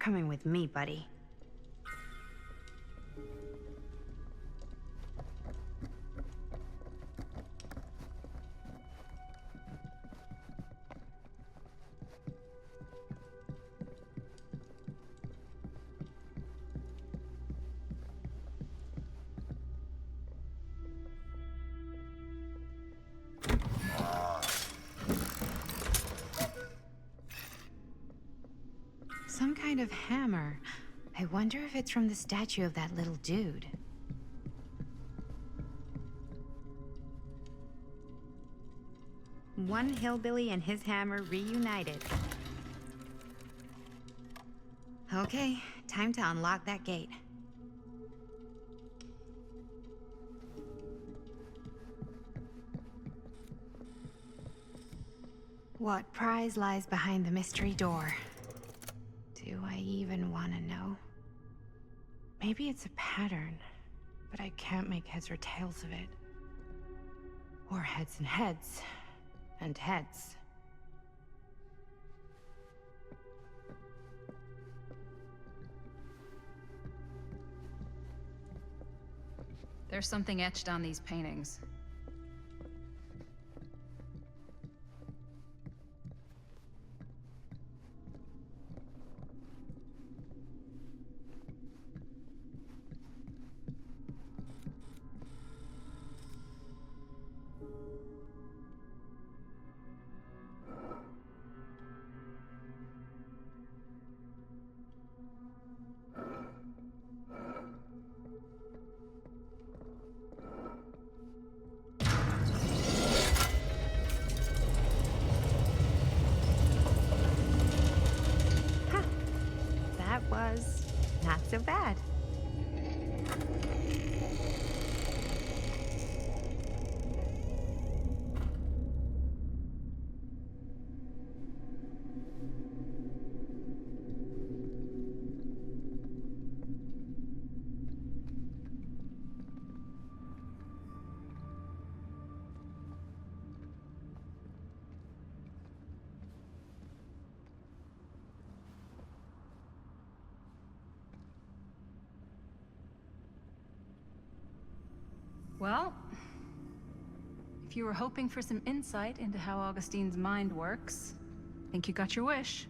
M: coming with me, buddy. Some kind of hammer. I wonder if it's from the statue of that little dude. One hillbilly and his hammer reunited. Okay, time to unlock that gate. What prize lies behind the mystery door? Do I even want to know? Maybe it's a pattern, but I can't make heads or tails of it. Or heads and heads, and heads.
H: There's something etched on these paintings.
M: That was not so bad.
H: Well, if you were hoping for some insight into how Augustine's mind works, I think you got your wish.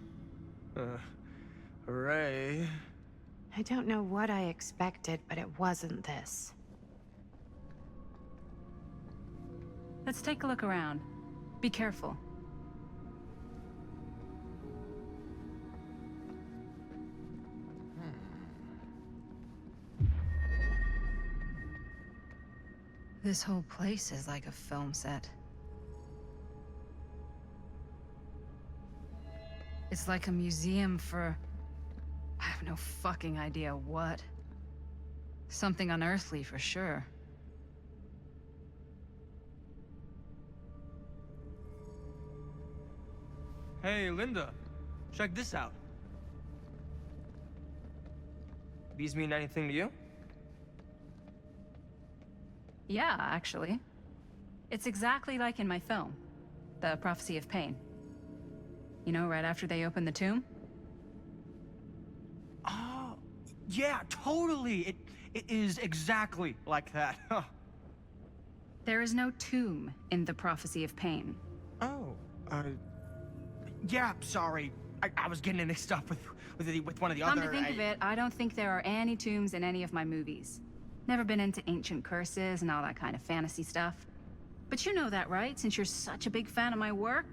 I: Hooray.
M: I don't know what I expected, but it wasn't this.
H: Let's take a look around. Be careful. This whole place is like a film set. It's like a museum for... I have no fucking idea what. Something unearthly for sure.
I: Hey, Linda. Check this out. These mean anything to you?
H: Yeah, actually. It's exactly like in my film, The Prophecy of Pain. You know, right after they open the tomb?
I: Oh, yeah, totally. It is exactly like that. Huh.
H: There is no tomb in The Prophecy of Pain.
I: Oh, yeah, sorry. I was getting mixed up with one of the
H: Come
I: other...
H: to think of it, I don't think there are any tombs in any of my movies. Never been into ancient curses and all that kind of fantasy stuff. But you know that, right? Since you're such a big fan of my work?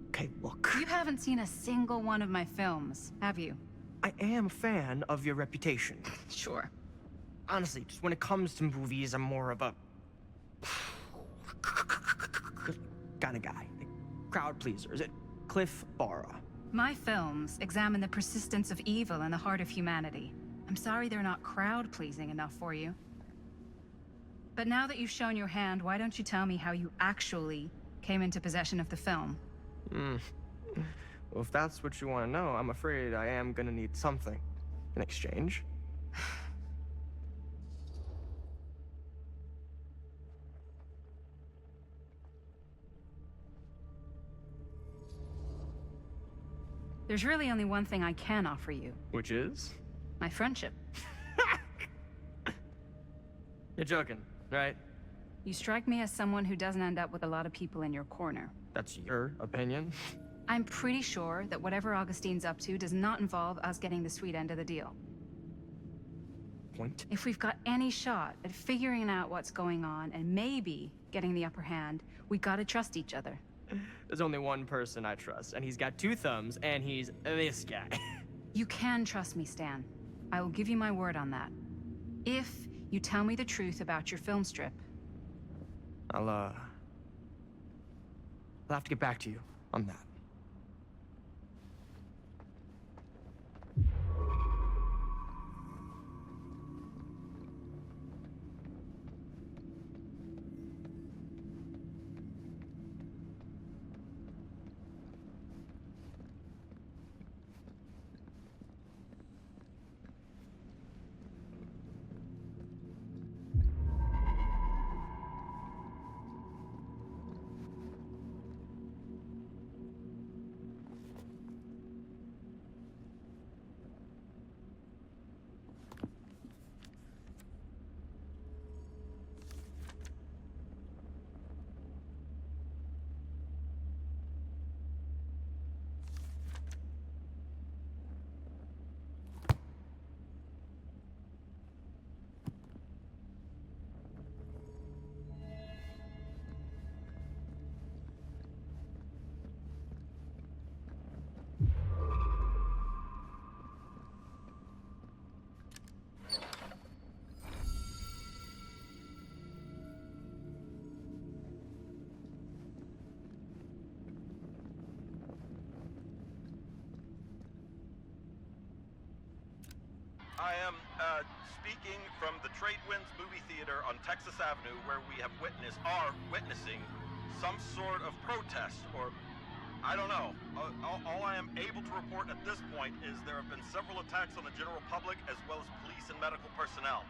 I: Okay, look.
H: You haven't seen a single one of my films, have you?
I: I am a fan of your reputation.
H: Sure.
I: Honestly, just when it comes to movies, I'm more of a... kind of guy. Crowd pleaser. Is it Cliff Barra?
H: My films examine the persistence of evil in the heart of humanity. I'm sorry they're not crowd-pleasing enough for you. But now that you've shown your hand, why don't you tell me how you actually came into possession of the film?
I: Well, if that's what you want to know, I'm afraid I am gonna need something in exchange.
H: There's really only one thing I can offer you.
I: Which is?
H: My friendship.
I: You're joking, right?
H: You strike me as someone who doesn't end up with a lot of people in your corner.
I: That's your opinion?
H: I'm pretty sure that whatever Augustine's up to does not involve us getting the sweet end of the deal.
I: Point?
H: If we've got any shot at figuring out what's going on and maybe getting the upper hand, we gotta trust each other.
I: There's only one person I trust, and he's got 2 thumbs, and he's this guy.
H: You can trust me, Stan. I will give you my word on that. If you tell me the truth about your film strip.
I: I'll have to get back to you on that.
R: I am speaking from the Tradewinds movie theater on Texas Avenue, where we are witnessing some sort of protest, or I don't know. All I am able to report at this point is there have been several attacks on the general public as well as police and medical personnel.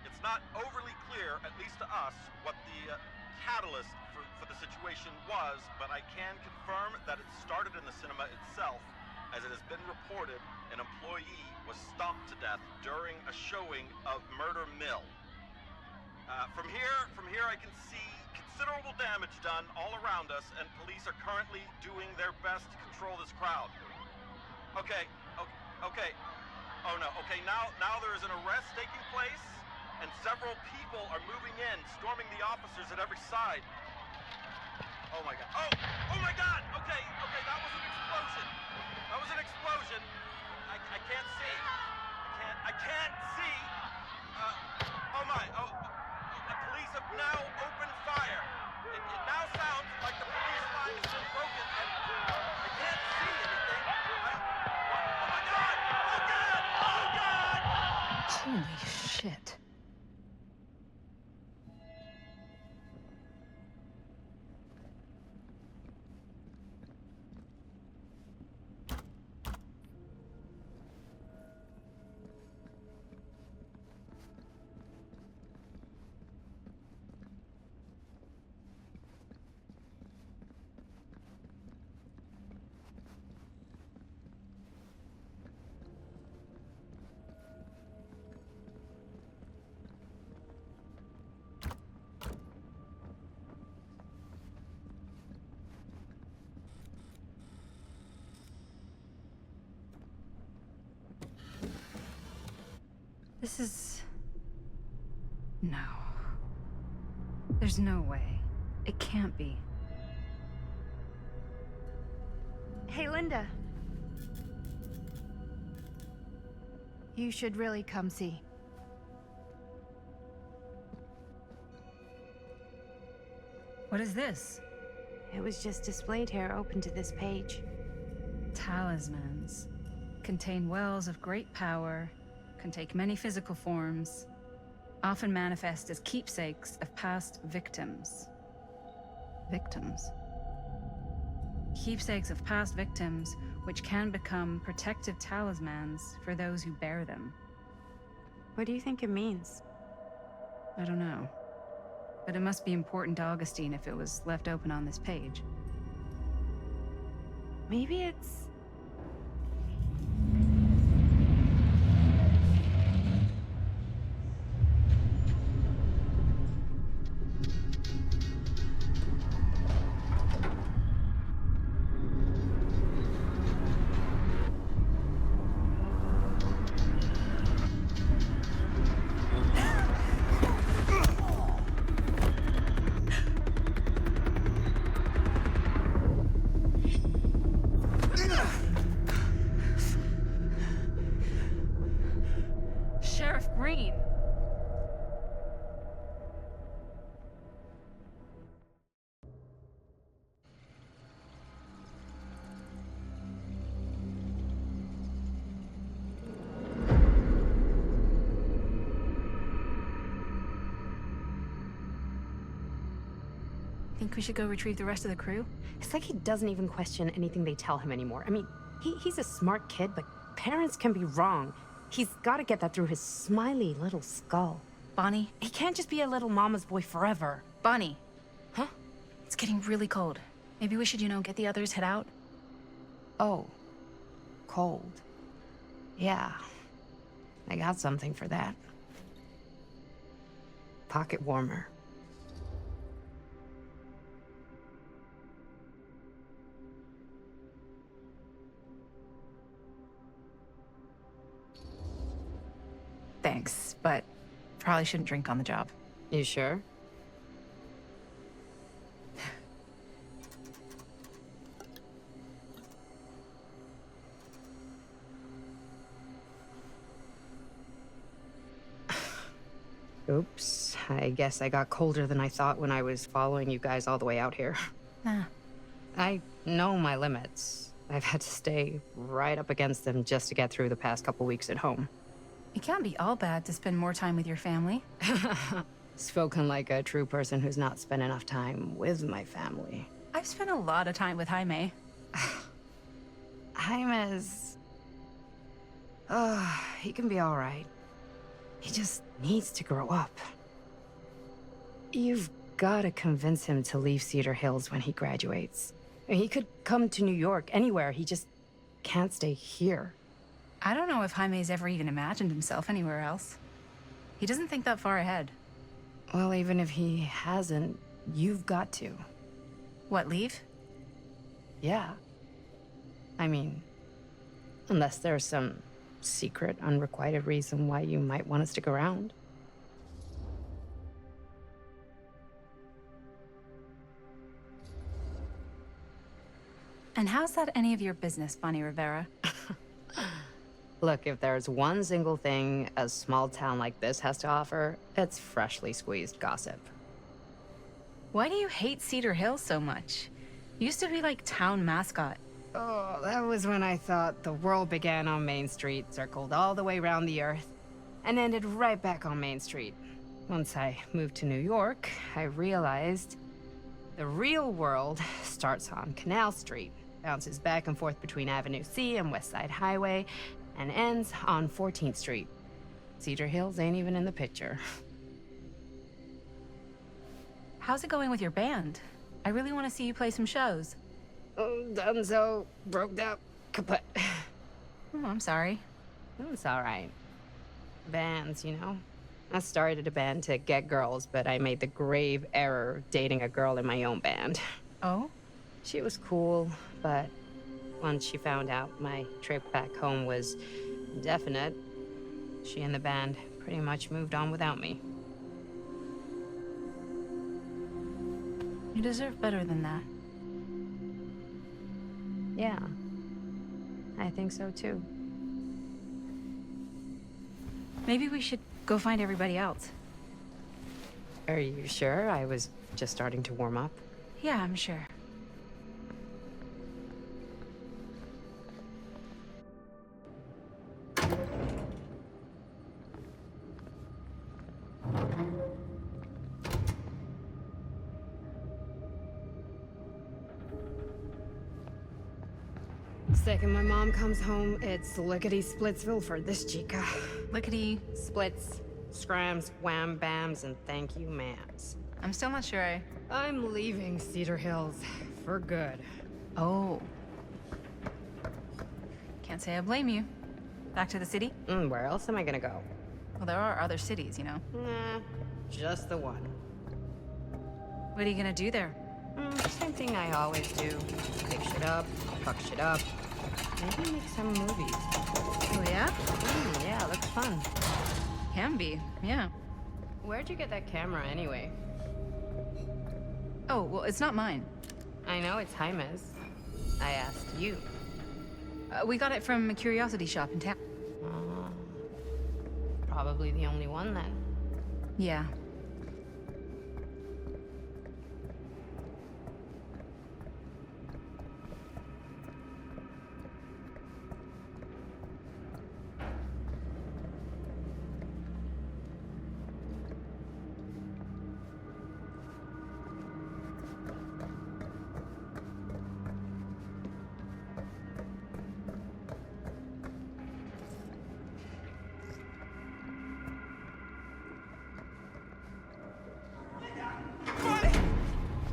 R: It's not overly clear, at least to us, what the catalyst for the situation was, but I can confirm that it started in the cinema itself. As it has been reported, an employee was stomped to death during a showing of Murder Mill. From here I can see considerable damage done all around us, and police are currently doing their best to control this crowd. Okay. Oh no, okay, now there is an arrest taking place, and several people are moving in, storming the officers at every side. Oh my god. Oh my god! Okay, that was an explosion. That was an explosion. I can't see. I can't see. The police have now opened fire. It now sounds like the police line has been broken, and I can't see anything. Oh my god! Oh god! Oh god!
H: Holy shit. This is... No. There's no way. It can't be.
M: Hey, Linda. You should really come see.
H: What is this?
M: It was just displayed here, open to this page.
H: Talismans. Contain wells of great power, can take many physical forms, often manifest as keepsakes of past victims. Victims? Keepsakes of past victims, which can become protective talismans for those who bear them.
M: What do you think it means?
H: I don't know. But it must be important to Augustine if it was left open on this page.
M: Maybe it's
H: green. Think we should go retrieve the rest of the crew?
M: It's like he doesn't even question anything they tell him anymore. I mean, he's a smart kid, but parents can be wrong. He's got to get that through his smiley little skull.
H: Bonnie?
M: He can't just be a little mama's boy forever.
H: Bonnie.
M: Huh?
H: It's getting really cold. Maybe we should, get the others head out?
M: Oh. Cold. Yeah. I got something for that. Pocket warmer.
H: Thanks, but probably shouldn't drink on the job.
M: You sure? Oops. I guess I got colder than I thought when I was following you guys all the way out here.
H: Nah.
M: I know my limits. I've had to stay right up against them just to get through the past couple weeks at home.
H: It can't be all bad to spend more time with your family.
M: Spoken like a true person who's not spent enough time with my family.
H: I've spent a lot of time with Jaime.
M: Jaime's... he can be all right. He just needs to grow up. You've got to convince him to leave Cedar Hills when he graduates. He could come to New York, anywhere. He just can't stay here.
H: I don't know if Jaime's ever even imagined himself anywhere else. He doesn't think that far ahead.
M: Well, even if he hasn't, you've got to.
H: What, leave?
M: Yeah. I mean, unless there's some secret, unrequited reason why you might want to stick around.
H: And how's that any of your business, Bonnie Rivera?
M: Look, if there's one single thing a small town like this has to offer, it's freshly squeezed gossip.
H: Why do you hate Cedar Hills so much? Used to be like town mascot.
M: Oh, that was when I thought the world began on Main Street, circled all the way around the earth, and ended right back on Main Street. Once I moved to New York, I realized the real world starts on Canal Street, bounces back and forth between Avenue C and West Side Highway, and ends on 14th Street. Cedar Hills ain't even in the picture.
H: How's it going with your band? I really want to see you play some shows.
M: Oh, done so. Broke up. Kaput.
H: Oh, I'm sorry.
M: It's all right. Bands, you know? I started a band to get girls, but I made the grave error of dating a girl in my own band.
H: Oh?
M: She was cool, but once she found out my trip back home was indefinite, she and the band pretty much moved on without me.
H: You deserve better than that.
M: Yeah, I think so too.
H: Maybe we should go find everybody else.
M: Are you sure? I was just starting to warm up.
H: Yeah, I'm sure.
M: Second my mom comes home, it's lickety-splitsville for this chica.
H: Lickety-splits.
M: Scrams, wham bams, and thank you ma'ams.
H: I'm still not sure
M: I'm leaving Cedar Hills for good.
H: Oh. Can't say I blame you. Back to the city?
M: Where else am I gonna go?
H: Well, there are other cities, you know.
M: Nah, just the one.
H: What are you gonna do there?
M: Same thing I always do. Pick shit up, fuck shit up. Maybe make some movies.
H: Oh, yeah?
M: Yeah, looks fun.
H: Can be, yeah.
M: Where'd you get that camera anyway?
H: Oh, well, it's not mine.
M: I know it's Jaime's. I asked you.
H: We got it from a curiosity shop in town.
M: probably the only one then.
H: Yeah.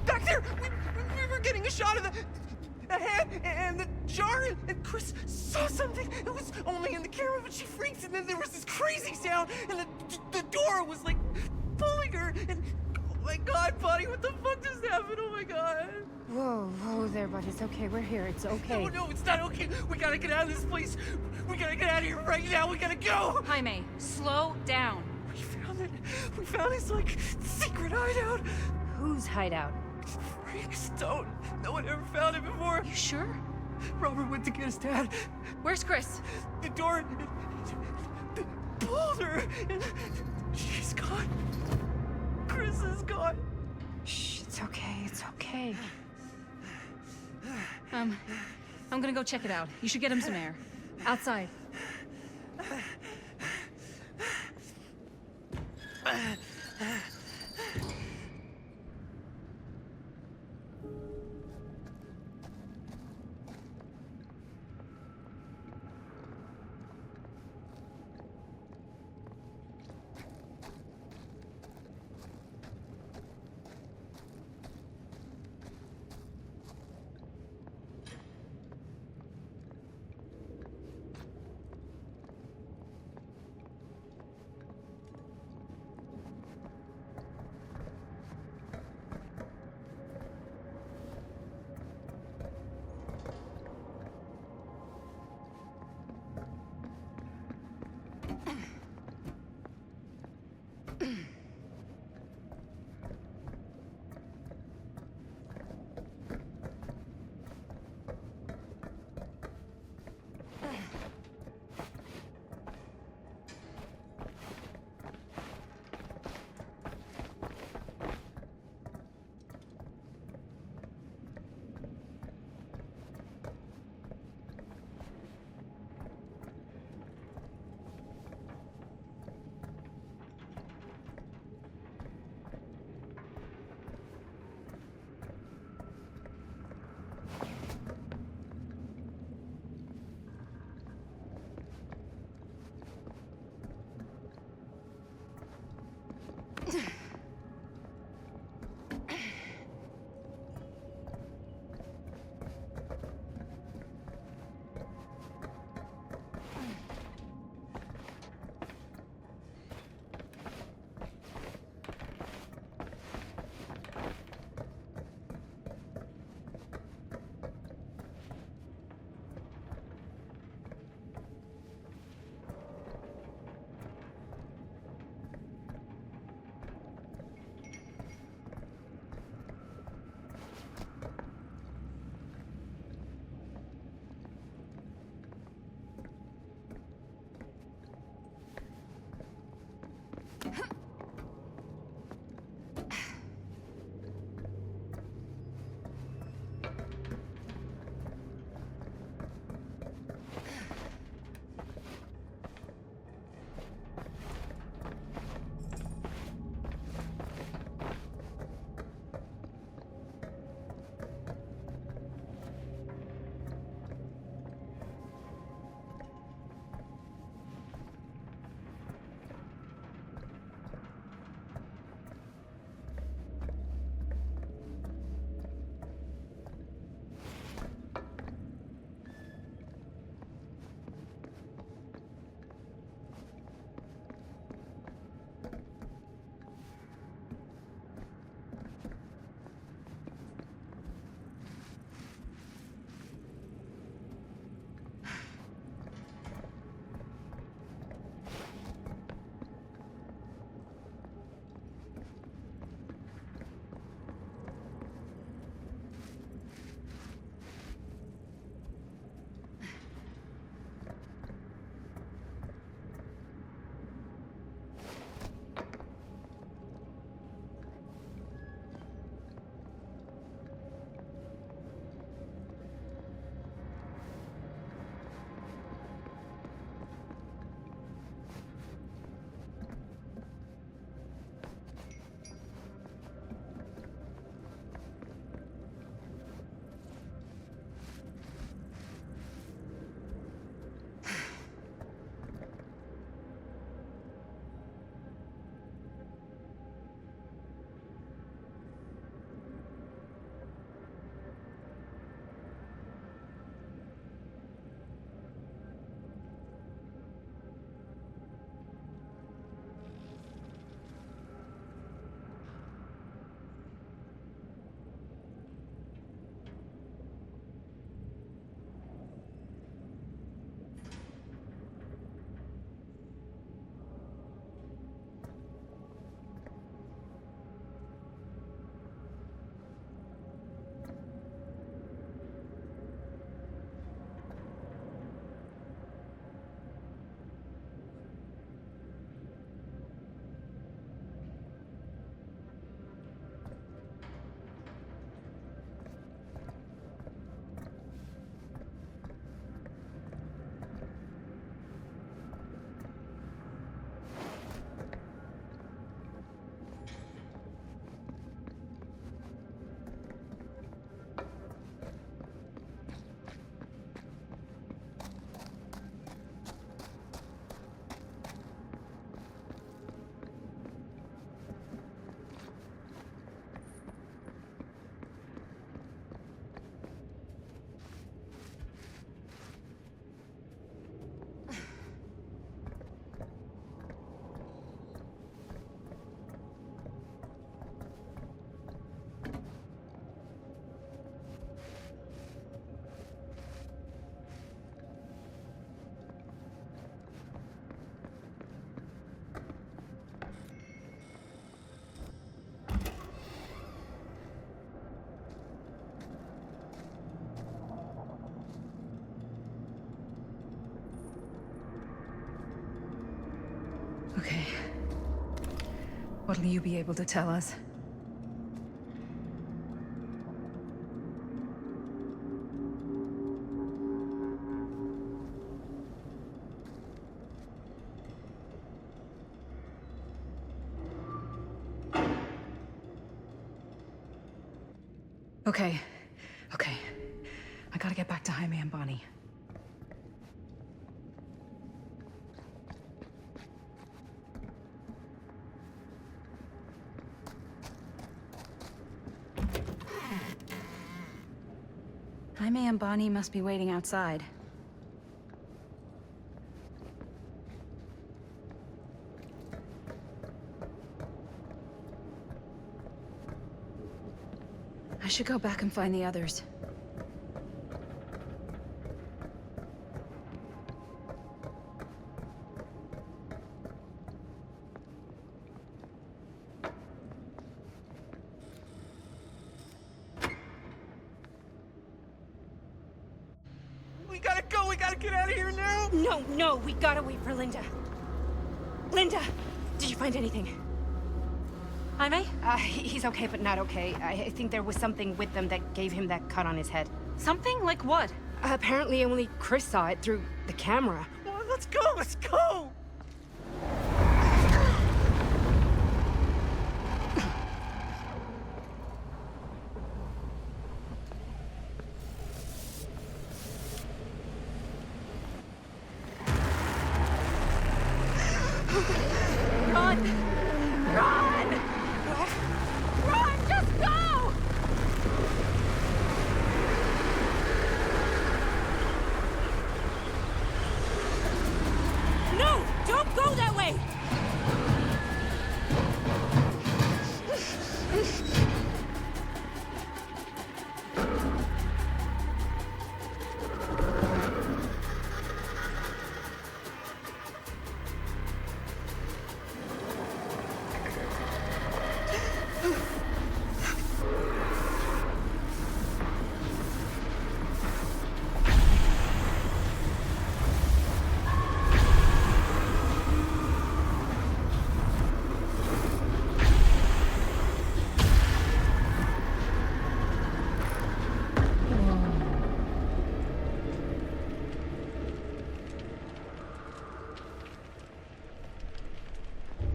I: Back there! We were getting a shot of the head and the jar, and Chris saw something. It was only in the camera, but she freaks, and then there was this crazy sound, and the door was like pulling her, and oh my god, buddy, what the fuck just happened? Oh my god.
H: Whoa there, buddy. It's okay. We're here. It's okay.
I: No, it's not okay. We gotta get out of this place. We gotta get out of here right now. We gotta go.
H: Jaime, slow down.
I: We found it. We found his, like, secret hideout.
H: Whose hideout?
I: Freaks don't. No one ever found it before.
H: You sure?
I: Robert went to get his dad.
H: Where's Chris?
I: The door pulled her, and she's gone. Chris is gone.
H: Shh, it's okay. It's okay. I'm gonna go check it out. You should get him some air. Outside. Okay. What'll you be able to tell us? Okay. Okay. I gotta get back to Jaime and Bonnie. Jaime and Bonnie must be waiting outside. I should go back and find the others.
A: We gotta go! We gotta get out of here now!
K: No, we gotta wait for Linda. Linda, did you find anything? Jaime?
M: He's okay, but not okay. I think there was something with them that gave him that cut on his head.
K: Something? Like what?
M: Apparently only Chris saw it through the camera.
A: Well, let's go! Let's go!
K: Run! Run! Run! Just go! No! Don't go that way!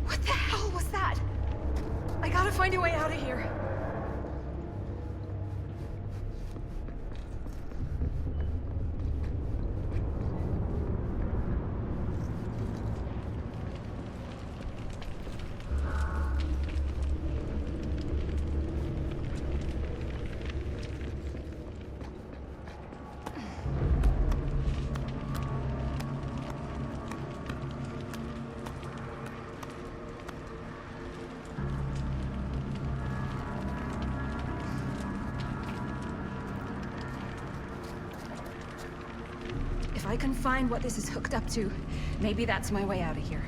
H: What the hell was that? I gotta find a way out of here. If I can find what this is hooked up to, maybe that's my way out of here.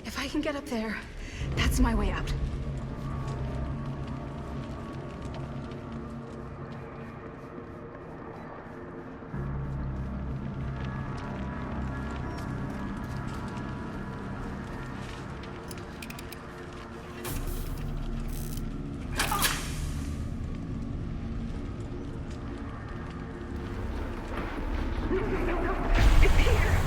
H: If I can get up there, that's my way out. It's here!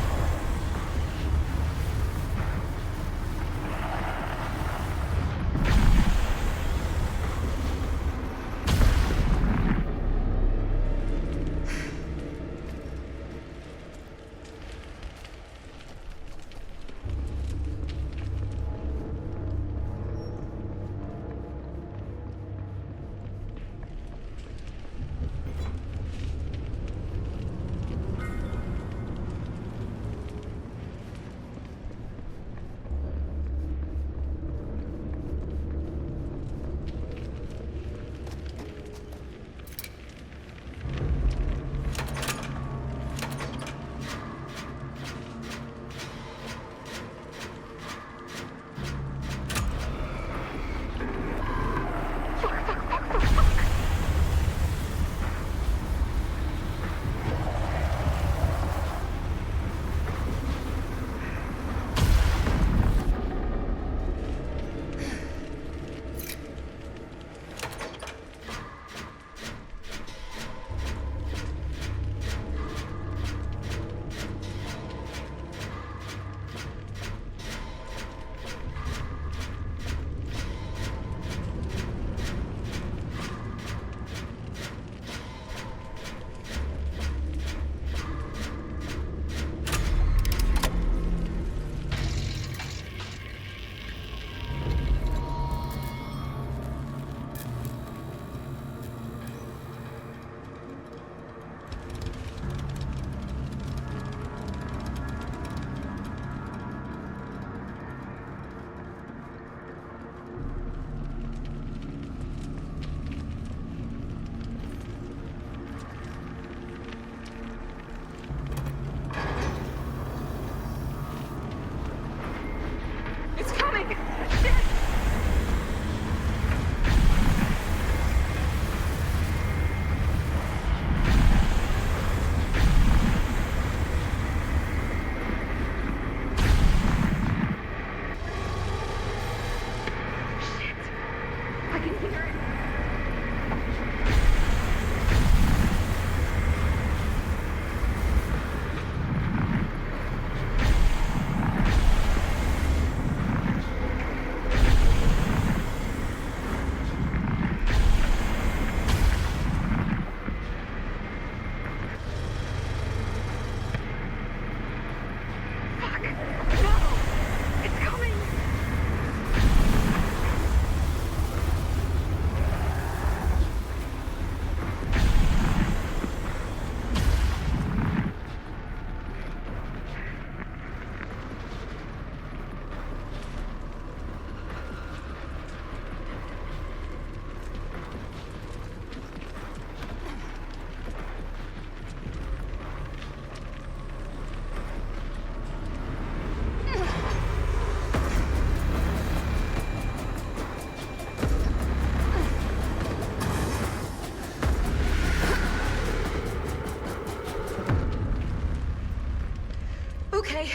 H: okay?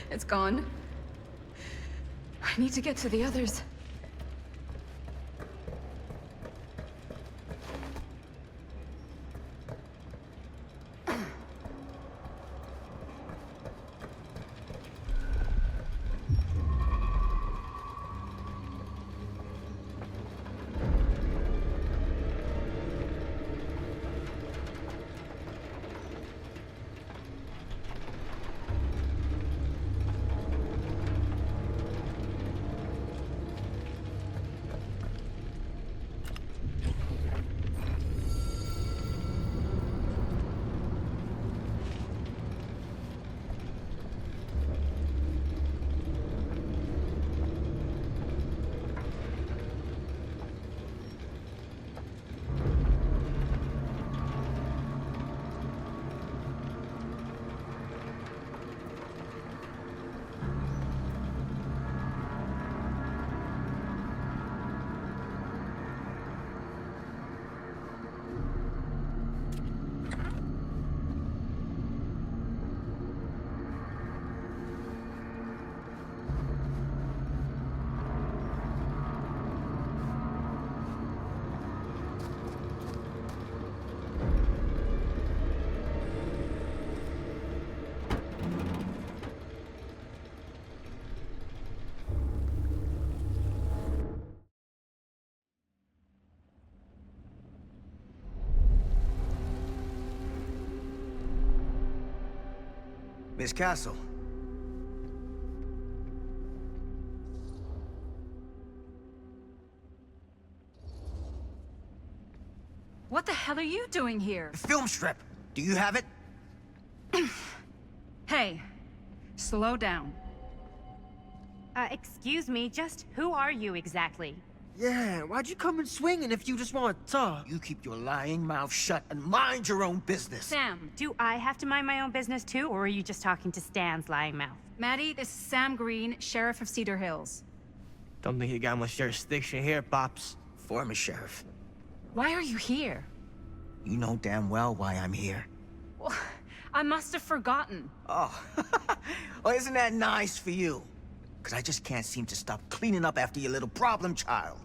H: It's gone. I need to get to the others.
C: Miss Castle.
H: What the hell are you doing here?
C: The film strip. Do you have it?
H: Hey, slow down.
E: Excuse me, just who are you exactly?
S: Yeah, why'd you come in swinging if you just want to talk?
C: You keep your lying mouth shut and mind your own business.
H: Sam.
E: Do I have to mind my own business too, or are you just talking to Stan's lying mouth?
H: Maddie, this is Sam Green, Sheriff of Cedar Hills.
I: Don't think you got much jurisdiction here, Pops.
C: Former sheriff.
H: Why are you here?
C: You know damn well why I'm here.
H: Well, I must have forgotten.
C: Oh, well, isn't that nice for you? Because I just can't seem to stop cleaning up after your little problem child.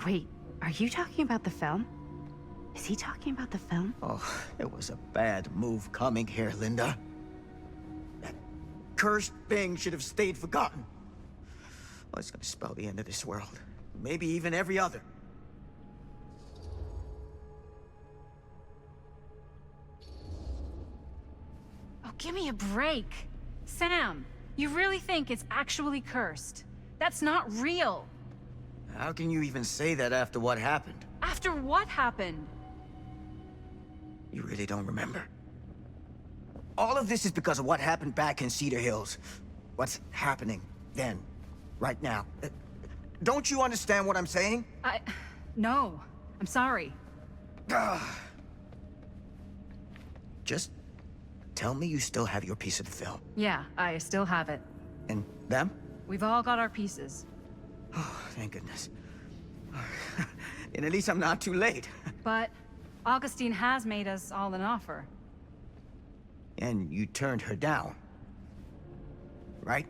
E: Wait, are you talking about the film? Is he talking about the film?
C: Oh, it was a bad move coming here, Linda. That cursed thing should have stayed forgotten. Well, it's gonna spell the end of this world. Maybe even every other.
H: Oh, give me a break. Sam, you really think it's actually cursed? That's not real.
C: How can you even say that after what happened?
H: After what happened?
C: You really don't remember. All of this is because of what happened back in Cedar Hills. What's happening then, right now. Don't you understand what I'm saying?
H: No. I'm sorry.
C: Just tell me you still have your piece of the film.
H: Yeah, I still have it.
C: And them?
H: We've all got our pieces.
C: Oh, thank goodness. And at least I'm not too late.
H: But Augustine has made us all an offer.
C: And you turned her down, right?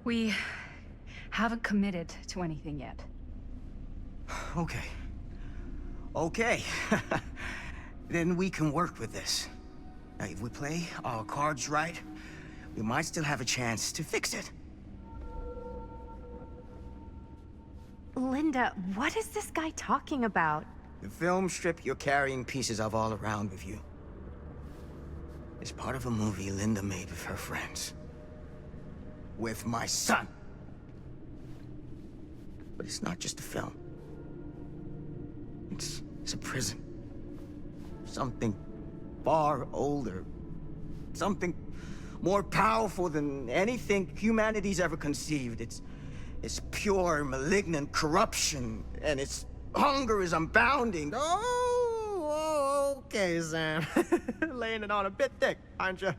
H: We haven't committed to anything yet.
C: Okay. Okay. Then we can work with this. Now, if we play our cards right, we might still have a chance to fix it.
E: Linda, what is this guy talking about?
C: The film strip you're carrying pieces of all around with you is part of a movie Linda made with her friends. With my son. But it's not just a film. It's a prison. Something far older. Something more powerful than anything humanity's ever conceived. It's pure, malignant corruption, and its hunger is unbounding.
S: Oh, okay, Sam. Laying it on a bit thick, aren't you?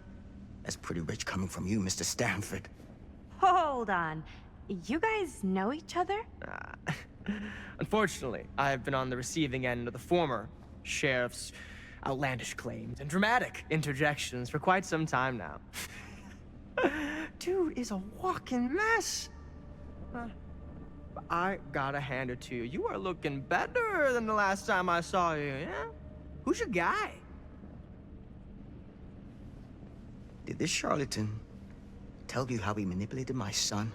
C: That's pretty rich coming from you, Mr. Stanford.
E: Hold on. you guys know each other?
I: Unfortunately, I've been on the receiving end of the former sheriff's outlandish claims and dramatic interjections for quite some time now. Dude is a walking mess. I gotta hand it to you. You are looking better than the last time I saw you, yeah? Who's your guy?
C: Did this charlatan tell you how he manipulated my son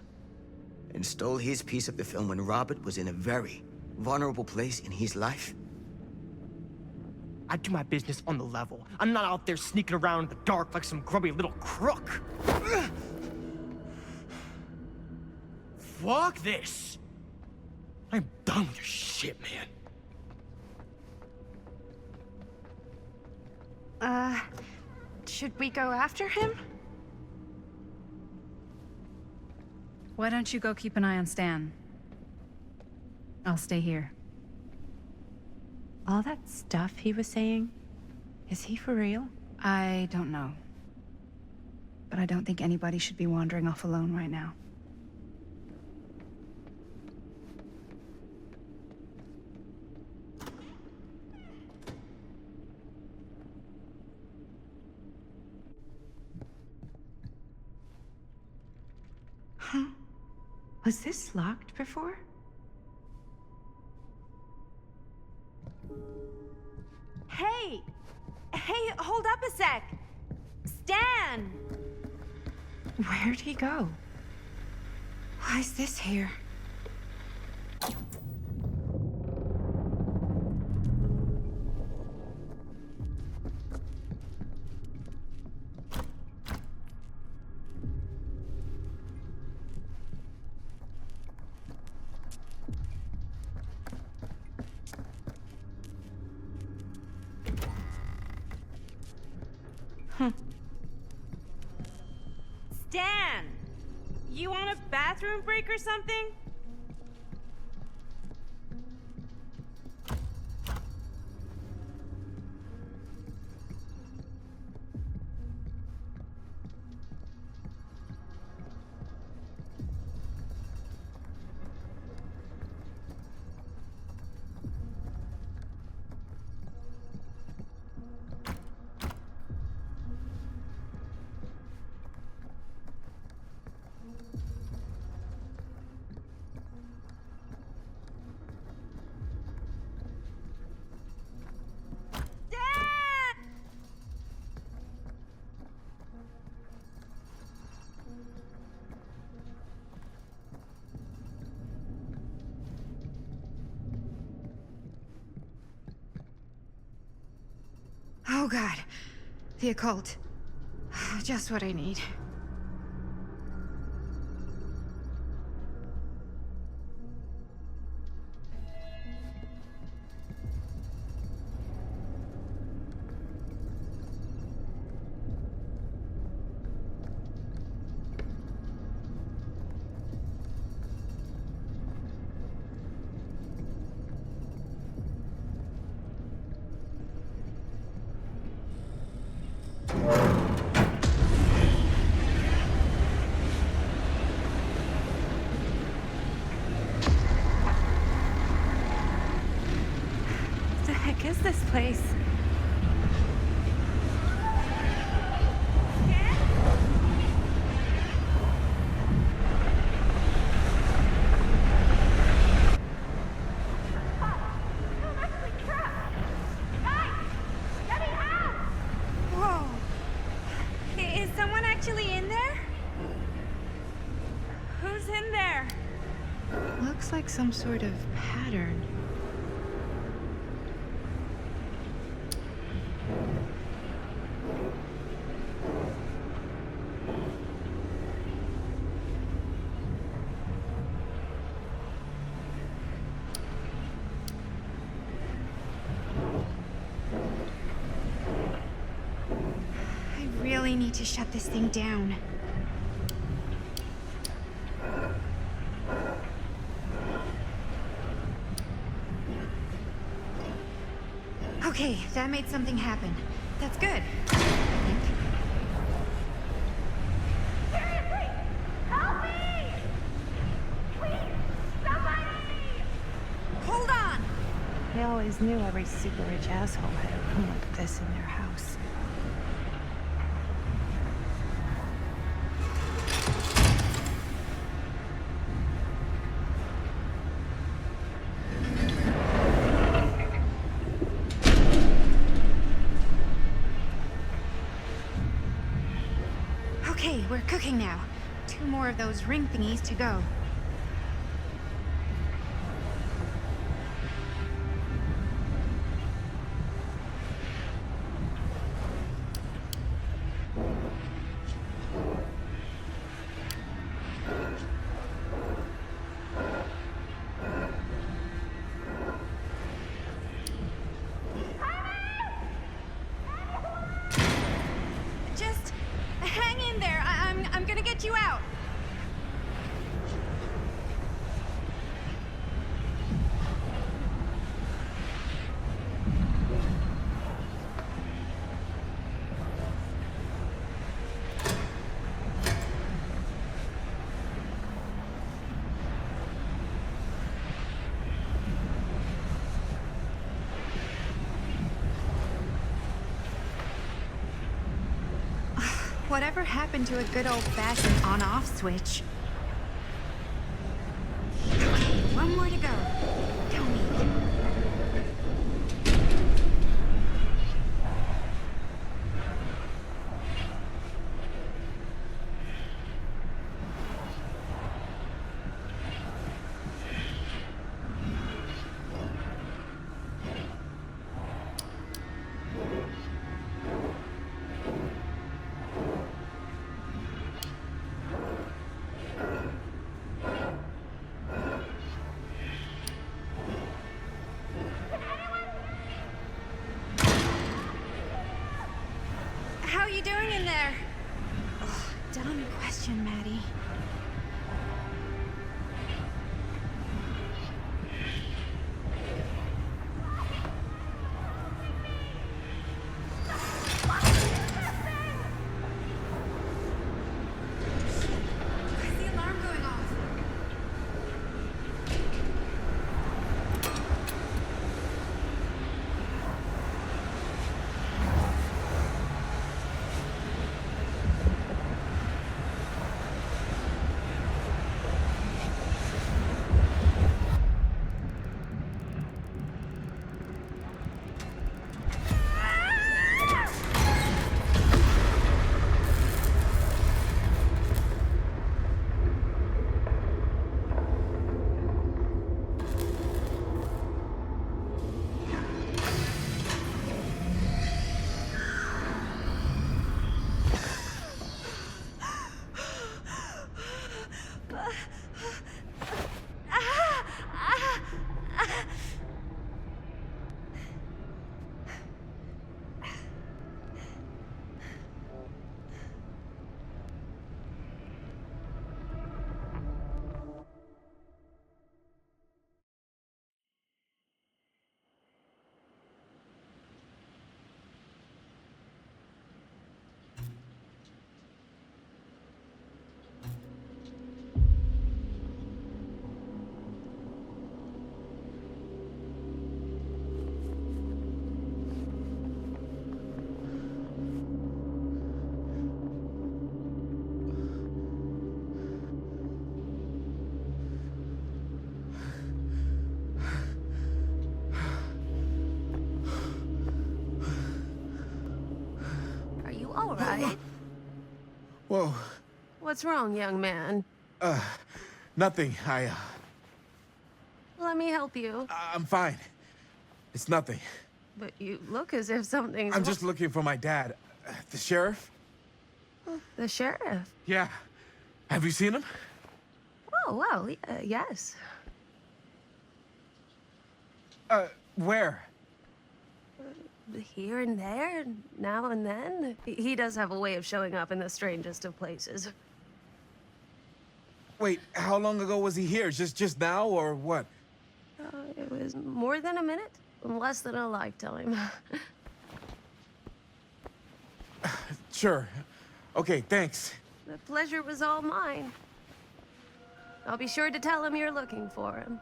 C: and stole his piece of the film when Robert was in a very vulnerable place in his life?
I: I do my business on the level. I'm not out there sneaking around in the dark like some grubby little crook. Fuck this. I'm done with your shit, man.
E: Should we go after him?
H: Why don't you go keep an eye on Stan? I'll stay here.
E: All that stuff he was saying, is he for real?
H: I don't know. But I don't think anybody should be wandering off alone right now.
E: Huh? Was this locked before? Hey! Hey, hold up a sec! Stan! Where'd he go? Why is this here? Stan! You want a bathroom break or something? Oh god. The occult. Just what I need. What the heck is this place? Whoa. Is someone actually in there? Who's in there? Looks like some sort of pattern. I really need to shut this thing down. Okay, that made something happen. That's good.
Q: Seriously! Help me!
E: always knew every super rich asshole had a room like this in their house.
M: Okay, we're cooking now. 2 more of those ring thingies to go. Just hang in there. I'm gonna get you out. Whatever happened to a good old-fashioned on-off switch? Okay, 1 more to go. Tell me. How you doing in there? Oh, dumb question, Maddie. Why's the alarm going off?
B: All right.
O: Whoa.
B: What's wrong, young man?
O: Nothing.
B: Let me help you.
O: I'm fine. It's nothing.
B: But you look as if something's...
O: I'm just looking for my dad. The sheriff?
B: The sheriff?
O: Yeah. Have you seen him?
B: Oh, well, yes.
O: Where?
B: Here and there, now and then. He does have a way of showing up in the strangest of places.
O: Wait, how long ago was he here? Just now, or what?
B: It was more than a minute, less than a lifetime.
O: Sure. Okay, thanks.
B: The pleasure was all mine. I'll be sure to tell him you're looking for him.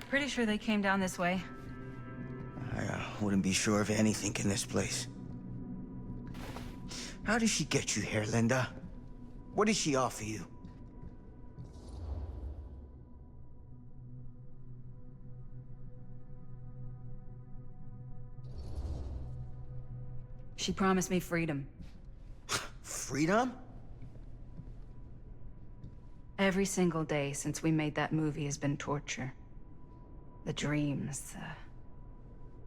H: Pretty sure they came down this way.
C: I wouldn't be sure of anything in this place. How did she get you here, Linda? What did she offer you?
H: She promised me freedom.
C: Freedom?
H: Every single day since we made that movie has been torture. The dreams,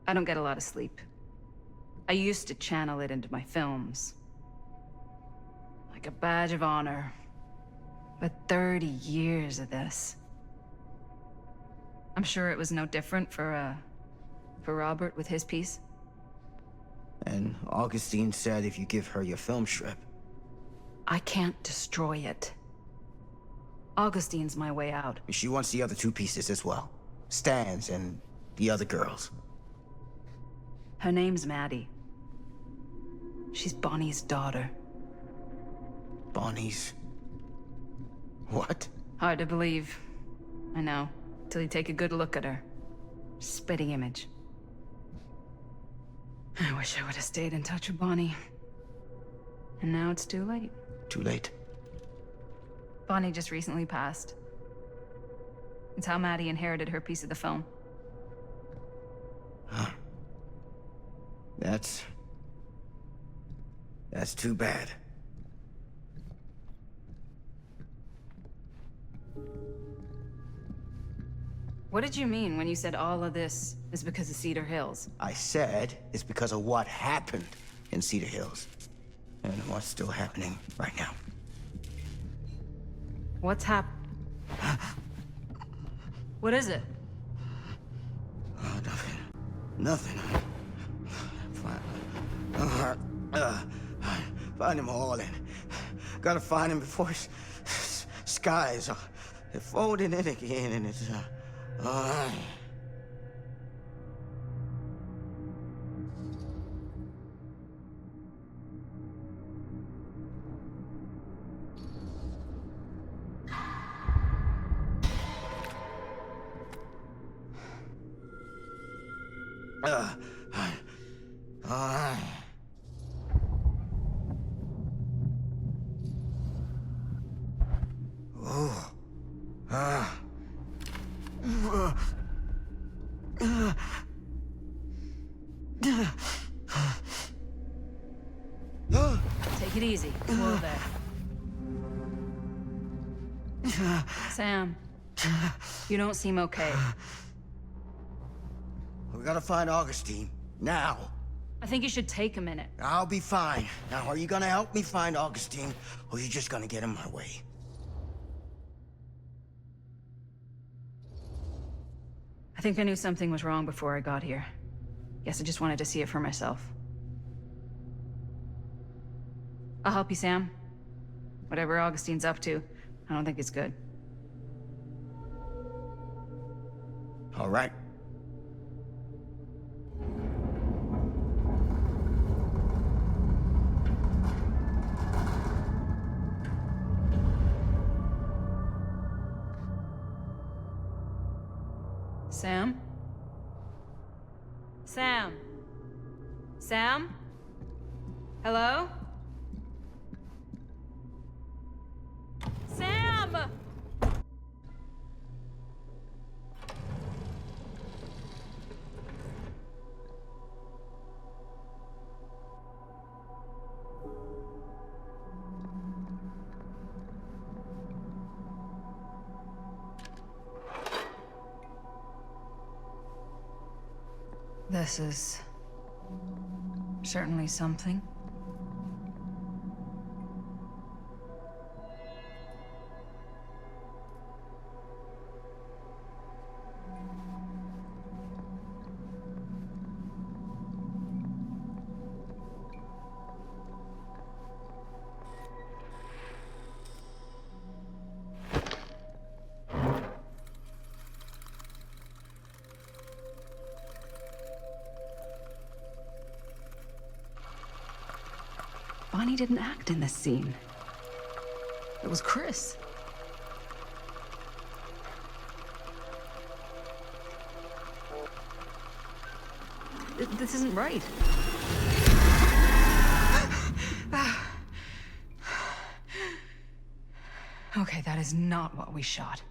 H: I don't get a lot of sleep. I used to channel it into my films. Like a badge of honor. But 30 years of this. I'm sure it was no different for Robert with his piece.
C: And Augustine said if you give her your film strip.
H: I can't destroy it. Augustine's my way out.
C: She wants the other 2 pieces as well. Stan's and the other girls.
H: Her name's Maddie. She's Bonnie's daughter.
C: Bonnie's... what?
H: Hard to believe. I know. Till you take a good look at her. Spitting image. I wish I would have stayed in touch with Bonnie. And now it's too late.
C: Too late.
H: Bonnie just recently passed. It's how Maddie inherited her piece of the film.
C: Huh. That's too bad.
H: What did you mean when you said all of this is because of Cedar Hills?
C: I said it's because of what happened in Cedar Hills. And what's still happening right now.
H: What's What is it?
C: Oh, nothing. Nothing. Find them all and gotta find them before skies are folding in again and it's
H: Take it easy. Whoa there. Sam, you don't seem okay.
C: we gotta find Augustine. Now.
H: I think you should take a minute.
C: I'll be fine. Now, are you gonna help me find Augustine, or are you just gonna get in my way?
H: I think I knew something was wrong before I got here. Guess I just wanted to see it for myself. I'll help you, Sam. Whatever Augustine's up to, I don't think it's good.
C: All right.
H: Sam? Sam? Sam? Hello? Sam! This is certainly something. Bonnie didn't act in this scene. It was Chris.
B: This isn't right.
H: Okay, that is not what we shot.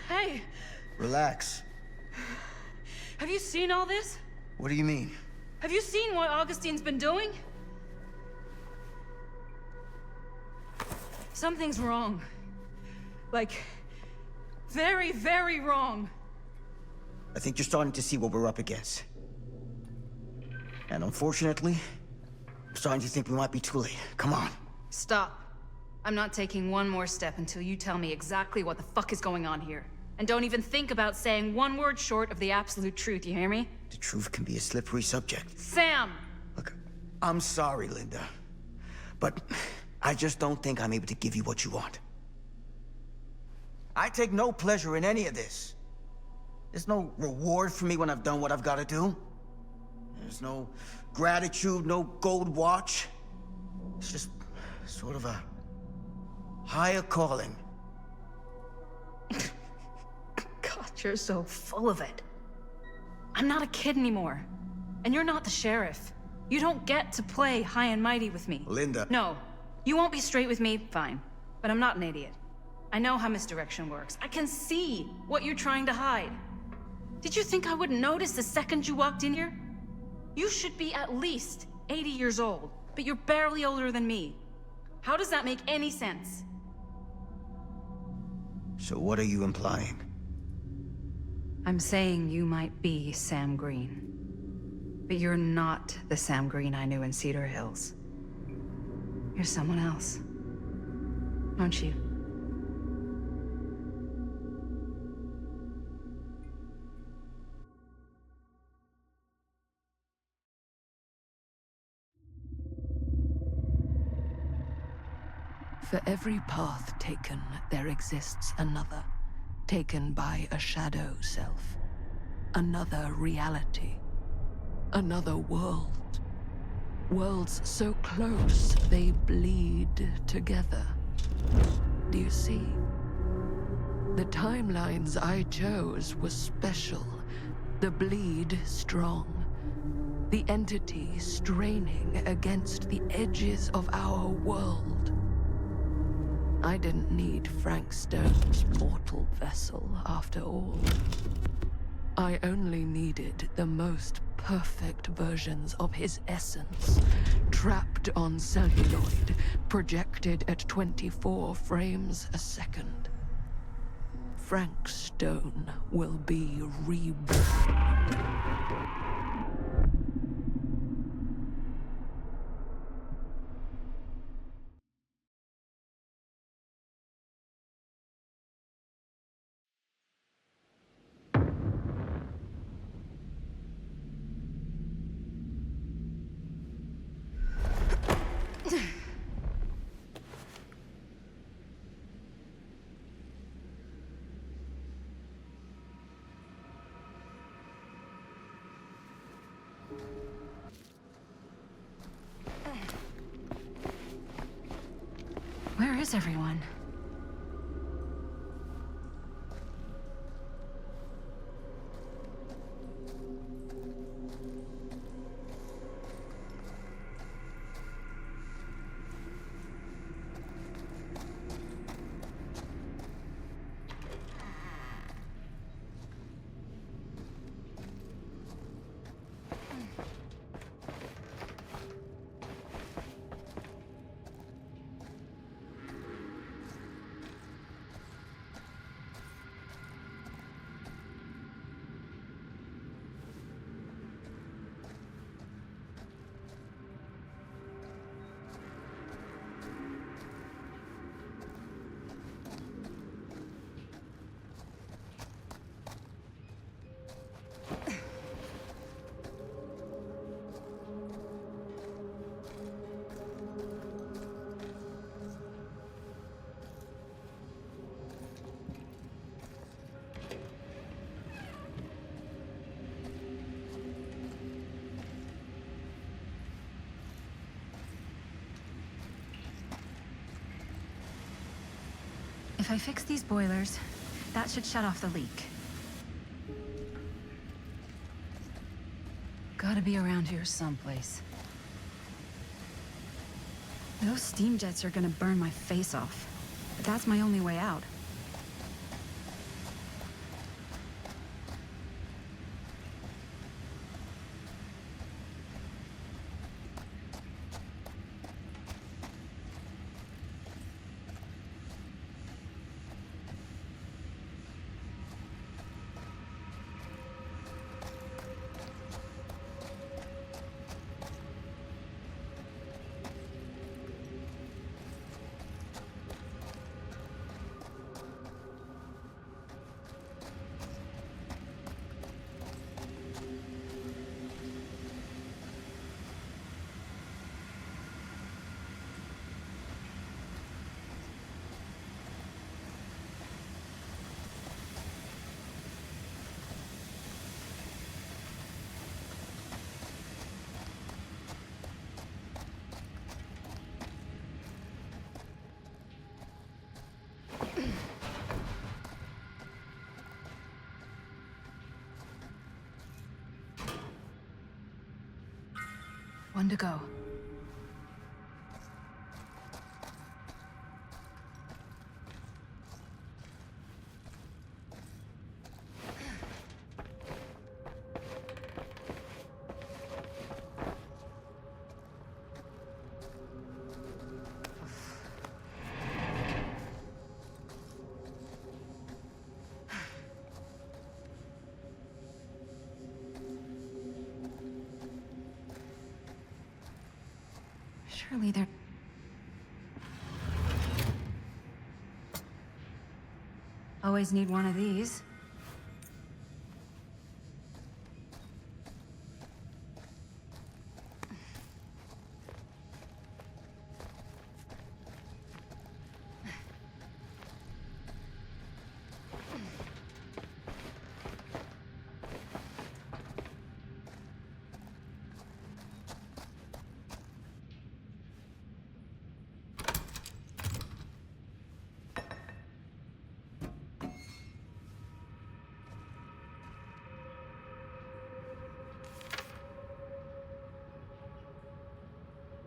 B: Hey!
C: Relax.
B: Have you seen all this?
C: What do you mean?
B: Have you seen what Augustine's been doing? Something's wrong. Like, very, very wrong.
C: I think you're starting to see what we're up against. And unfortunately, I'm starting to think we might be too late. Come on.
H: Stop. I'm not taking one more step until you tell me exactly what the fuck is going on here. And don't even think about saying one word short of the absolute truth, you hear me?
C: The truth can be a slippery subject.
H: Sam!
C: Look, I'm sorry, Linda. But I just don't think I'm able to give you what you want. I take no pleasure in any of this. There's no reward for me when I've done what I've got to do. There's no gratitude, no gold watch. It's just sort of a higher calling.
H: God, you're so full of it. I'm not a kid anymore. And you're not the sheriff. You don't get to play high and mighty with me.
C: Linda.
H: No. You won't be straight with me, fine. But I'm not an idiot. I know how misdirection works. I can see what you're trying to hide. Did you think I wouldn't notice the second you walked in here? You should be at least 80 years old, but you're barely older than me. How does that make any sense?
C: So what are you implying?
H: I'm saying you might be Sam Green. But you're not the Sam Green I knew in Cedar Hills. You're someone else. Aren't you?
B: For every path taken, there exists another, taken by a shadow self. Another reality. Another world. Worlds so close, they bleed together. Do you see? The timelines I chose were special. The bleed strong. The entity straining against the edges of our world. I didn't need Frank Stone's mortal vessel, after all. I only needed the most perfect versions of his essence, trapped on celluloid, projected at 24 frames a second. Frank Stone will be reborn.
H: Where is everyone? If I fix these boilers, that should shut off the leak. Gotta be around here someplace. Those steam jets are gonna burn my face off. But that's my only way out. One to go. Surely they're... Always need one of these.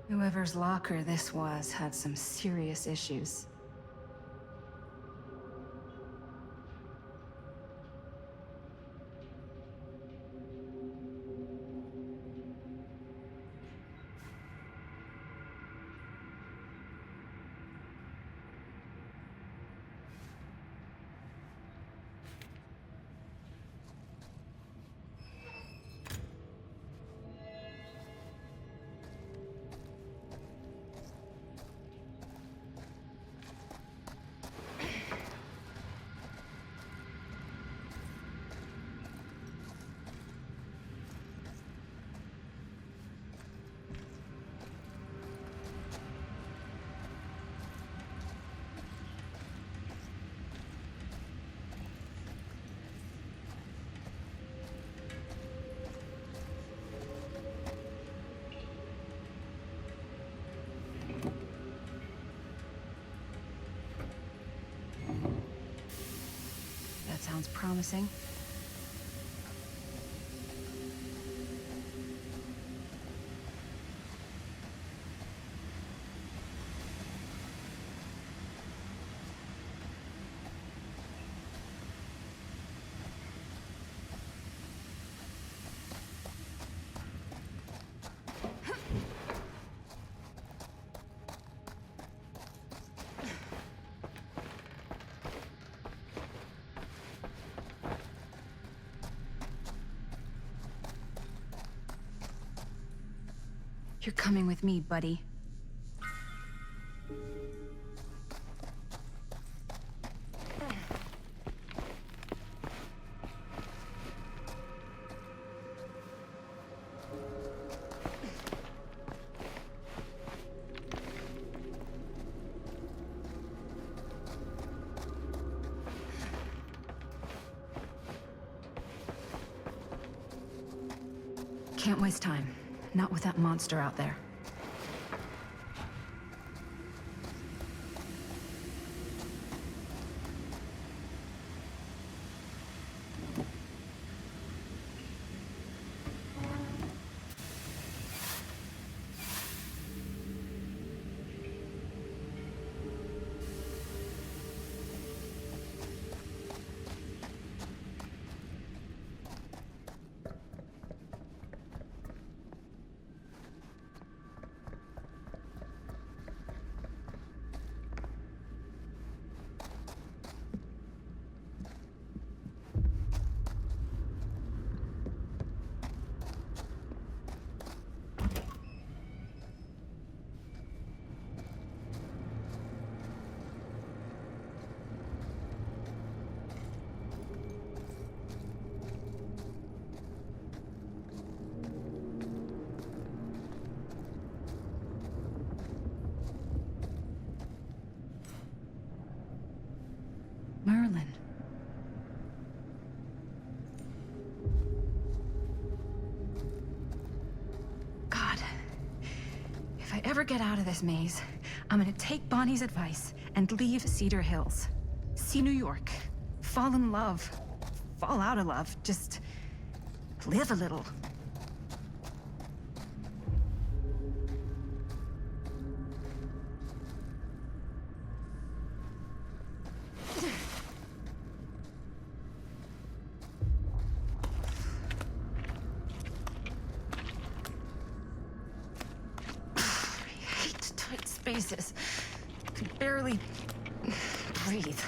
H: Whoever's locker this was had some serious issues. sounds promising. You're coming with me, buddy. Can't waste time. Not with that monster out there. Merlin. God. If I ever get out of this maze, I'm gonna take Bonnie's advice and leave Cedar Hills. See New York. Fall in love. Fall out of love. Just live a little. Spaces. I can barely breathe.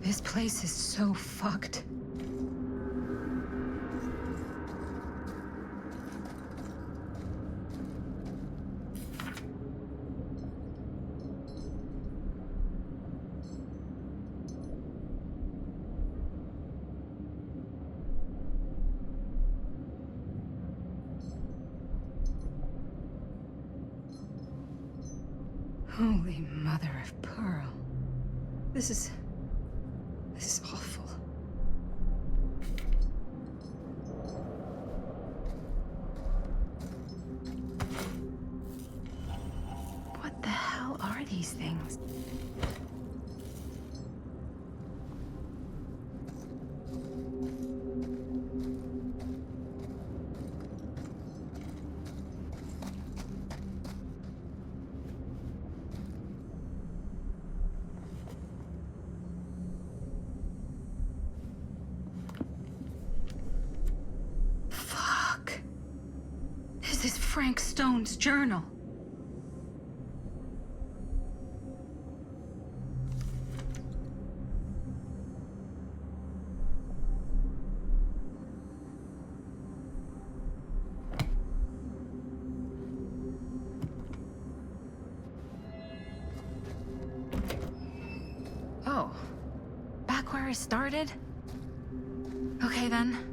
H: This place is so fucked. Holy mother of pearl. This is awful. What the hell are these things? Frank Stone's journal.
E: Oh, back where I started?
H: Okay then.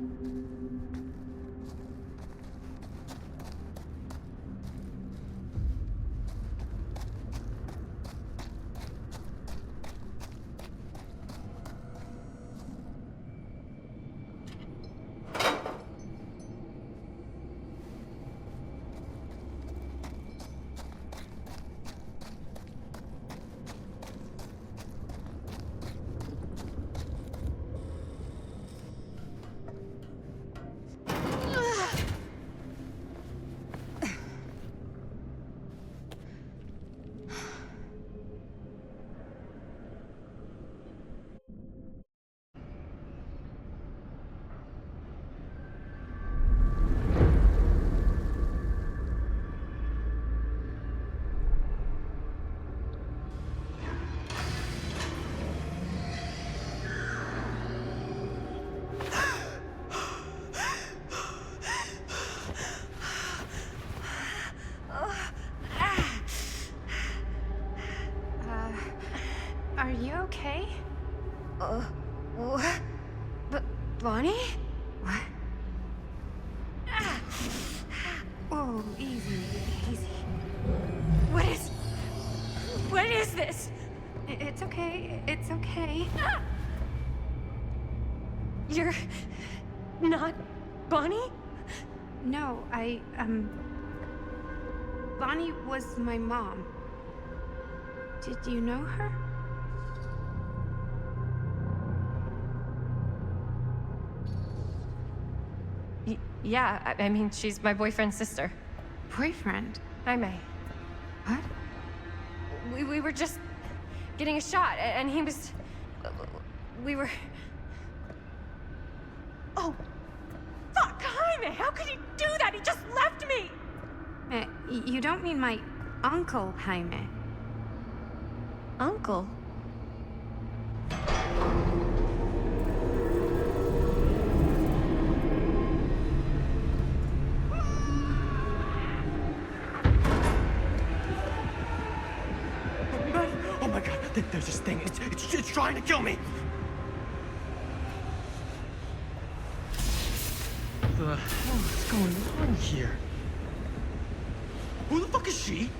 E: Are you okay?
K: What? Bonnie?
E: What? Oh, easy, easy.
K: What is this?
E: It's okay, it's okay.
K: You're not Bonnie?
E: No, Bonnie was my mom. Did you know her?
K: Yeah, I mean, she's my boyfriend's sister.
E: Boyfriend?
K: Hi, May.
E: What?
K: We were just getting a shot, and he was... We were... Oh! Fuck, Jaime! How could he do that? He just left me!
E: You don't mean my uncle, Jaime.
K: Uncle?
I: Oh my god, there's this thing. It's trying to kill me. What the hell is going on here? Who the fuck is she?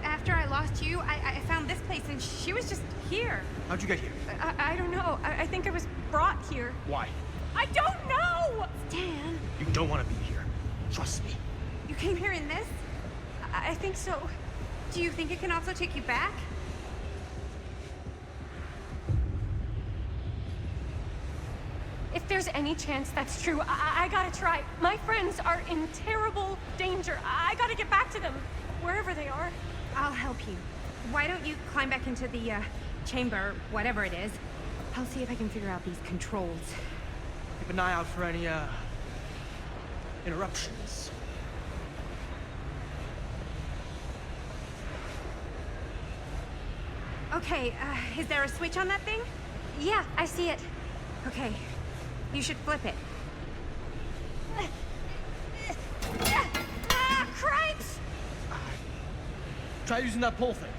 E: After I lost you, I found this place and she was just here.
I: How'd you get here?
K: I don't know. I think I was brought here.
I: Why?
K: I don't know!
E: Stan.
I: You don't want to be here. Trust me.
E: You came here in this?
K: I think so.
E: Do you think it can also take you back?
K: If there's any chance that's true, I gotta try. My friends are in terrible danger. I gotta get back to them, wherever they are.
E: I'll help you. Why don't you climb back into the, chamber, whatever it is. I'll see if I can figure out these controls.
I: Keep an eye out for any, interruptions.
E: Okay, is there a switch on that thing?
K: Yeah, I see it.
E: Okay, you should flip it.
K: Cripes!
I: Try using that pole thing.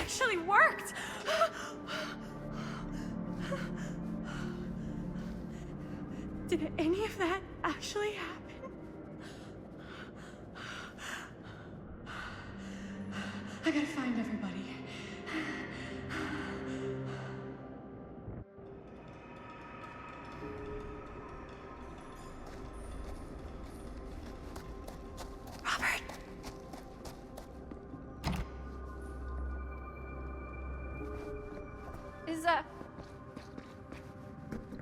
K: actually worked! Did any of that actually happen? I gotta find everybody. Robert.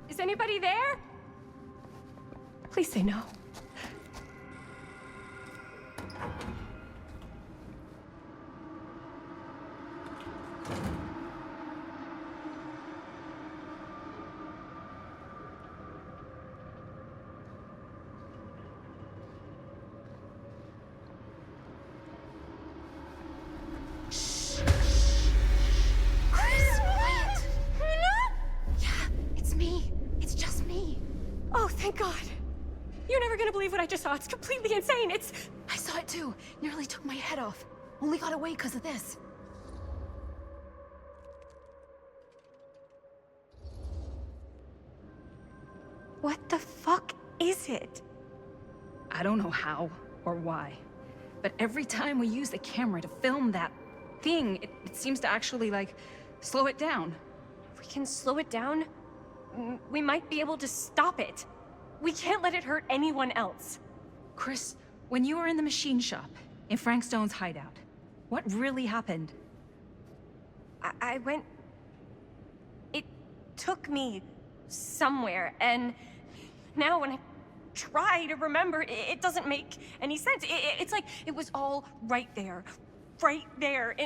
K: Is anybody there? Please say no. Thank God. You're never gonna believe what I just saw. It's completely insane.
T: I saw it too. Nearly took my head off. Only got away because of this.
K: What the fuck is it?
H: I don't know how or why, but every time we use the camera to film that thing, it seems to actually, like, slow it down.
K: If we can slow it down, we might be able to stop it. We can't let it hurt anyone else.
H: Chris, when you were in the machine shop, in Frank Stone's hideout, what really happened?
K: I went... It took me somewhere, and now when I try to remember, it doesn't make any sense. It's like it was all right there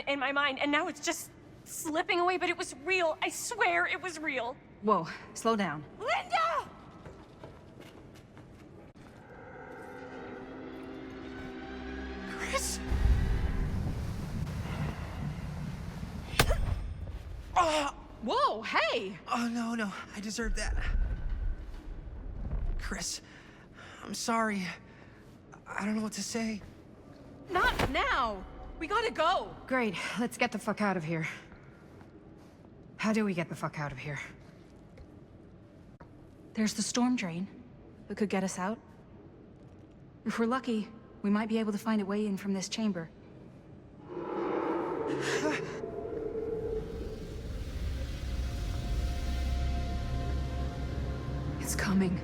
K: in my mind, and now it's just slipping away, but it was real. I swear it was real.
H: Whoa, slow down.
K: Linda! Chris?
H: Oh! Whoa, hey!
P: Oh, no, I deserve that. Chris, I'm sorry. I don't know what to say.
H: Not now! We gotta go!
M: Great, let's get the fuck out of here. How do we get the fuck out of here?
H: There's the storm drain that could get us out. If we're lucky, we might be able to find a way in from this chamber. It's coming.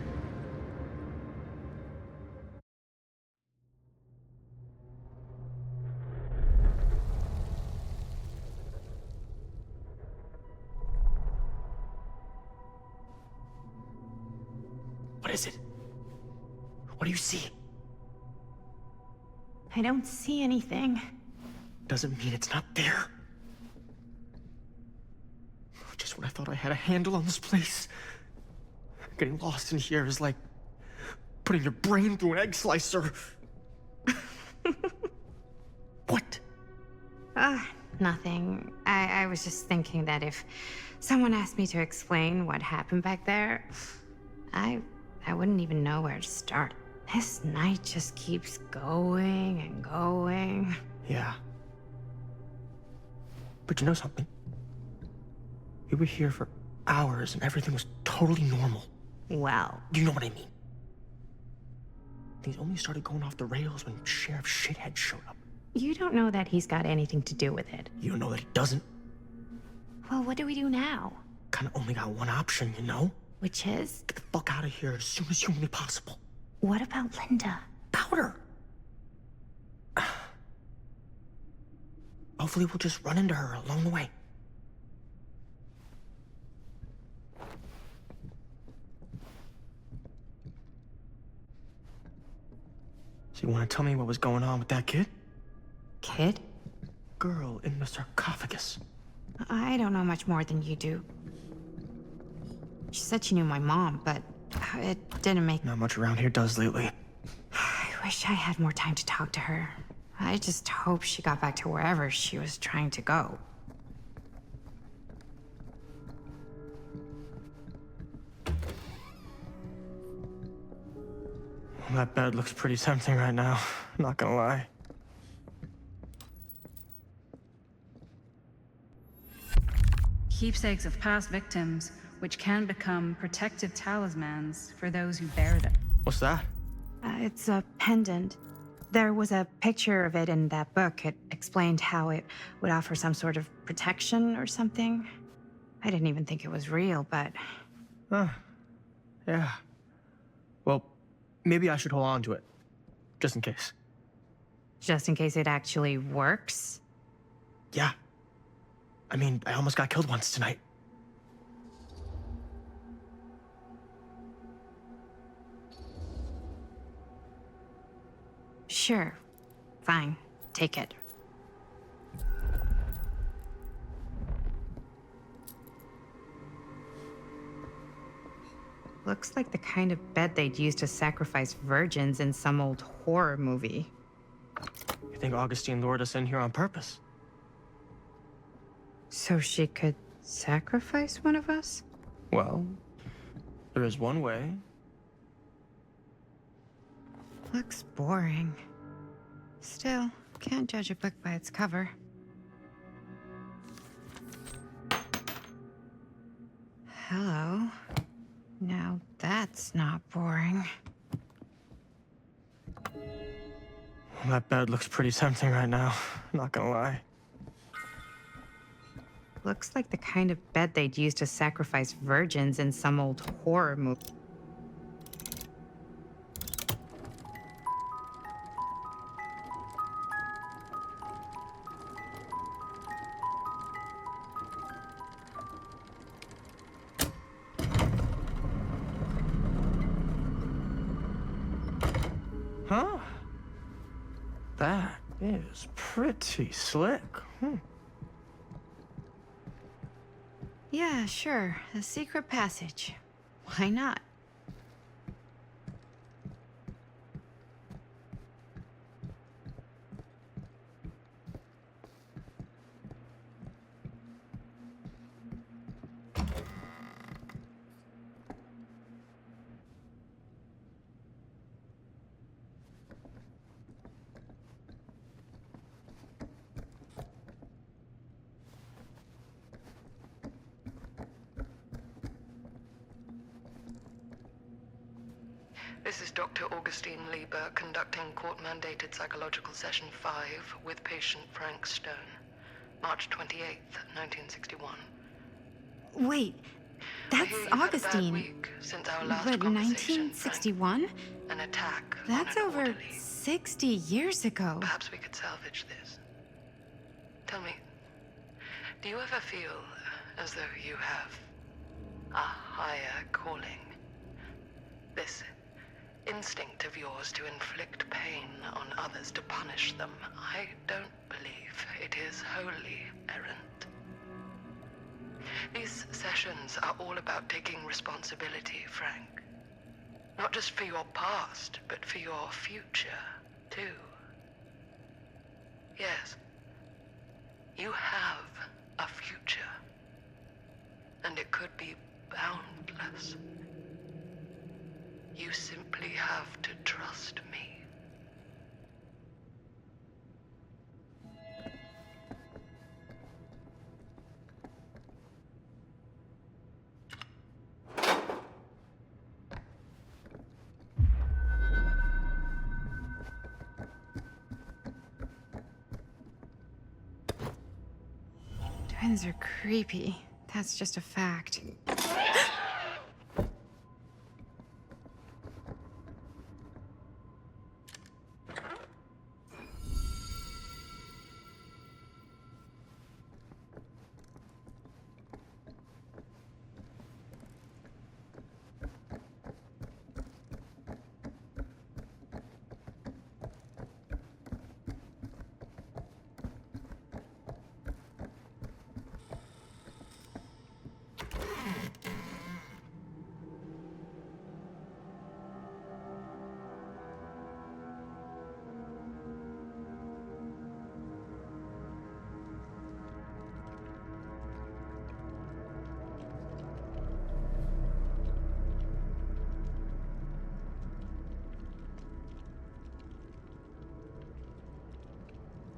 I: What is it? What do you see?
E: I don't see anything.
I: Doesn't mean it's not there. Just when I thought I had a handle on this place. Getting lost in here is like putting your brain through an egg slicer. What?
E: Nothing. I was just thinking that if someone asked me to explain what happened back there, I wouldn't even know where to start. This night just keeps going and going.
I: Yeah. But you know something? We were here for hours and everything was totally normal.
E: Well.
I: You know what I mean? Things only started going off the rails when Sheriff Shithead showed up.
E: You don't know that he's got anything to do with it.
I: You don't know that he doesn't?
E: Well, what do we do now?
I: Kinda only got one option, you know?
E: Which is?
I: Get the fuck out of here as soon as humanly possible.
E: What about Linda?
I: Powder! Hopefully we'll just run into her along the way. So you want to tell me what was going on with that kid?
E: Kid?
I: Girl in the sarcophagus.
E: I don't know much more than you do. She said she knew my mom, but it didn't make...
I: Not much around here does lately.
E: I wish I had more time to talk to her. I just hope she got back to wherever she was trying to go.
I: Well, that bed looks pretty tempting right now. Not gonna lie.
H: Keepsakes of past victims, which can become protective talismans for those who bear them.
I: What's that?
E: It's a pendant. There was a picture of it in that book. It explained how it would offer some sort of protection or something. I didn't even think it was real, but...
I: Yeah. Well, maybe I should hold on to it. Just in case.
E: Just in case it actually works?
I: Yeah. I mean, I almost got killed once tonight.
E: Sure. Fine. Take it. Looks like the kind of bed they'd use to sacrifice virgins in some old horror movie.
I: You think Augustine lured us in here on purpose?
E: So she could sacrifice one of us?
I: Well, there is one way.
E: Looks boring. Still, can't judge a book by its cover. Hello. Now that's not boring.
I: That bed looks pretty tempting right now, not gonna lie.
E: Looks like the kind of bed they'd use to sacrifice virgins in some old horror movie.
I: Huh? That is pretty slick.
E: Yeah, sure. A secret passage. Why not?
B: This is Dr. Augustine Lieber conducting court-mandated psychological session 5 with patient Frank Stone. March 28th, 1961.
E: Wait, that's
B: I hear you've had a bad
E: Augustine.
B: week since our last
E: But
B: conversation,
E: 1961?
B: An attack.
E: That's over 60 years ago.
B: Perhaps we could salvage this. Tell me, do you ever feel as though you have a higher calling? This instinct of yours to inflict pain on others, to punish them, I don't believe it is wholly errant. These sessions are all about taking responsibility, Frank. Not just for your past, but for your future, too. Yes, you have a future. And it could be boundless. You simply have to trust me.
E: Twins are creepy. That's just a fact.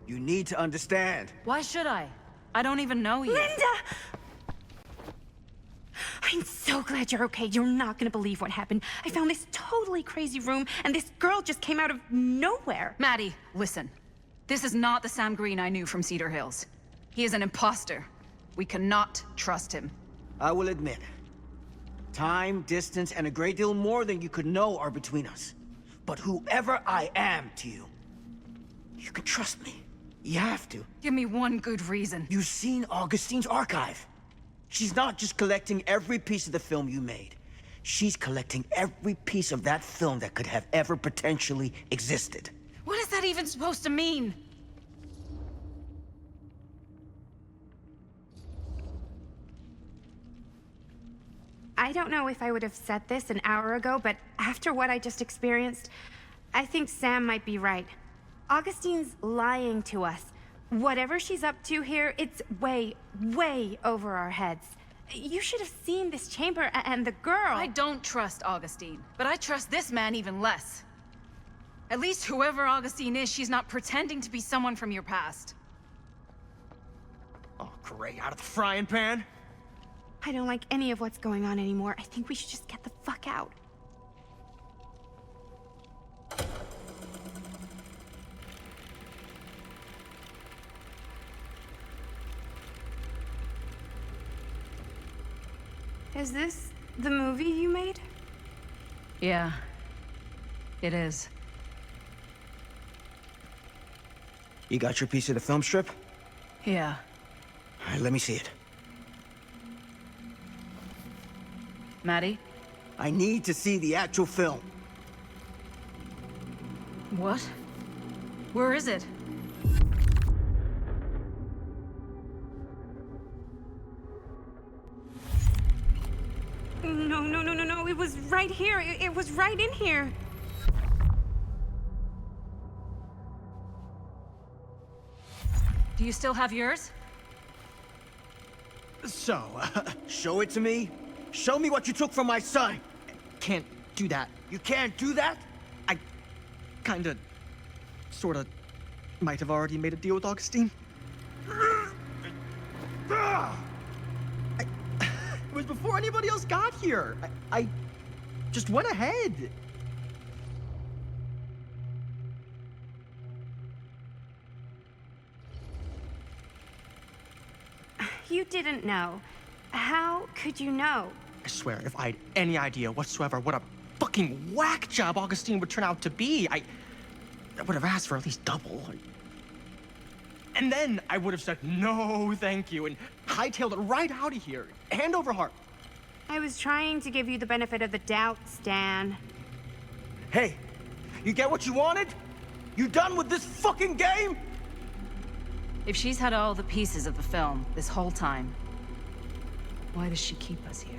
C: You need to understand.
H: Why should I? I don't even know you.
E: Linda! I'm so glad you're okay. You're not gonna believe what happened. I found this totally crazy room, and this girl just came out of nowhere.
T: Maddie, listen. This is not the Sam Green I knew from Cedar Hills. He is an imposter. We cannot trust him.
C: I will admit, time, distance, and a great deal more than you could know are between us. But whoever I am to you, you can trust me. You have to.
T: Give me one good reason.
C: You've seen Augustine's archive. She's not just collecting every piece of the film you made. She's collecting every piece of that film that could have ever potentially existed.
T: What is that even supposed to mean?
E: I don't know if I would have said this an hour ago, but after what I just experienced, I think Sam might be right. Augustine's lying to us. Whatever she's up to here, it's way, way over our heads. You should have seen this chamber and the girl.
T: I don't trust Augustine, but I trust this man even less. At least whoever Augustine is, she's not pretending to be someone from your past.
I: Oh, great. Out of the frying pan?
E: I don't like any of what's going on anymore. I think we should just get the fuck out. Is this the movie you made?
T: Yeah, it is.
C: You got your piece of the film strip?
T: Yeah.
C: All right, let me see it.
T: Maddie?
C: I need to see the actual film.
T: What? Where is it?
E: No. It was right here. It was right in here.
T: Do you still have yours?
C: So, show it to me. Show me what you took from my son.
I: Can't do that.
C: You can't do that?
I: I kinda, sorta, might have already made a deal with Augustine. It was before anybody else got here. I just went ahead.
E: You didn't know. How could you know?
I: I swear, if I had any idea whatsoever what a fucking whack job Augustine would turn out to be, I would have asked for at least double. And then I would have said no thank you and hightailed it right out of here, hand over heart.
E: I was trying to give you the benefit of the doubt, Stan.
C: Hey, you get what you wanted? You done with this fucking game?
T: If she's had all the pieces of the film this whole time, why does she keep us here?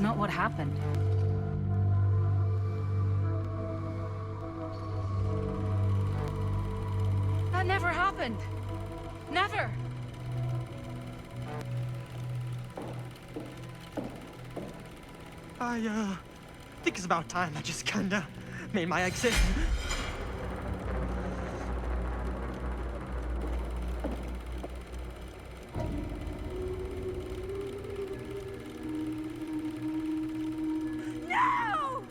T: That's not what happened. That never happened. Never.
I: I think it's about time I just kinda made my exit.
T: No!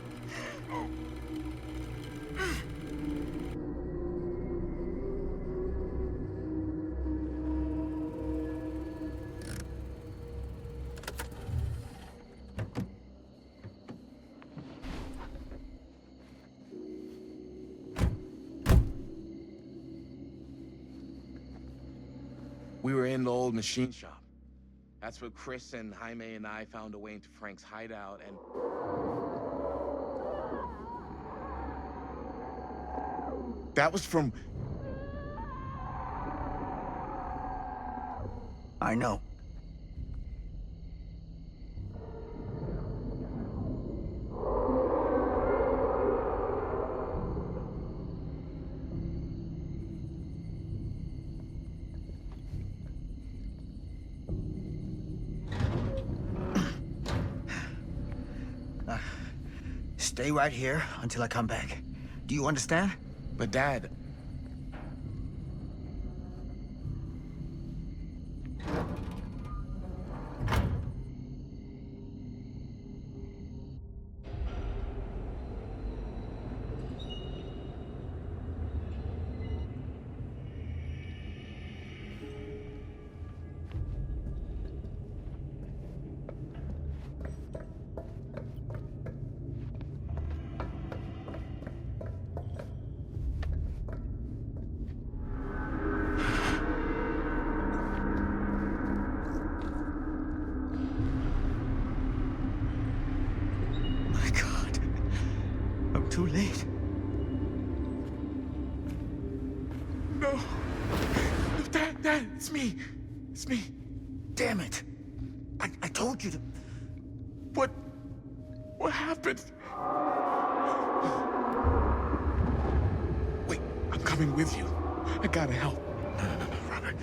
O: We were in the old machine shop. That's where Chris and Jaime and I found a way into Frank's hideout and... That was from...
C: I know. Stay right here until I come back. Do you understand?
O: But Dad...
C: Too late.
O: No. Dad, it's me. It's me.
C: Damn it. I told you to...
O: What happened? Wait, I'm coming with you. I gotta help.
C: No, Robert.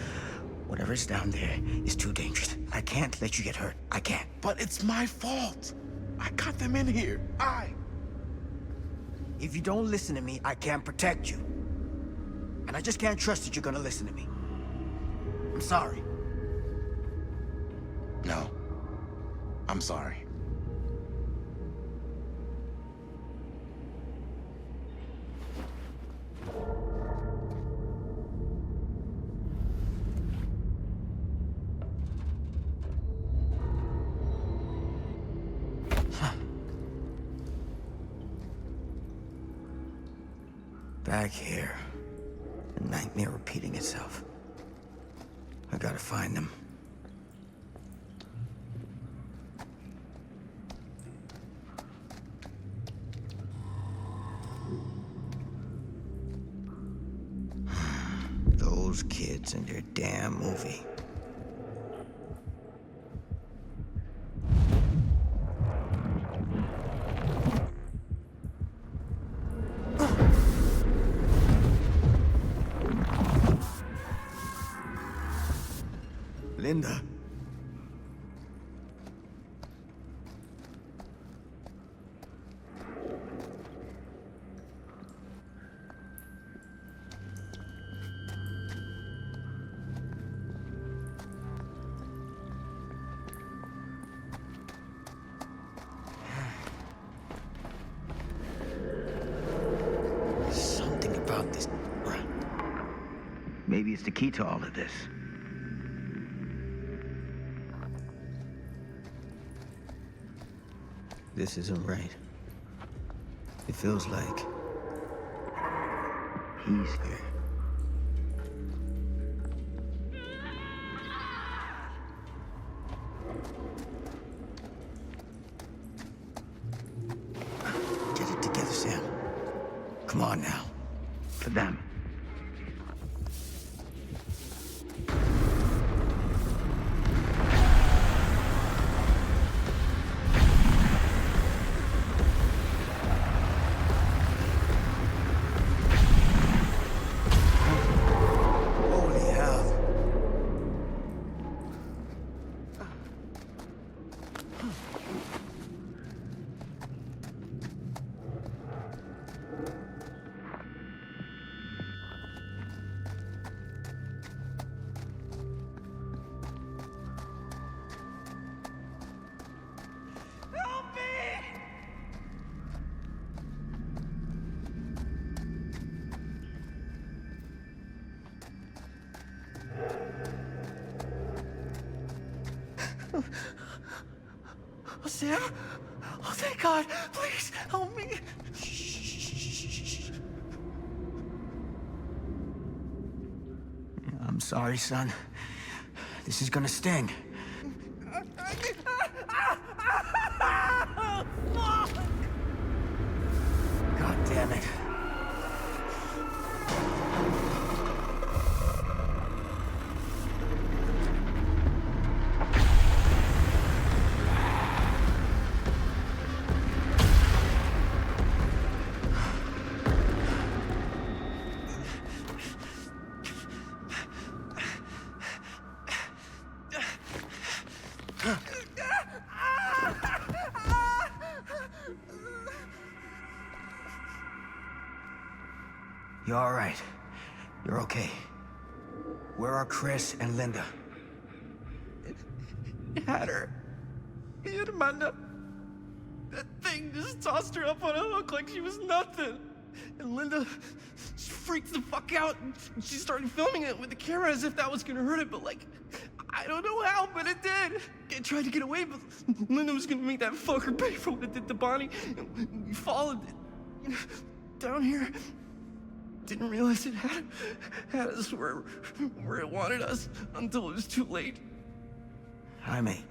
C: Whatever's down there is too dangerous. I can't let you get hurt. I can't.
O: But it's my fault. I got them in here.
C: If you don't listen to me, I can't protect you. And I just can't trust that you're gonna listen to me. I'm sorry.
O: No. I'm sorry.
C: Back here. The nightmare repeating itself. I gotta find them. Those kids and their damn movie. Linda. Something about this. Maybe it's the key to all of this. This isn't right. It feels like he's here. Get it together, Sam. Come on now. For them.
I: Oh, Sam? Oh, thank God. Please, help me.
C: I'm sorry, son. This is gonna sting. God damn it. You're all right. You're okay. Where are Chris and Linda?
I: Had her. He had Amanda. That thing just tossed her up on a hook like she was nothing. And Linda just freaked the fuck out. And she started filming it with the camera as if that was gonna hurt it, but like, I don't know how, but it did. It tried to get away, but Linda was gonna make that fucker pay for what it did to Bonnie. And we followed it down here. Didn't realize it had us where it wanted us until it was too late.
C: Jaime.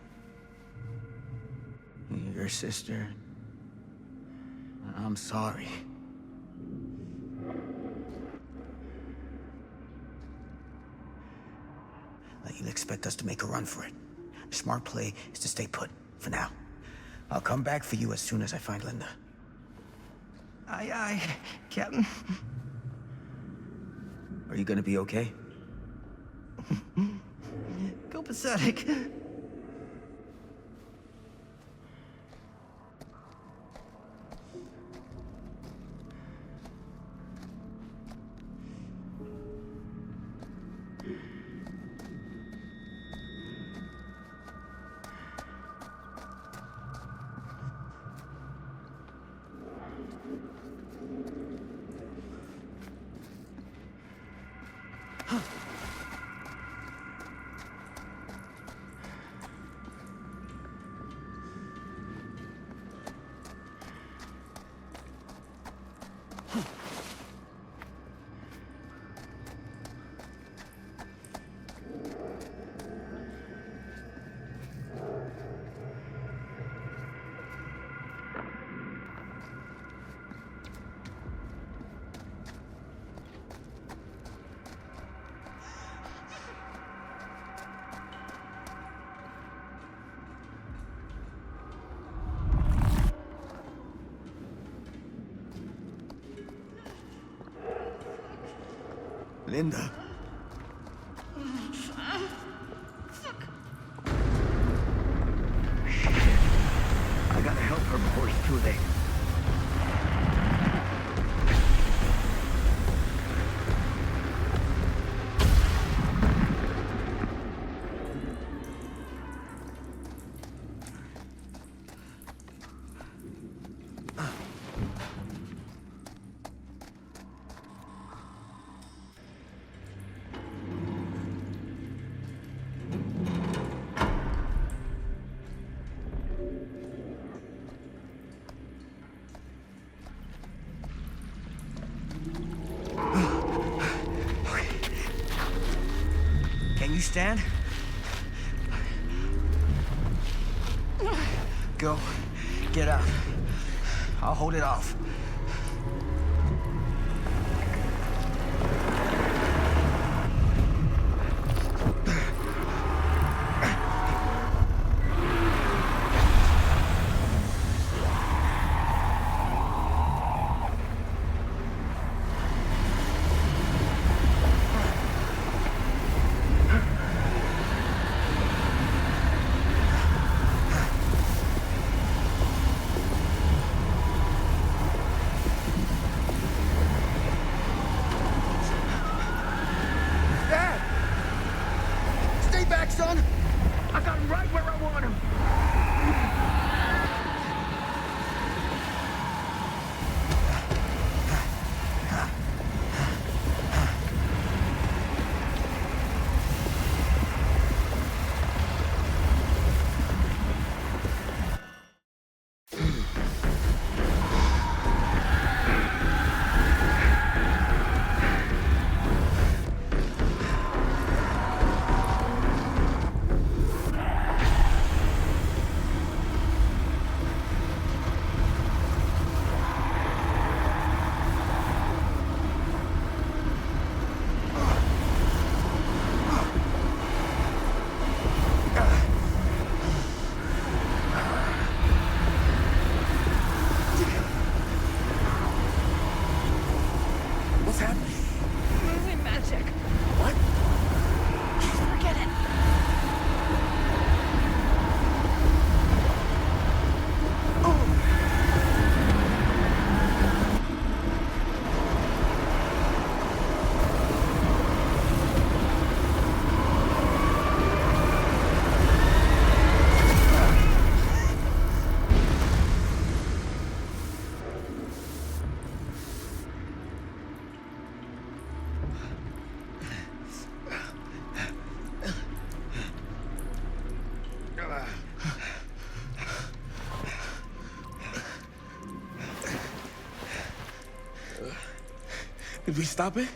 C: Your sister. I'm sorry. You'll expect us to make a run for it. The smart play is to stay put, for now. I'll come back for you as soon as I find Linda.
I: Aye, aye, Captain.
C: Are you gonna be okay?
I: Go pathetic.
C: Linda. I gotta help her before it's too late. Can you stand? Go. Get out. I'll hold it off.
O: What's happening?
B: Moving magic.
O: What?
B: Forget it.
O: Did we stop it?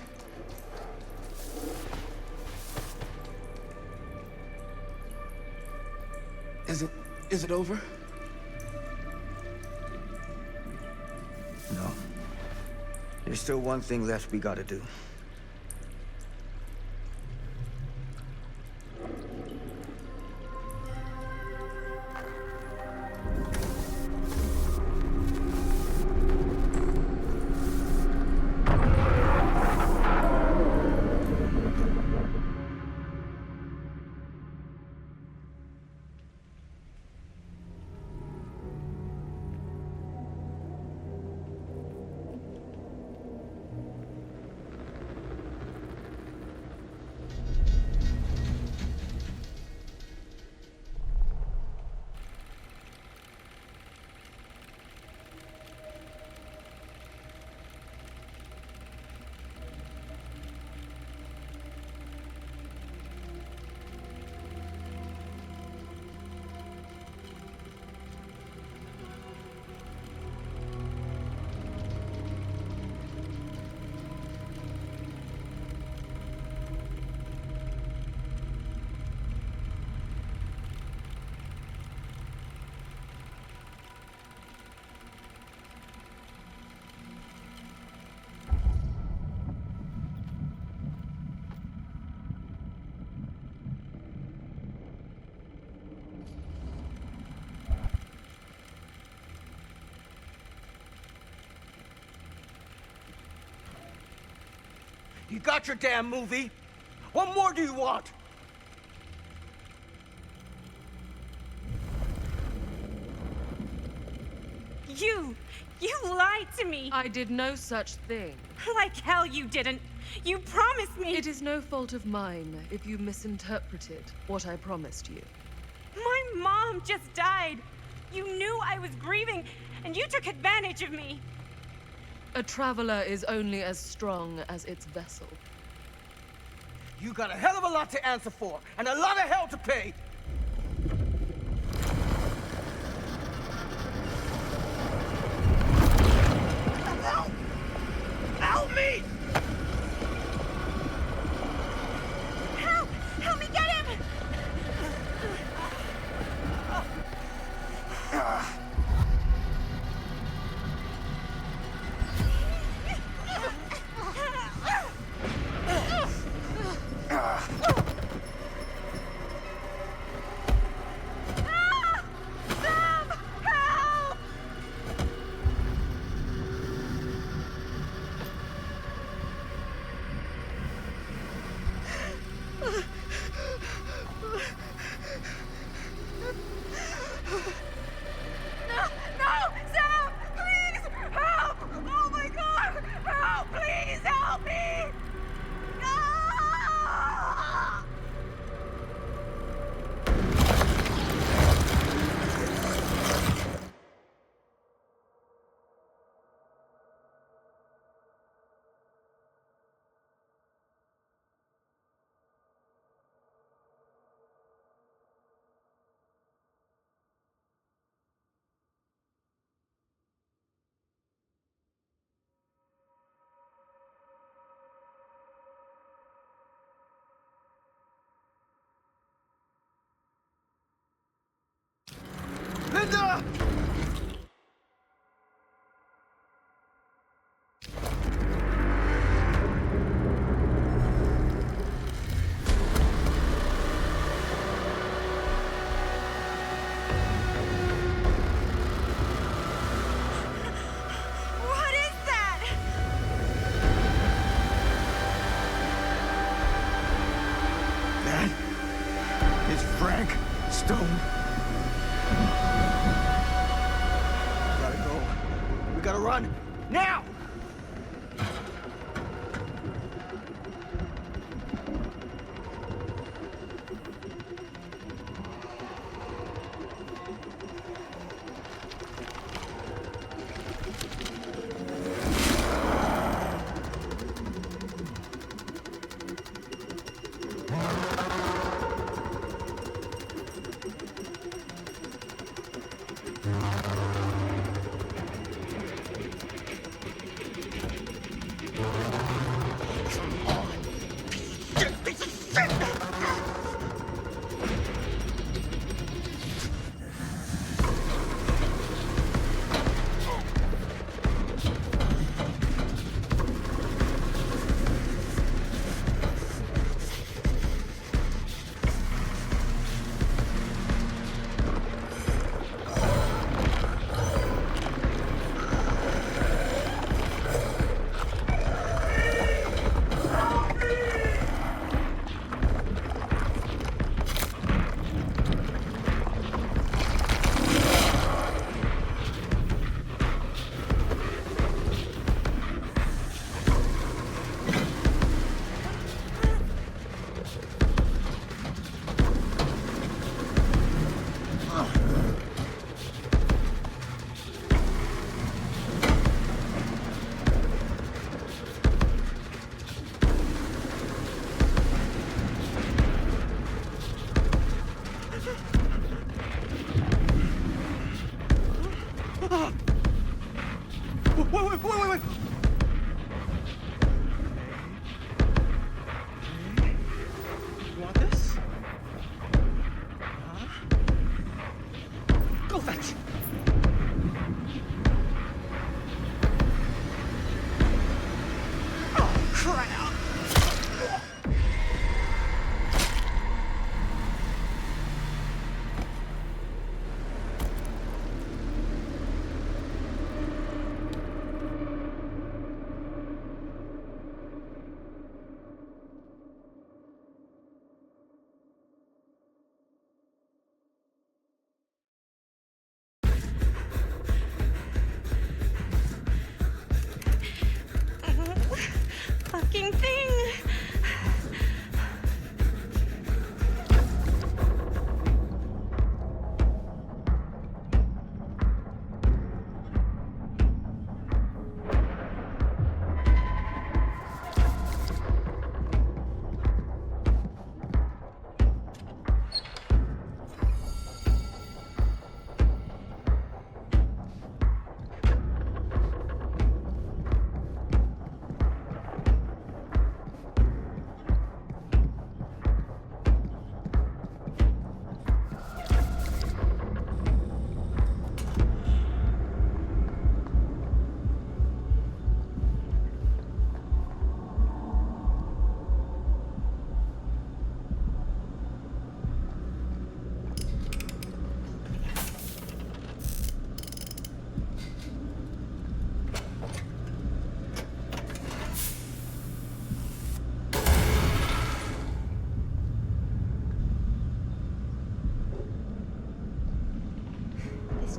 O: Is it over?
C: No. There's still one thing left we gotta do.
A: You got your damn movie. What more do you want?
E: You lied to me.
B: I did no such thing.
E: Like hell you didn't. You promised me.
B: It is no fault of mine if you misinterpreted what I promised you.
E: My mom just died. You knew I was grieving, and you took advantage of me.
B: A traveler is only as strong as its vessel.
A: You got a hell of a lot to answer for, and a lot of hell to pay. Help! Help me!
E: Help! Help me get him!
C: Frank Stone. We gotta go. We gotta run. Now! Wait. You want this? Go fetch. Oh, crap.
E: Fucking thing!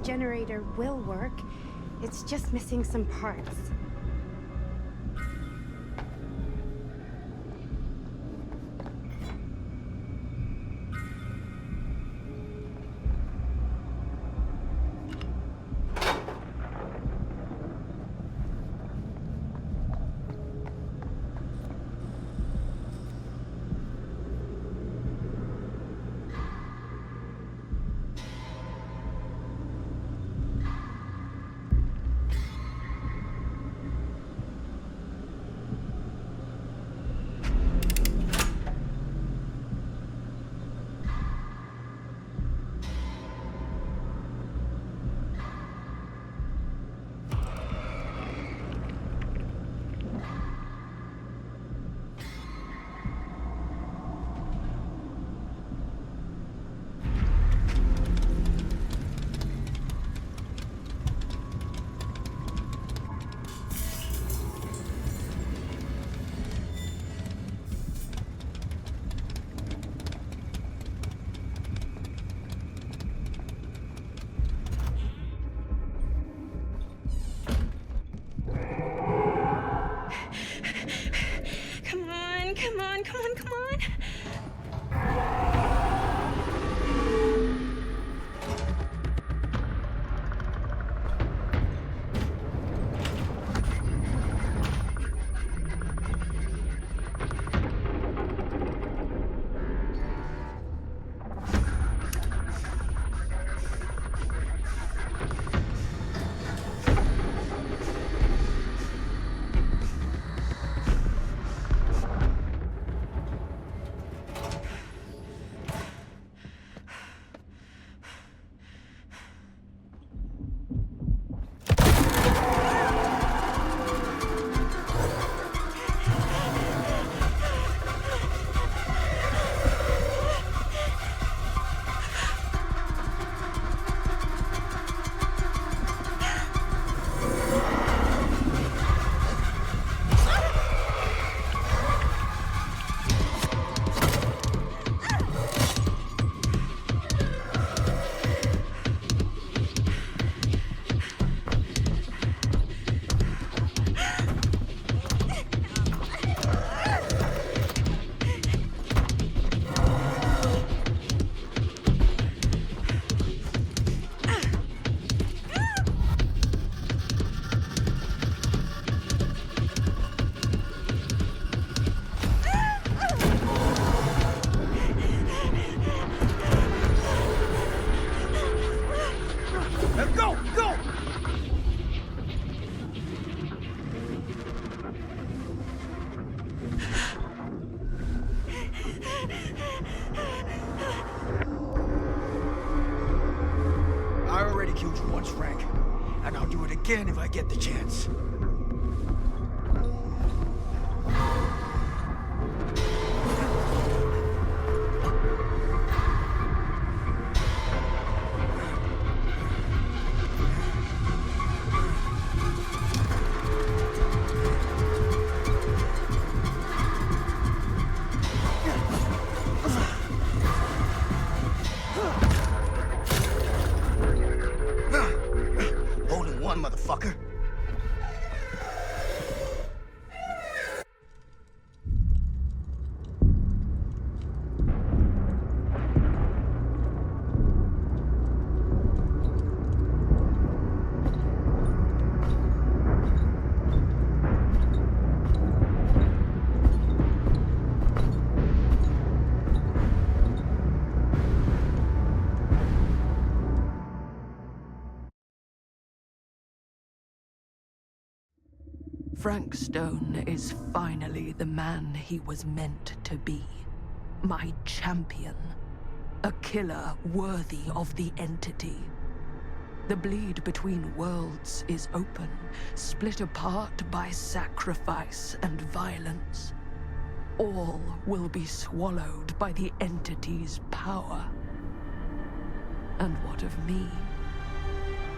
U: Generator will work. It's just missing some parts. Come on, come on, come on.
A: Go! Go!
C: I already killed you once, Frank. And I'll do it again if I get the chance. Holding one, motherfucker.
B: Frank Stone is finally the man he was meant to be. My champion. A killer worthy of the entity. The bleed between worlds is open, split apart by sacrifice and violence. All will be swallowed by the entity's power. And what of me?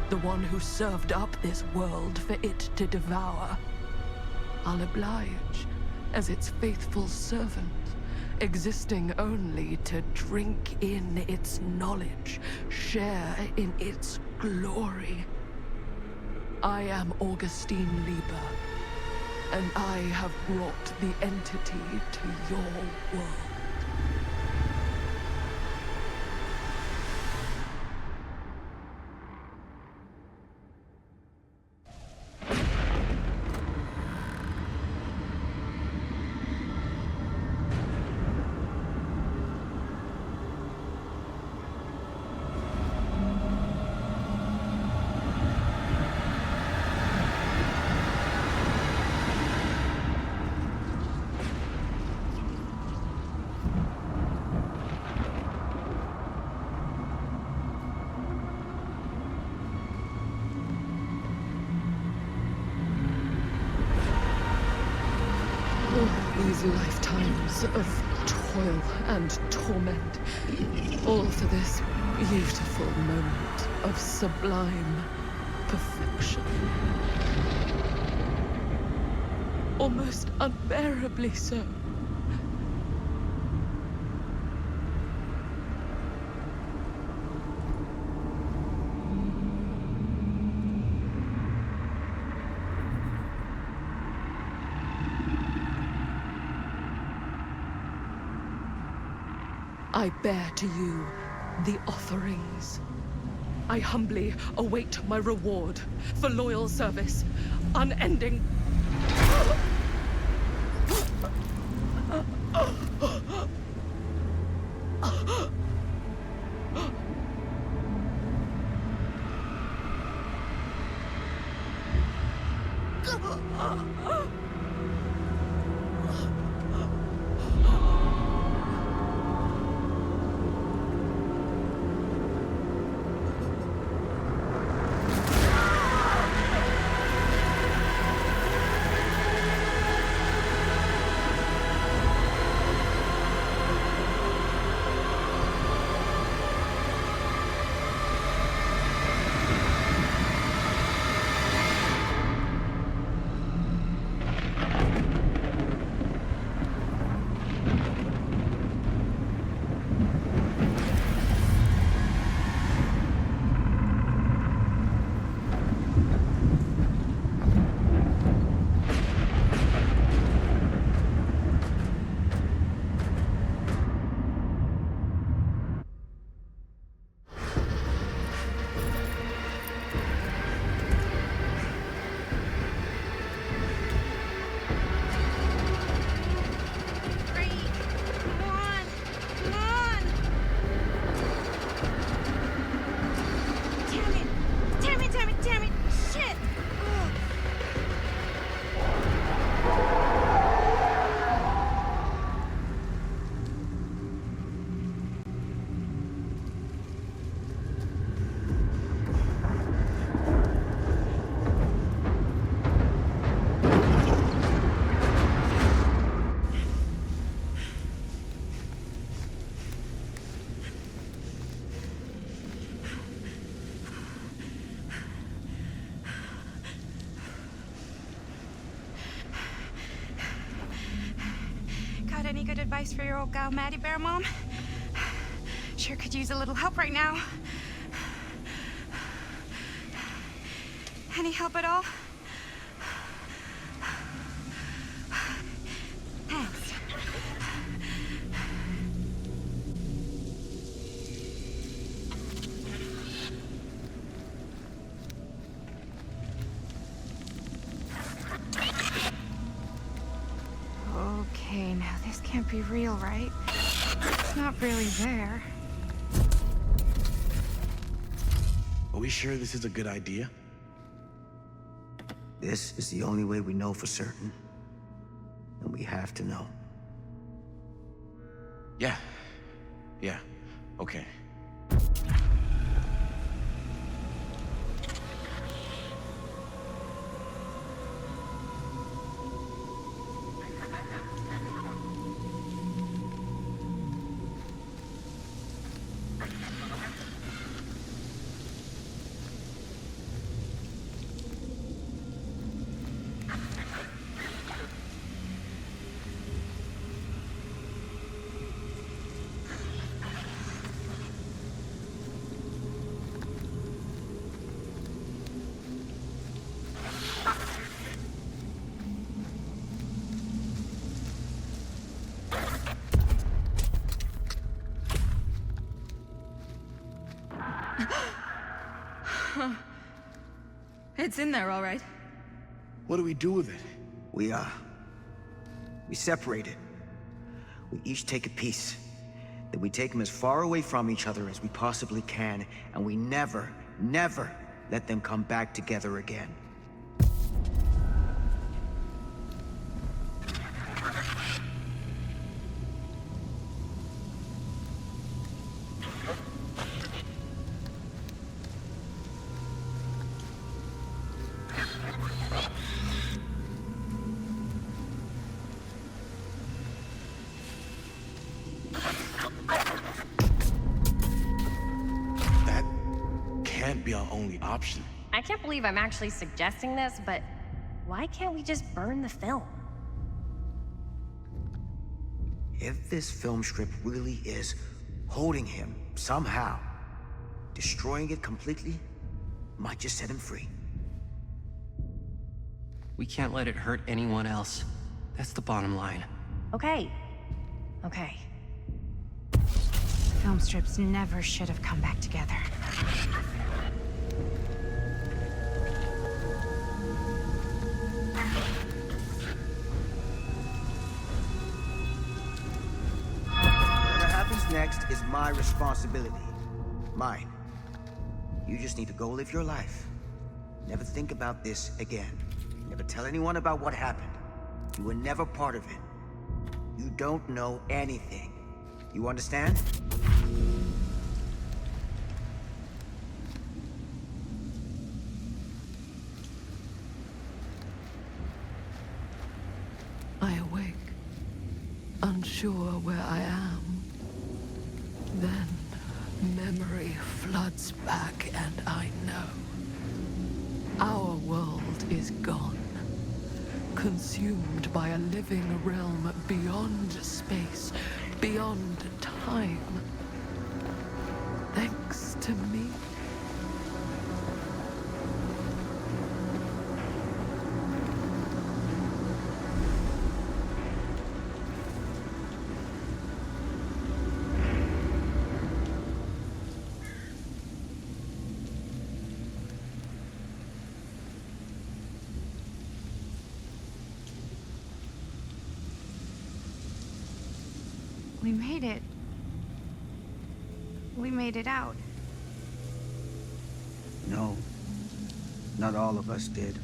B: The one who served up this world for it to devour. I'll oblige as its faithful servant, existing only to drink in its knowledge, share in its glory. I am Augustine Lieber, and I have brought the entity to your world. These lifetimes of toil and torment, all for this beautiful moment of sublime perfection. Almost unbearably so. I bear to you the offerings. I humbly await my reward for loyal service, unending.
Q: Got any good advice for your old gal Maddie Bear, Mom? Sure could use a little help right now. Any help at all? Thanks. Okay, now this can't be real, right? It's not really there.
O: Are we sure this is a good idea?
C: This is the only way we know for certain. And we have to know.
O: Yeah. Yeah. Okay.
T: It's in there, all right.
O: What do we do with it?
C: We separate it. We each take a piece. Then we take them as far away from each other as we possibly can, and we never, never let them come back together again.
O: Can't be our only option.
K: I can't believe I'm actually suggesting this, but why can't we just burn the film?
C: If this film strip really is holding him somehow, destroying it completely might just set him free.
P: We can't let it hurt anyone else. That's the bottom line.
K: Okay. Okay.
Q: film strips never should have come back together.
C: Whatever happens next is my responsibility. Mine. You just need to go live your life. Never think about this again. Never tell anyone about what happened. You were never part of it. You don't know anything. You understand?
B: I awake, unsure where I am. Then memory floods back, and I know. Our world is gone, consumed by a living realm beyond space, beyond time. Thanks to me.
Q: We made it. We made it out.
C: No. Not all of us did.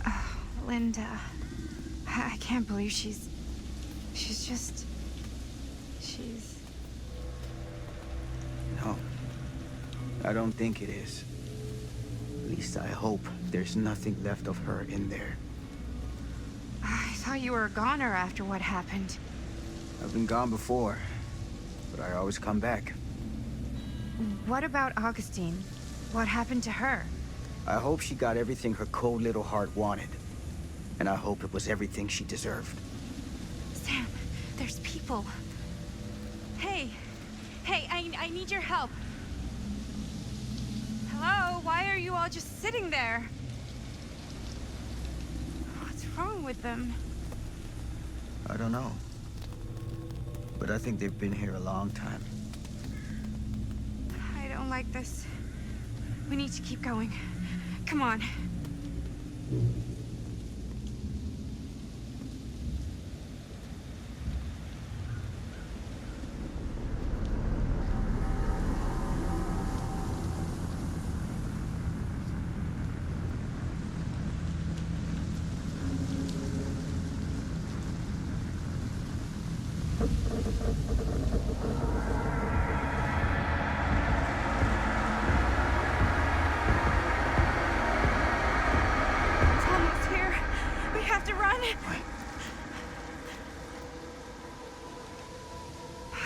Q: Oh, Linda. I can't believe she's just... She's...
C: No. I don't think it is. At least I hope there's nothing left of her in there.
Q: I thought you were a goner after what happened.
C: I've been gone before, but I always come back.
Q: What about Augustine? What happened to her?
C: I hope she got everything her cold little heart wanted. And I hope it was everything she deserved.
Q: Sam, there's people. Hey! Hey, I need your help. Hello? Why are you all just sitting there? What's wrong with them?
C: I don't know. But I think they've been here a long time.
Q: I don't like this. We need to keep going. Come on.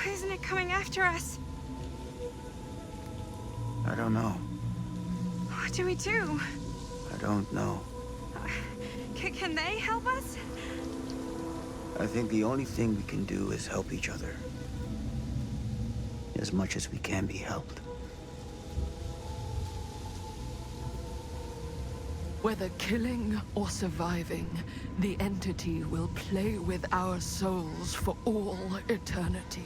Q: Isn't it coming after us?
C: I don't know.
Q: What do we do?
C: I don't know.
Q: Can they help us?
C: I think the only thing we can do is help each other. As much as we can be helped.
B: Whether killing or surviving, the entity will play with our souls for all eternity.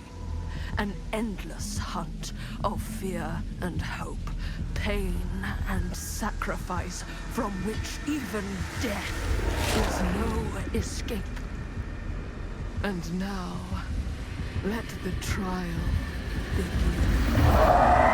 B: An endless hunt of fear and hope, pain and sacrifice, from which even death is no escape. And now, let the trial begin.